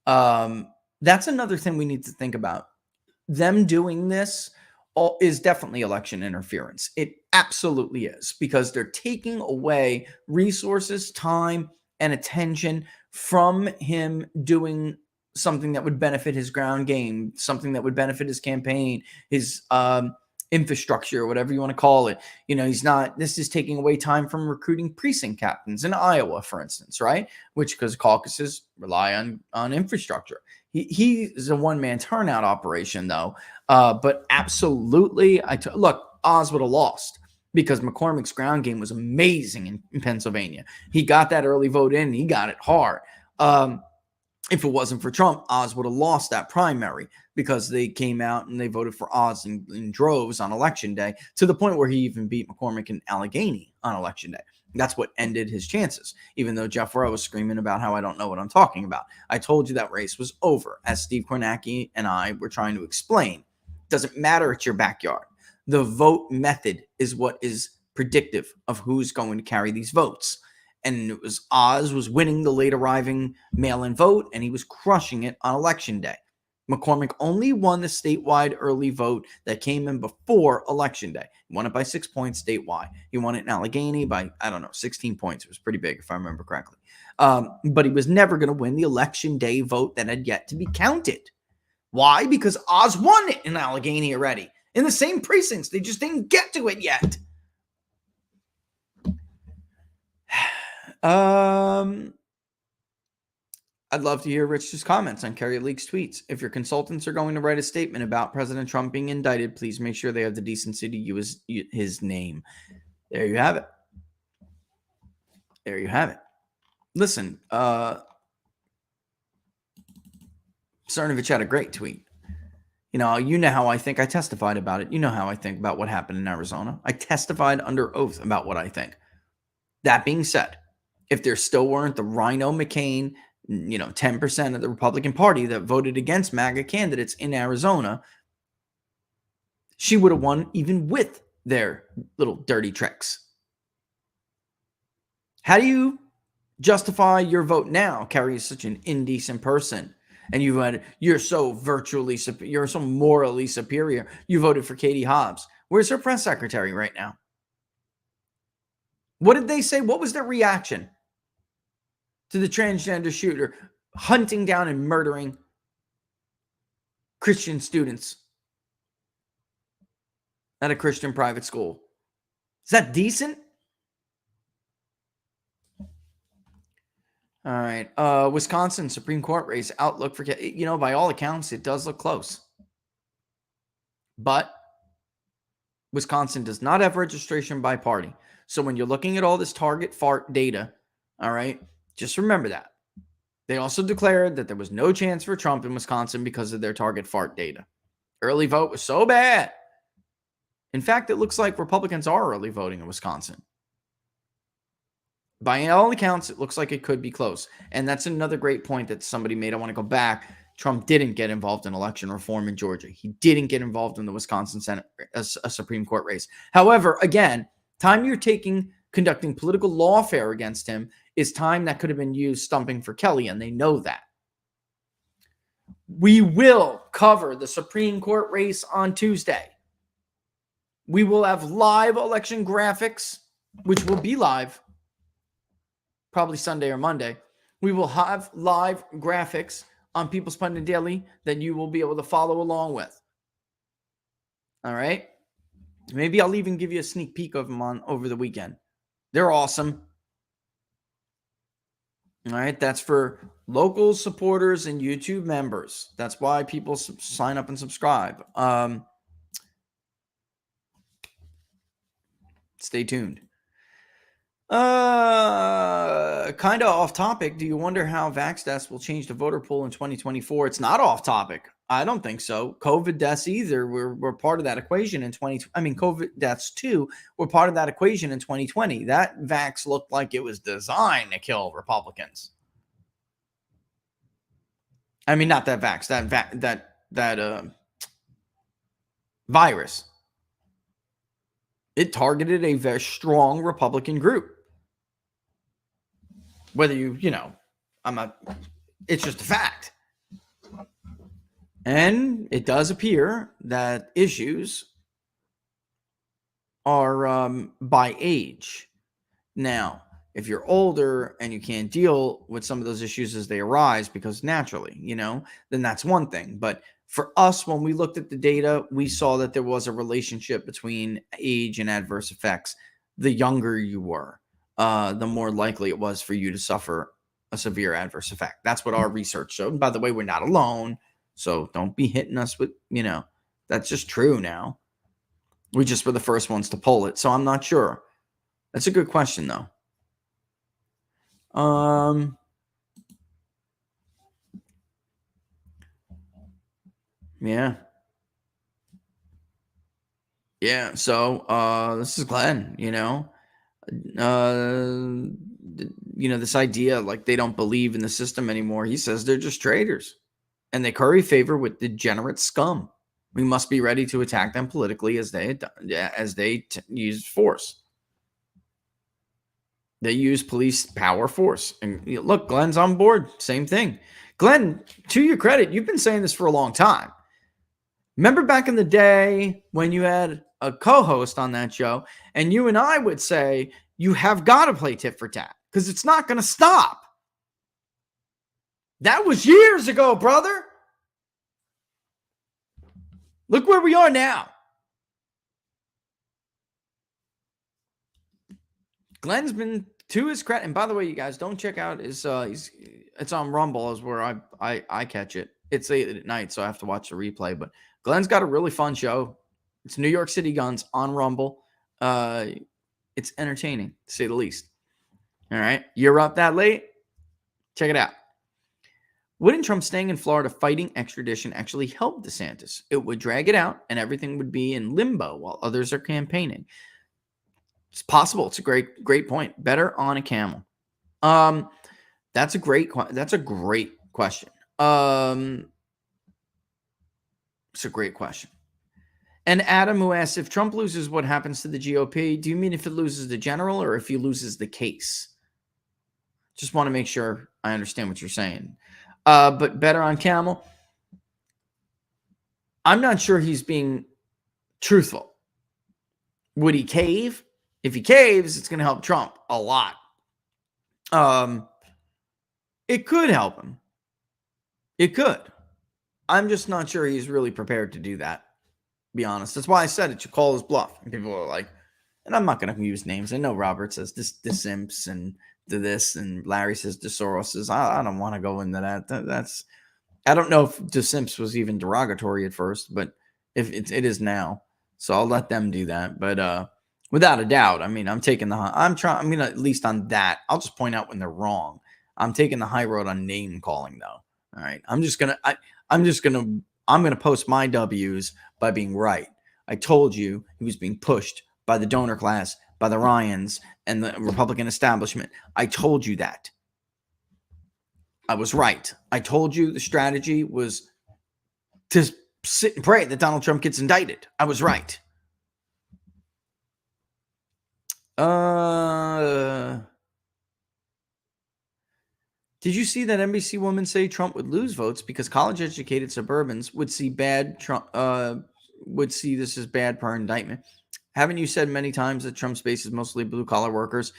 That's another thing we need to think about. Them doing this is definitely election interference. It absolutely is, because they're taking away resources, time, and attention from him doing something that would benefit his ground game, something that would benefit his campaign, his infrastructure, whatever you want to call it. You know, this is taking away time from recruiting precinct captains in Iowa, for instance, right? Which, because caucuses rely on infrastructure. He is a one-man turnout operation, though. But absolutely, look, Oz would have lost because McCormick's ground game was amazing in Pennsylvania. He got that early vote in. He got it hard. If it wasn't for Trump, Oz would have lost that primary because they came out and they voted for Oz in droves on election day, to the point where he even beat McCormick and Allegheny on election day. That's what ended his chances, even though Jeff Rowe was screaming about how I don't know what I'm talking about. I told you that race was over, as Steve Kornacki and I were trying to explain. It doesn't matter, it's your backyard. The vote method is what is predictive of who's going to carry these votes. And it was Oz was winning the late arriving mail-in vote, and he was crushing it on election day. McCormick only won the statewide early vote that came in before election day. He won it by 6 points statewide. He won it in Allegheny by, 16 points. It was pretty big, if I remember correctly. But he was never going to win the election day vote that had yet to be counted. Why? Because Oz won it in Allegheny already, in the same precincts. They just didn't get to it yet. I'd love to hear Rich's comments on Kerry Leak's tweets. If your consultants are going to write a statement about President Trump being indicted, please make sure they have the decency to use his name. There you have it. There you have it. Listen, Cernovich had a great tweet. You know how I think. I testified about it. You know how I think about what happened in Arizona. I testified under oath about what I think. That being said, if there still weren't the Rhino McCain, 10% of the Republican Party that voted against MAGA candidates in Arizona, she would have won even with their little dirty tricks. How do you justify your vote now? Kerry is such an indecent person, and you're so you're so morally superior. You voted for Katie Hobbs. Where's her press secretary right now? What did they say? What was their reaction to the transgender shooter hunting down and murdering Christian students at a Christian private school? Is that decent? All right. Wisconsin Supreme Court race outlook for, by all accounts, it does look close. But Wisconsin does not have registration by party. So when you're looking at all this target fart data, all right, just remember that. They also declared that there was no chance for Trump in Wisconsin because of their target fart data. Early vote was so bad. In fact, it looks like Republicans are early voting in Wisconsin. By all accounts, it looks like it could be close. And that's another great point that somebody made. I want to go back. Trump didn't get involved in election reform in Georgia. He didn't get involved in the Wisconsin Senate, a Supreme Court race. However, again, time you're conducting political lawfare against him is time that could have been used stumping for Kelly, and they know that. We will cover the Supreme Court race on Tuesday. We will have live election graphics, which will be live probably Sunday or Monday. We will have live graphics on People's Pundit Daily that you will be able to follow along with. All right? Maybe I'll even give you a sneak peek of them over the weekend. They're awesome. All right? That's for local supporters and YouTube members. That's why people sign up and subscribe. Stay tuned. Kind of off topic. Do you wonder how vax deaths will change the voter pool in 2024? It's not off topic. I don't think so. COVID deaths either were part of that equation in COVID deaths too were part of that equation in 2020. That vax looked like it was designed to kill Republicans. Not that vax, that virus. It targeted a very strong Republican group. Whether it's just a fact. And it does appear that issues are by age. Now, if you're older and you can't deal with some of those issues as they arise, because naturally, then that's one thing. But for us, when we looked at the data, we saw that there was a relationship between age and adverse effects. The younger you were, the more likely it was for you to suffer a severe adverse effect. That's what our research showed. And by the way, we're not alone. So don't be hitting us with, that's just true now. We just were the first ones to pull it. So I'm not sure. That's a good question, though. Yeah. Yeah. So this is Glenn, this idea like they don't believe in the system anymore. He says they're just traitors and they curry favor with degenerate scum. We must be ready to attack them politically as they use force. They use police power force. And look, Glenn's on board. Same thing. Glenn, to your credit, you've been saying this for a long time. Remember back in the day when you had a co-host on that show and you and I would say, you have got to play tit for tat because it's not going to stop. That was years ago, brother. Look where we are now. Glenn's been, to his credit, and by the way, you guys don't check out his. It's on Rumble, is where I catch it. It's late at night, so I have to watch the replay. But Glenn's got a really fun show. It's New York City Guns on Rumble. It's entertaining, to say the least. All right, you're up that late? Check it out. Wouldn't Trump staying in Florida fighting extradition actually help DeSantis? It would drag it out, and everything would be in limbo while others are campaigning. It's possible. It's a great point. Better on a camel. That's a great question. It's a great question. And Adam, who asks, if Trump loses, what happens to the GOP? Do you mean if it loses the general or if he loses the case? Just want to make sure I understand what you're saying. But better on camel. I'm not sure he's being truthful. Would he cave? If he caves, it's going to help Trump a lot. It could help him. It could. I'm just not sure he's really prepared to do that, to be honest. That's why I said it should call his bluff. And people are like, and I'm not going to use names. I know Robert says DeSimps and this, and Larry says DeSoros. I don't want to go into that. That's I don't know if DeSimps was even derogatory at first, but if it is now. So I'll let them do that. But without a doubt, I mean, I'm going to, at least on that, I'll just point out when they're wrong. I'm taking the high road on name calling, though. All right. I'm going to post my W's by being right. I told you he was being pushed by the donor class, by the Ryans and the Republican establishment. I told you that. I was right. I told you the strategy was to sit and pray that Donald Trump gets indicted. I was right. Did you see that NBC woman say Trump would lose votes because college-educated suburbans would see this as bad per indictment? Haven't you said many times that Trump's base is mostly blue-collar workers?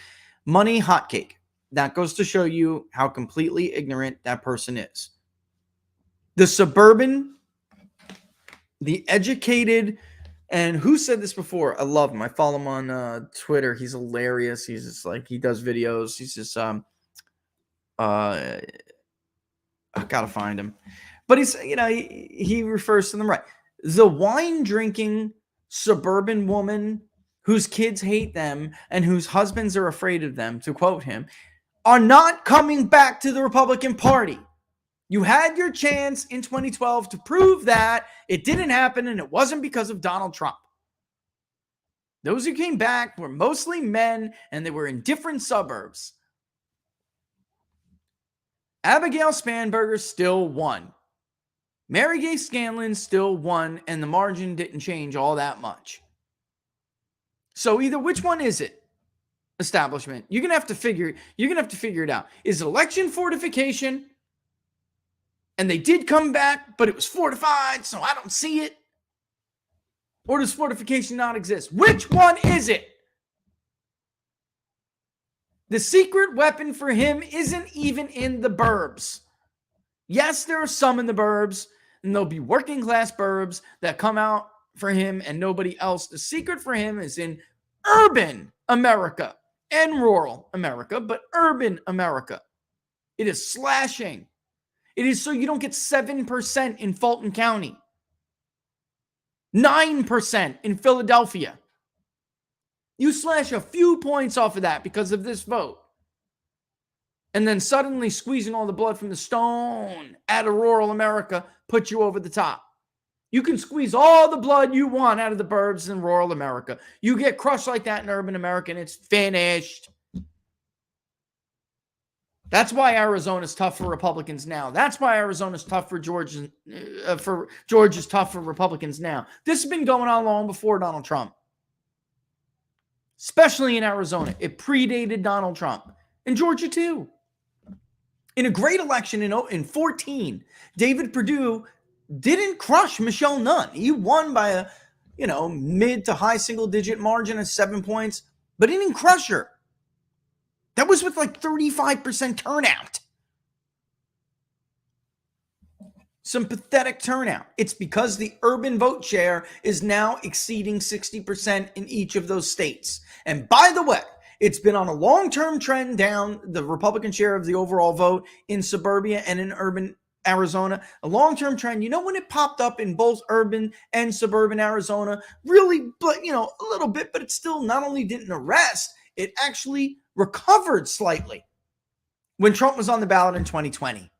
Money hotcake. That goes to show you how completely ignorant that person is. The suburban, the educated, and who said this before? I love him. I follow him on Twitter. He's hilarious. He's just like, he does videos. He's just, I gotta find him. But he's, he refers to them right. The wine-drinking suburban woman whose kids hate them and whose husbands are afraid of them, to quote him, are not coming back to the Republican Party. You had your chance in 2012 to prove that. It didn't happen, and it wasn't because of Donald Trump. Those who came back were mostly men, and they were in different suburbs. Abigail Spanberger still won. Mary Gay Scanlon still won, and the margin didn't change all that much. So either which one is it? Establishment. You're gonna have to figure it out. Is it election fortification? And they did come back, but it was fortified, so I don't see it. Or does fortification not exist? Which one is it? The secret weapon for him isn't even in the burbs. Yes, there are some in the burbs, and there'll be working class burbs that come out for him and nobody else. The secret for him is in urban America and rural America, but urban America. It is slashing. It is so you don't get 7% in Fulton County, 9% in Philadelphia. You slash a few points off of that because of this vote. And then suddenly squeezing all the blood from the stone out of rural America puts you over the top. You can squeeze all the blood you want out of the burbs in rural America. You get crushed like that in urban America, and it's finished. That's why Arizona's tough for Republicans now. That's why Arizona's tough for Georgia's tough for Republicans now. This has been going on long before Donald Trump, especially in Arizona. It predated Donald Trump. In Georgia, too. In a great election in 14, David Perdue didn't crush Michelle Nunn. He won by a, mid to high single-digit margin of 7 points, but he didn't crush her. That was with like 35% turnout. Some pathetic turnout. It's because the urban vote share is now exceeding 60% in each of those states. And by the way, it's been on a long-term trend down, the Republican share of the overall vote in suburbia and in urban Arizona. A long-term trend. You know when it popped up in both urban and suburban Arizona? Really, but a little bit, but it still not only didn't arrest, it actually recovered slightly when Trump was on the ballot in 2020.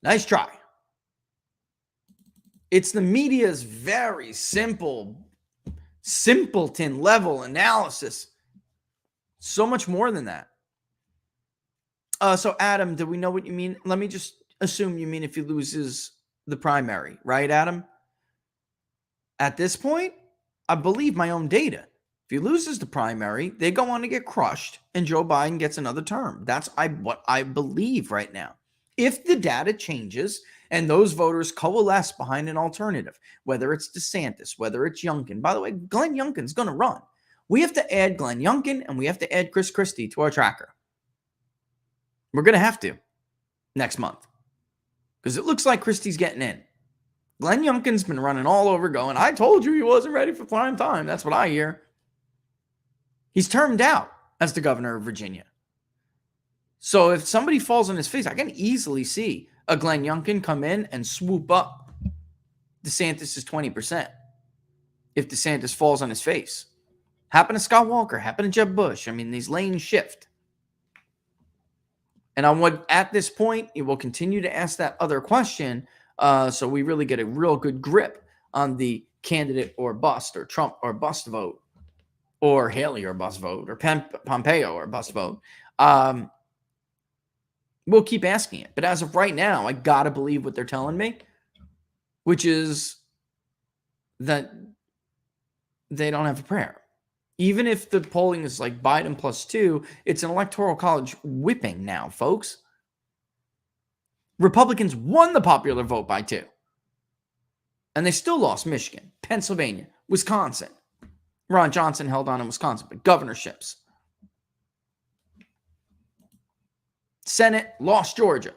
Nice try. It's the media's very simpleton level analysis. So much more than that. So Adam, do we know what you mean? Let me just assume you mean if he loses the primary, right, Adam? At this point, I believe my own data. If he loses the primary, they go on to get crushed, and Joe Biden gets another term. That's what I believe right now. If the data changes and those voters coalesce behind an alternative, whether it's DeSantis, whether it's Youngkin. By the way, Glenn Youngkin's going to run. We have to add Glenn Youngkin, and we have to add Chris Christie to our tracker. We're going to have to next month because it looks like Christie's getting in. Glenn Youngkin's been running all over going, I told you he wasn't ready for prime time. That's what I hear. He's termed out as the governor of Virginia. So if somebody falls on his face, I can easily see a Glenn Youngkin come in and swoop up DeSantis' 20% if DeSantis falls on his face. Happened to Scott Walker, happened to Jeb Bush. I mean, these lanes shift. And at this point, it will continue to ask that other question so we really get a real good grip on the candidate or bust or Trump or bust vote or Haley or bust vote or Pompeo or bust vote. We'll keep asking it. But as of right now, I got to believe what they're telling me, which is that they don't have a prayer. Even if the polling is like Biden +2, it's an electoral college whipping now, folks. Republicans won the popular vote by 2. And they still lost Michigan, Pennsylvania, Wisconsin. Ron Johnson held on in Wisconsin, but governorships. Senate lost Georgia.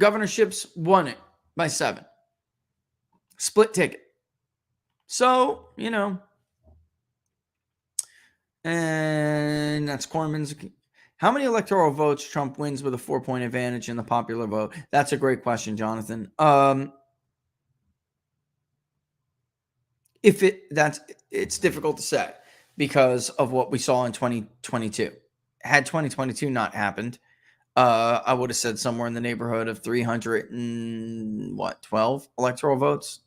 Governorships won it by 7. Split ticket. So, and that's Corman's. How many electoral votes Trump wins with a 4-point advantage in the popular vote? That's a great question, Jonathan. It's difficult to say because of what we saw in 2022. Had 2022 not happened, I would have said somewhere in the neighborhood of 312 electoral votes,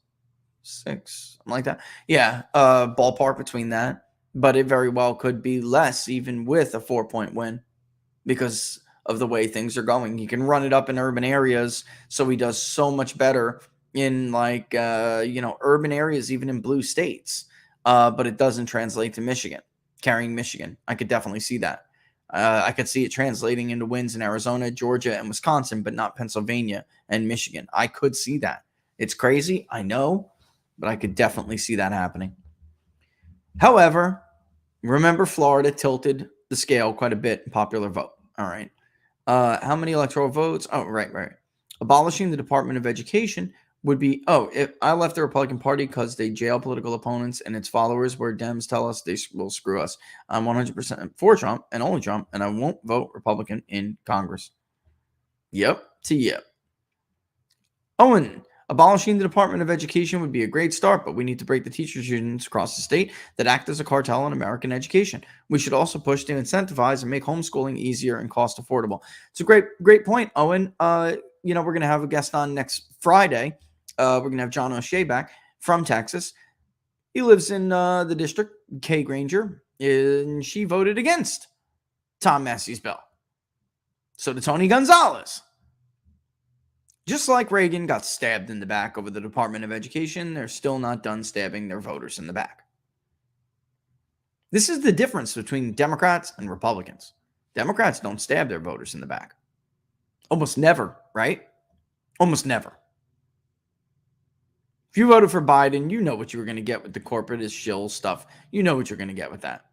6, something like that. Yeah, ballpark between that. But it very well could be less even with a 4-point win because of the way things are going. He can run it up in urban areas, so he does so much better in urban areas, even in blue states. But it doesn't translate to Michigan, carrying Michigan. I could definitely see that. I could see it translating into wins in Arizona, Georgia, and Wisconsin, but not Pennsylvania and Michigan. I could see that. It's crazy, I know, but I could definitely see that happening. However, remember Florida tilted the scale quite a bit in popular vote. All right. How many electoral votes? Oh, right. Abolishing the Department of Education would be, if I left the Republican Party because they jail political opponents and its followers where Dems tell us they will screw us. I'm 100% for Trump and only Trump, and I won't vote Republican in Congress. Yep to yep. Owen, abolishing the Department of Education would be a great start, but we need to break the teachers' unions across the state that act as a cartel in American education. We should also push to incentivize and make homeschooling easier and cost affordable. It's a great point, Owen. we're going to have a guest on next Friday. We're going to have John O'Shea back from Texas. He lives in the district, Kay Granger, and she voted against Tom Massey's bill. So did Tony Gonzalez. Just like Reagan got stabbed in the back over the Department of Education, they're still not done stabbing their voters in the back. This is the difference between Democrats and Republicans. Democrats don't stab their voters in the back. Almost never, right? Almost never. If you voted for Biden, you know what you were going to get with the corporatist shill stuff. You know what you're going to get with that.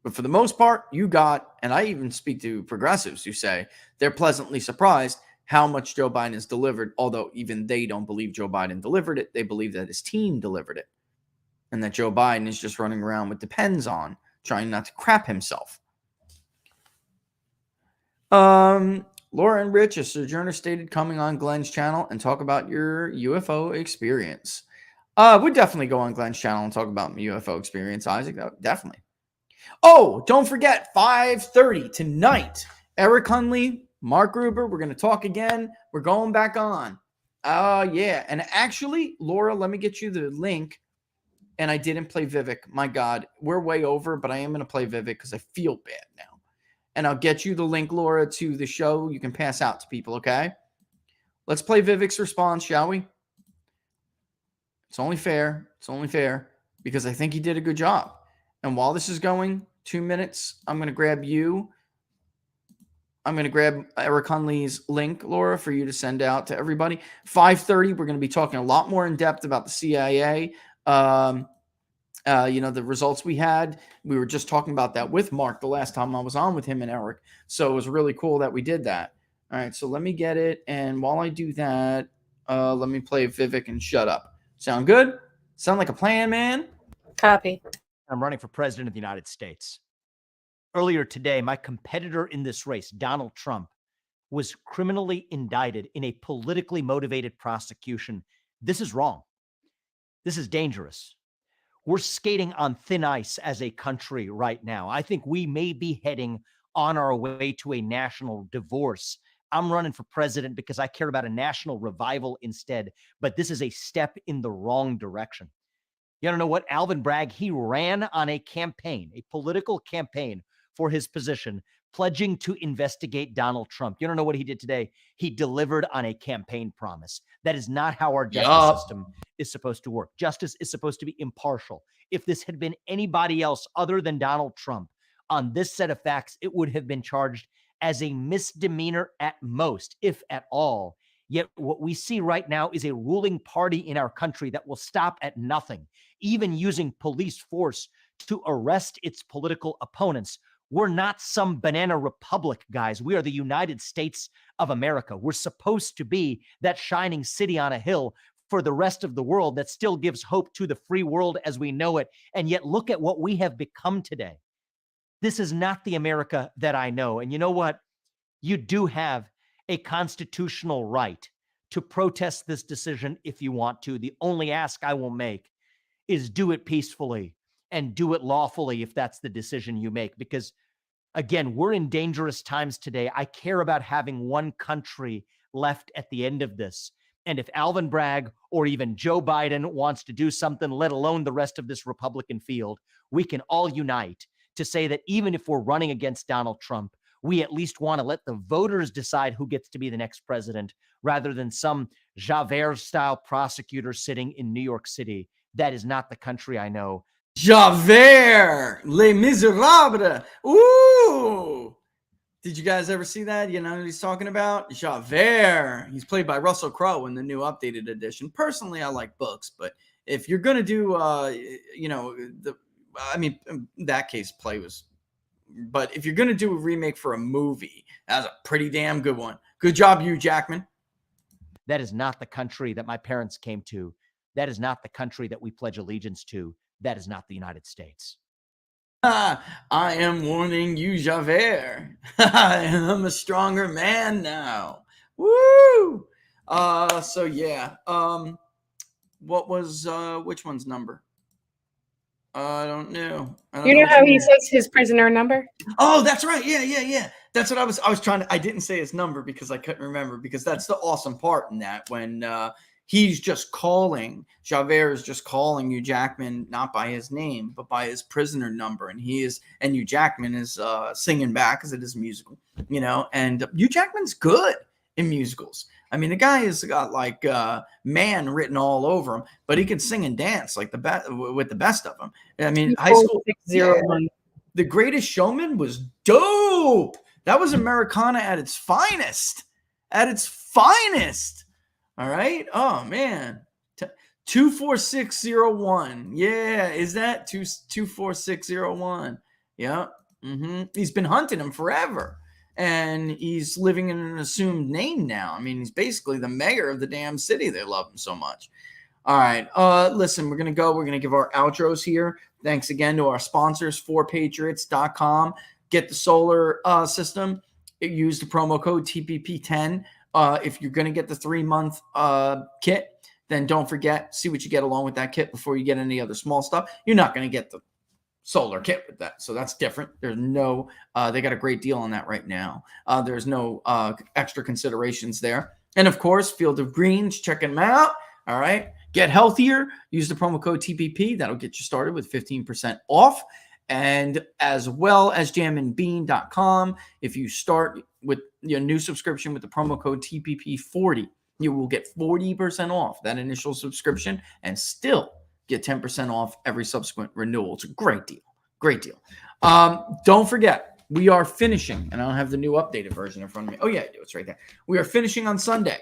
But for the most part, you got, and I even speak to progressives who say they're pleasantly surprised how much Joe Biden has delivered, although even they don't believe Joe Biden delivered it. They believe that his team delivered it. And that Joe Biden is just running around with depends on, trying not to crap himself. Laura and Rich, a sojourner, stated coming on Glenn's channel and talk about your UFO experience. We'd definitely go on Glenn's channel and talk about my UFO experience, Isaac. Definitely. Oh, don't forget, 5:30 tonight. Eric Hunley, Mark Gruber, we're going to talk again. We're going back on. Yeah. And actually, Laura, let me get you the link. And I didn't play Vivek. My God, we're way over, but I am going to play Vivek because I feel bad now. And I'll get you the link, Laura, to the show you can pass out to people, okay? Let's play Vivek's response, shall we? It's only fair. It's only fair because I think he did a good job. And while this is going, 2 minutes, I'm going to grab you. I'm going to grab Eric Hunley's link, Laura, for you to send out to everybody. 5:30, we're going to be talking a lot more in depth about the CIA. The results we had. We were just talking about that with Mark the last time I was on with him and Eric. So it was really cool that we did that. All right, so let me get it. And while I do that, let me play Vivek and shut up. Sound good? Sound like a plan, man? Copy. I'm running for president of the United States. Earlier today, my competitor in this race, Donald Trump, was criminally indicted in a politically motivated prosecution. This is wrong. This is dangerous. We're skating on thin ice as a country right now. I think we may be heading on our way to a national divorce. I'm running for president because I care about a national revival instead, but this is a step in the wrong direction. You don't know what? Alvin Bragg, he ran on a campaign, a political campaign for his position, pledging to investigate Donald Trump. You don't know what he did today? He delivered on a campaign promise. That is not how our justice system is supposed to work. Justice is supposed to be impartial. If this had been anybody else other than Donald Trump on this set of facts, it would have been charged as a misdemeanor at most, if at all. Yet what we see right now is a ruling party in our country that will stop at nothing, even using police force to arrest its political opponents. We're not some banana republic, guys. We are the United States of America. We're supposed to be that shining city on a hill for the rest of the world that still gives hope to the free world as we know it. And yet look at what we have become today. This is not the America that I know. And you know what? You do have a constitutional right to protest this decision if you want to. The only ask I will make is do it peacefully and do it lawfully if that's the decision you make. Because again, we're in dangerous times today. I care about having one country left at the end of this. And if Alvin Bragg or even Joe Biden wants to do something, let alone the rest of this Republican field, we can all unite to say that even if we're running against Donald Trump, we at least want to let the voters decide who gets to be the next president rather than some Javert-style prosecutor sitting in New York City. That is not the country I know. Javert, Les Miserables. Ooh. Did you guys ever see that? You know what he's talking about? Javert. He's played by Russell Crowe in the new updated edition. Personally, I like books, but if you're going to do, in that case, play was, but if you're going to do a remake for a movie, that's a pretty damn good one. Good job, Hugh Jackman. That is not the country that my parents came to. That is not the country that we pledge allegiance to. That is not the United States. I am warning you, Javert. I am a stronger man now. Woo! So yeah. What was which one's number? I don't know. You know how he says his prisoner number? Oh, that's right. Yeah. That's what I was trying to, I didn't say his number because I couldn't remember, because that's the awesome part in that when he's just calling, Javert is just calling Hugh Jackman, not by his name, but by his prisoner number. And Hugh Jackman is singing back because it is a musical, and Hugh Jackman's good in musicals. I mean, the guy has got like man written all over him, but he can sing and dance like with the best of them. I mean, high school, The Greatest Showman was dope. That was Americana at its finest. At its finest. All right. Oh, man. 24601. Yeah. Is that 24601? Yeah. He's been hunting him forever. And he's living in an assumed name now. I mean, he's basically the mayor of the damn city. They love him so much. All right. Listen, we're going to give our outros here. Thanks again to our sponsors, forpatriots.com. Get the solar system. Use the promo code TPP10. If you're going to get the 3-month kit, then don't forget, see what you get along with that kit before you get any other small stuff. You're not going to get the solar kit with that. So that's different. There's no, they got a great deal on that right now. There's no extra considerations there. And of course, Field of Greens, check them out. All right. Get healthier. Use the promo code TPP. That'll get you started with 15% off. And as well as jamandbean.com. If you start with your new subscription with the promo code TPP40, you will get 40% off that initial subscription and still get 10% off every subsequent renewal. It's a great deal. Great deal. Don't forget, we are finishing, and I don't have the new updated version in front of me. Oh, yeah, I do. It's right there. We are finishing on Sunday.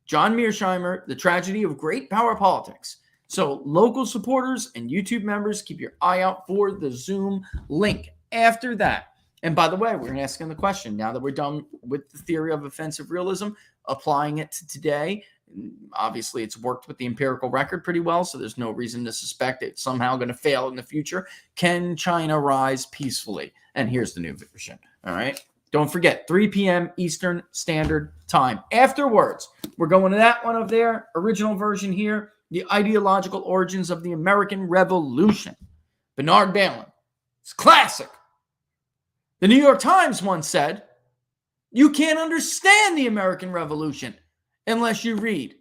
John Mearsheimer, The Tragedy of Great Power Politics. So local supporters and YouTube members, keep your eye out for the Zoom link. After that, and by the way, we're asking the question, now that we're done with the theory of offensive realism, applying it to today, obviously it's worked with the empirical record pretty well, so there's no reason to suspect it's somehow going to fail in the future. Can China rise peacefully? And here's the new version. All right. Don't forget, 3 p.m. Eastern Standard Time. Afterwards, we're going to that one up there, original version here, The Ideological Origins of the American Revolution. Bernard Bailyn. It's classic. The New York Times once said, you can't understand the American Revolution unless you read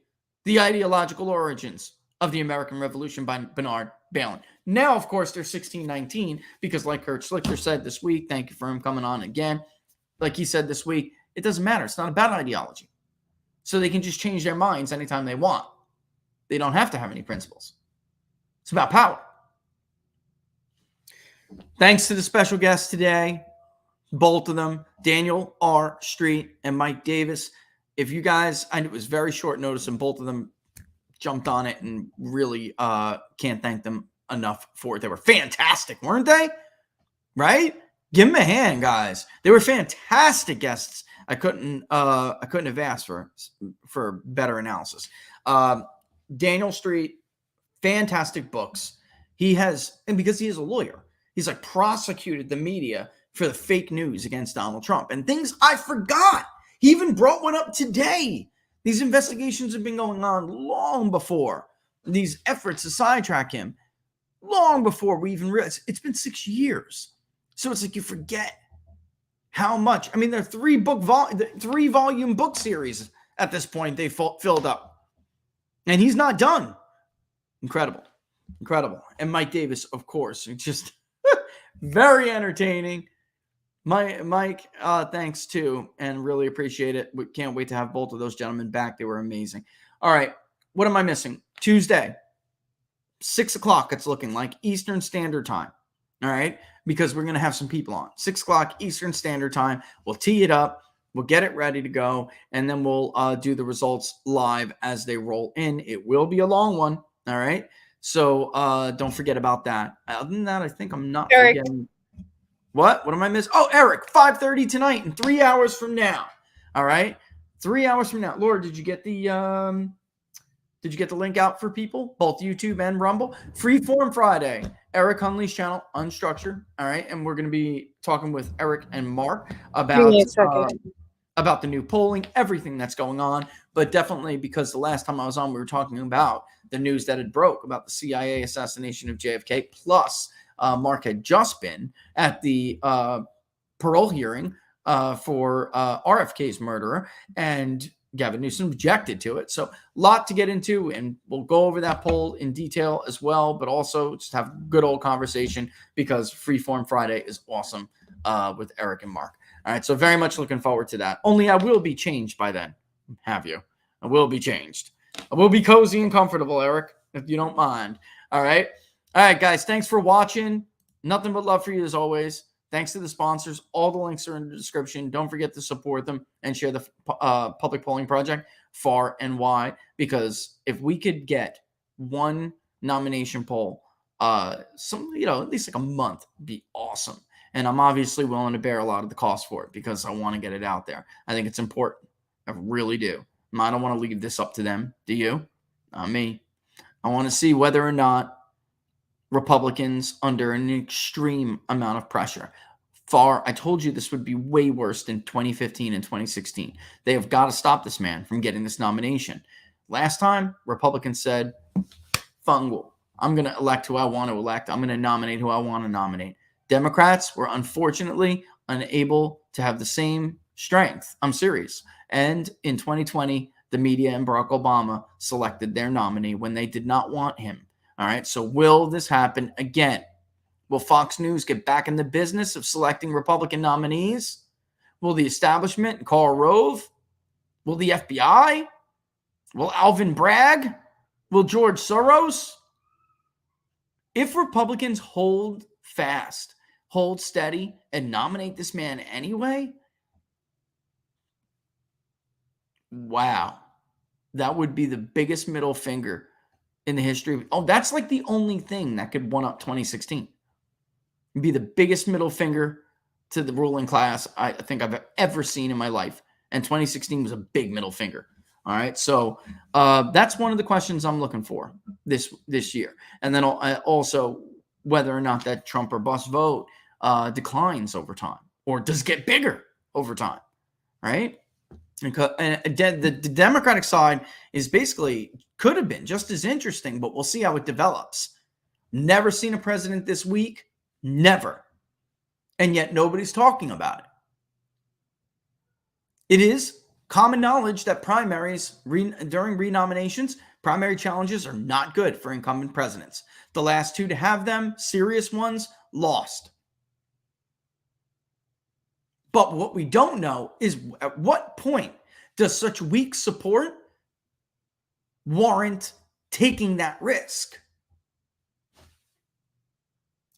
The Ideological Origins of the American Revolution by Bernard Bailyn. Now, of course, they're 1619 because like Kurt Schlichter said this week, thank you for him coming on again. Like he said this week, it doesn't matter. It's not about ideology. So they can just change their minds anytime they want. They don't have to have any principles. It's about power. Thanks to the special guests today, both of them, Daniel R. Street and Mike Davis. If you guys, I know it was very short notice and both of them jumped on it and really can't thank them enough for it. They were fantastic, weren't they? Right? Give them a hand, guys. They were fantastic guests. I couldn't have asked for better analysis. Daniel Street, fantastic books. He has, and because he is a lawyer, he's like prosecuted the media for the fake news against Donald Trump and things I forgot. He even brought one up today. These investigations have been going on long before these efforts to sidetrack him, long before we even realized. It's been 6 years. So it's like you forget how much. I mean, they're 3-volume book series at this point they filled up. And he's not done. Incredible. Incredible. And Mike Davis, of course, just very entertaining. Mike, thanks too, and really appreciate it. We can't wait to have both of those gentlemen back. They were amazing. All right. What am I missing? Tuesday, 6 o'clock, it's looking like Eastern Standard Time. All right. Because we're going to have some people on 6 o'clock Eastern Standard Time. We'll tee it up. We'll get it ready to go. And then we'll do the results live as they roll in. It will be a long one. All right. So don't forget about that. Other than that, I think I'm not forgetting. What am I missing? Oh, Eric, 5:30 tonight and 3 hours from now. All right. 3 hours from now. Laura, did you get the link out for people? Both YouTube and Rumble. Freeform Friday. Eric Hunley's channel, Unstructured. All right. And we're going to be talking with Eric and Mark about the new polling, everything that's going on. But definitely because the last time I was on, we were talking about the news that had broke about the CIA assassination of JFK. Plus, Mark had just been at the parole hearing for RFK's murderer, and Gavin Newsom objected to it. So a lot to get into, and we'll go over that poll in detail as well, but also just have a good old conversation because Freeform Friday is awesome with Eric and Mark. All right, so very much looking forward to that. Only I will be changed by then. Have you? I will be changed. I will be cozy and comfortable, Eric, if you don't mind. All right, guys, thanks for watching. Nothing but love for you as always. Thanks to the sponsors. All the links are in the description. Don't forget to support them and share the public polling project far and wide, because if we could get one nomination poll, at least like a month, would be awesome. And I'm obviously willing to bear a lot of the cost for it because I want to get it out there. I think it's important. I really do. I don't want to leave this up to them. Do you? Not me. I want to see whether or not Republicans under an extreme amount of pressure. I told you this would be way worse than 2015 and 2016. They have got to stop this man from getting this nomination. Last time, Republicans said, fungal. I'm going to elect who I want to elect. I'm going to nominate who I want to nominate. Democrats were unfortunately unable to have the same strength. I'm serious. And in 2020, the media and Barack Obama selected their nominee when they did not want him. All right, so will this happen again? Will Fox News get back in the business of selecting Republican nominees? Will the establishment and Karl Rove? Will the FBI? Will Alvin Bragg? Will George Soros? If Republicans hold fast, hold steady, and nominate this man anyway, wow, that would be the biggest middle finger in the history. That's like the only thing that could one up 2016. It'd be the biggest middle finger to the ruling class I think I've ever seen in my life. And 2016 was a big middle finger. All right. So that's one of the questions I'm looking for this year. And then also whether or not that Trump or bust vote declines over time or does get bigger over time. Right. And the Democratic side is basically could have been just as interesting, but we'll see how it develops. Never seen a president this weak. Never. And yet nobody's talking about it. It is common knowledge that primaries during renominations, primary challenges are not good for incumbent presidents. The last two to have them, serious ones, lost. But what we don't know is at what point does such weak support warrant taking that risk?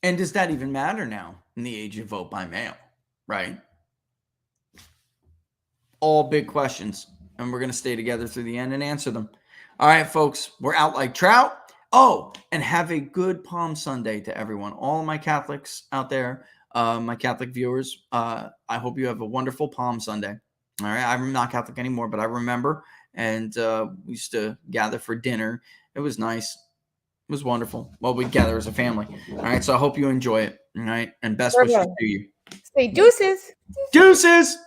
And does that even matter now in the age of vote by mail, right? All big questions, and we're going to stay together through the end and answer them. All right, folks, we're out like trout. Oh, and have a good Palm Sunday to everyone. All my Catholics out there, my Catholic viewers, I hope you have a wonderful Palm Sunday. All right, I'm not Catholic anymore, but I remember, and we used to gather for dinner. It was nice. It was wonderful. Well, we gather as a family. All right, so I hope you enjoy it. All right, and best wishes to you. Say deuces. Deuces.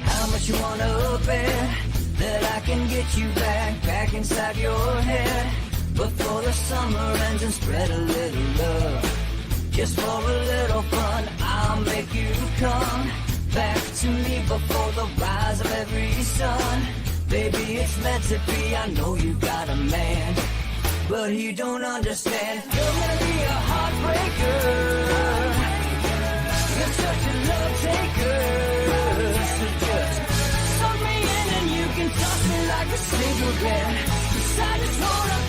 How much you wanna bet that I can get you back inside your head before the summer ends and spread a little love. Just for a little fun, I'll make you come back to me before the rise of every sun. Baby, it's meant to be, I know you got a man, but he don't understand. You're gonna be a heartbreaker. You're such a love taker. So just suck me in and you can toss me like a cigarette. 'Cause I just wanna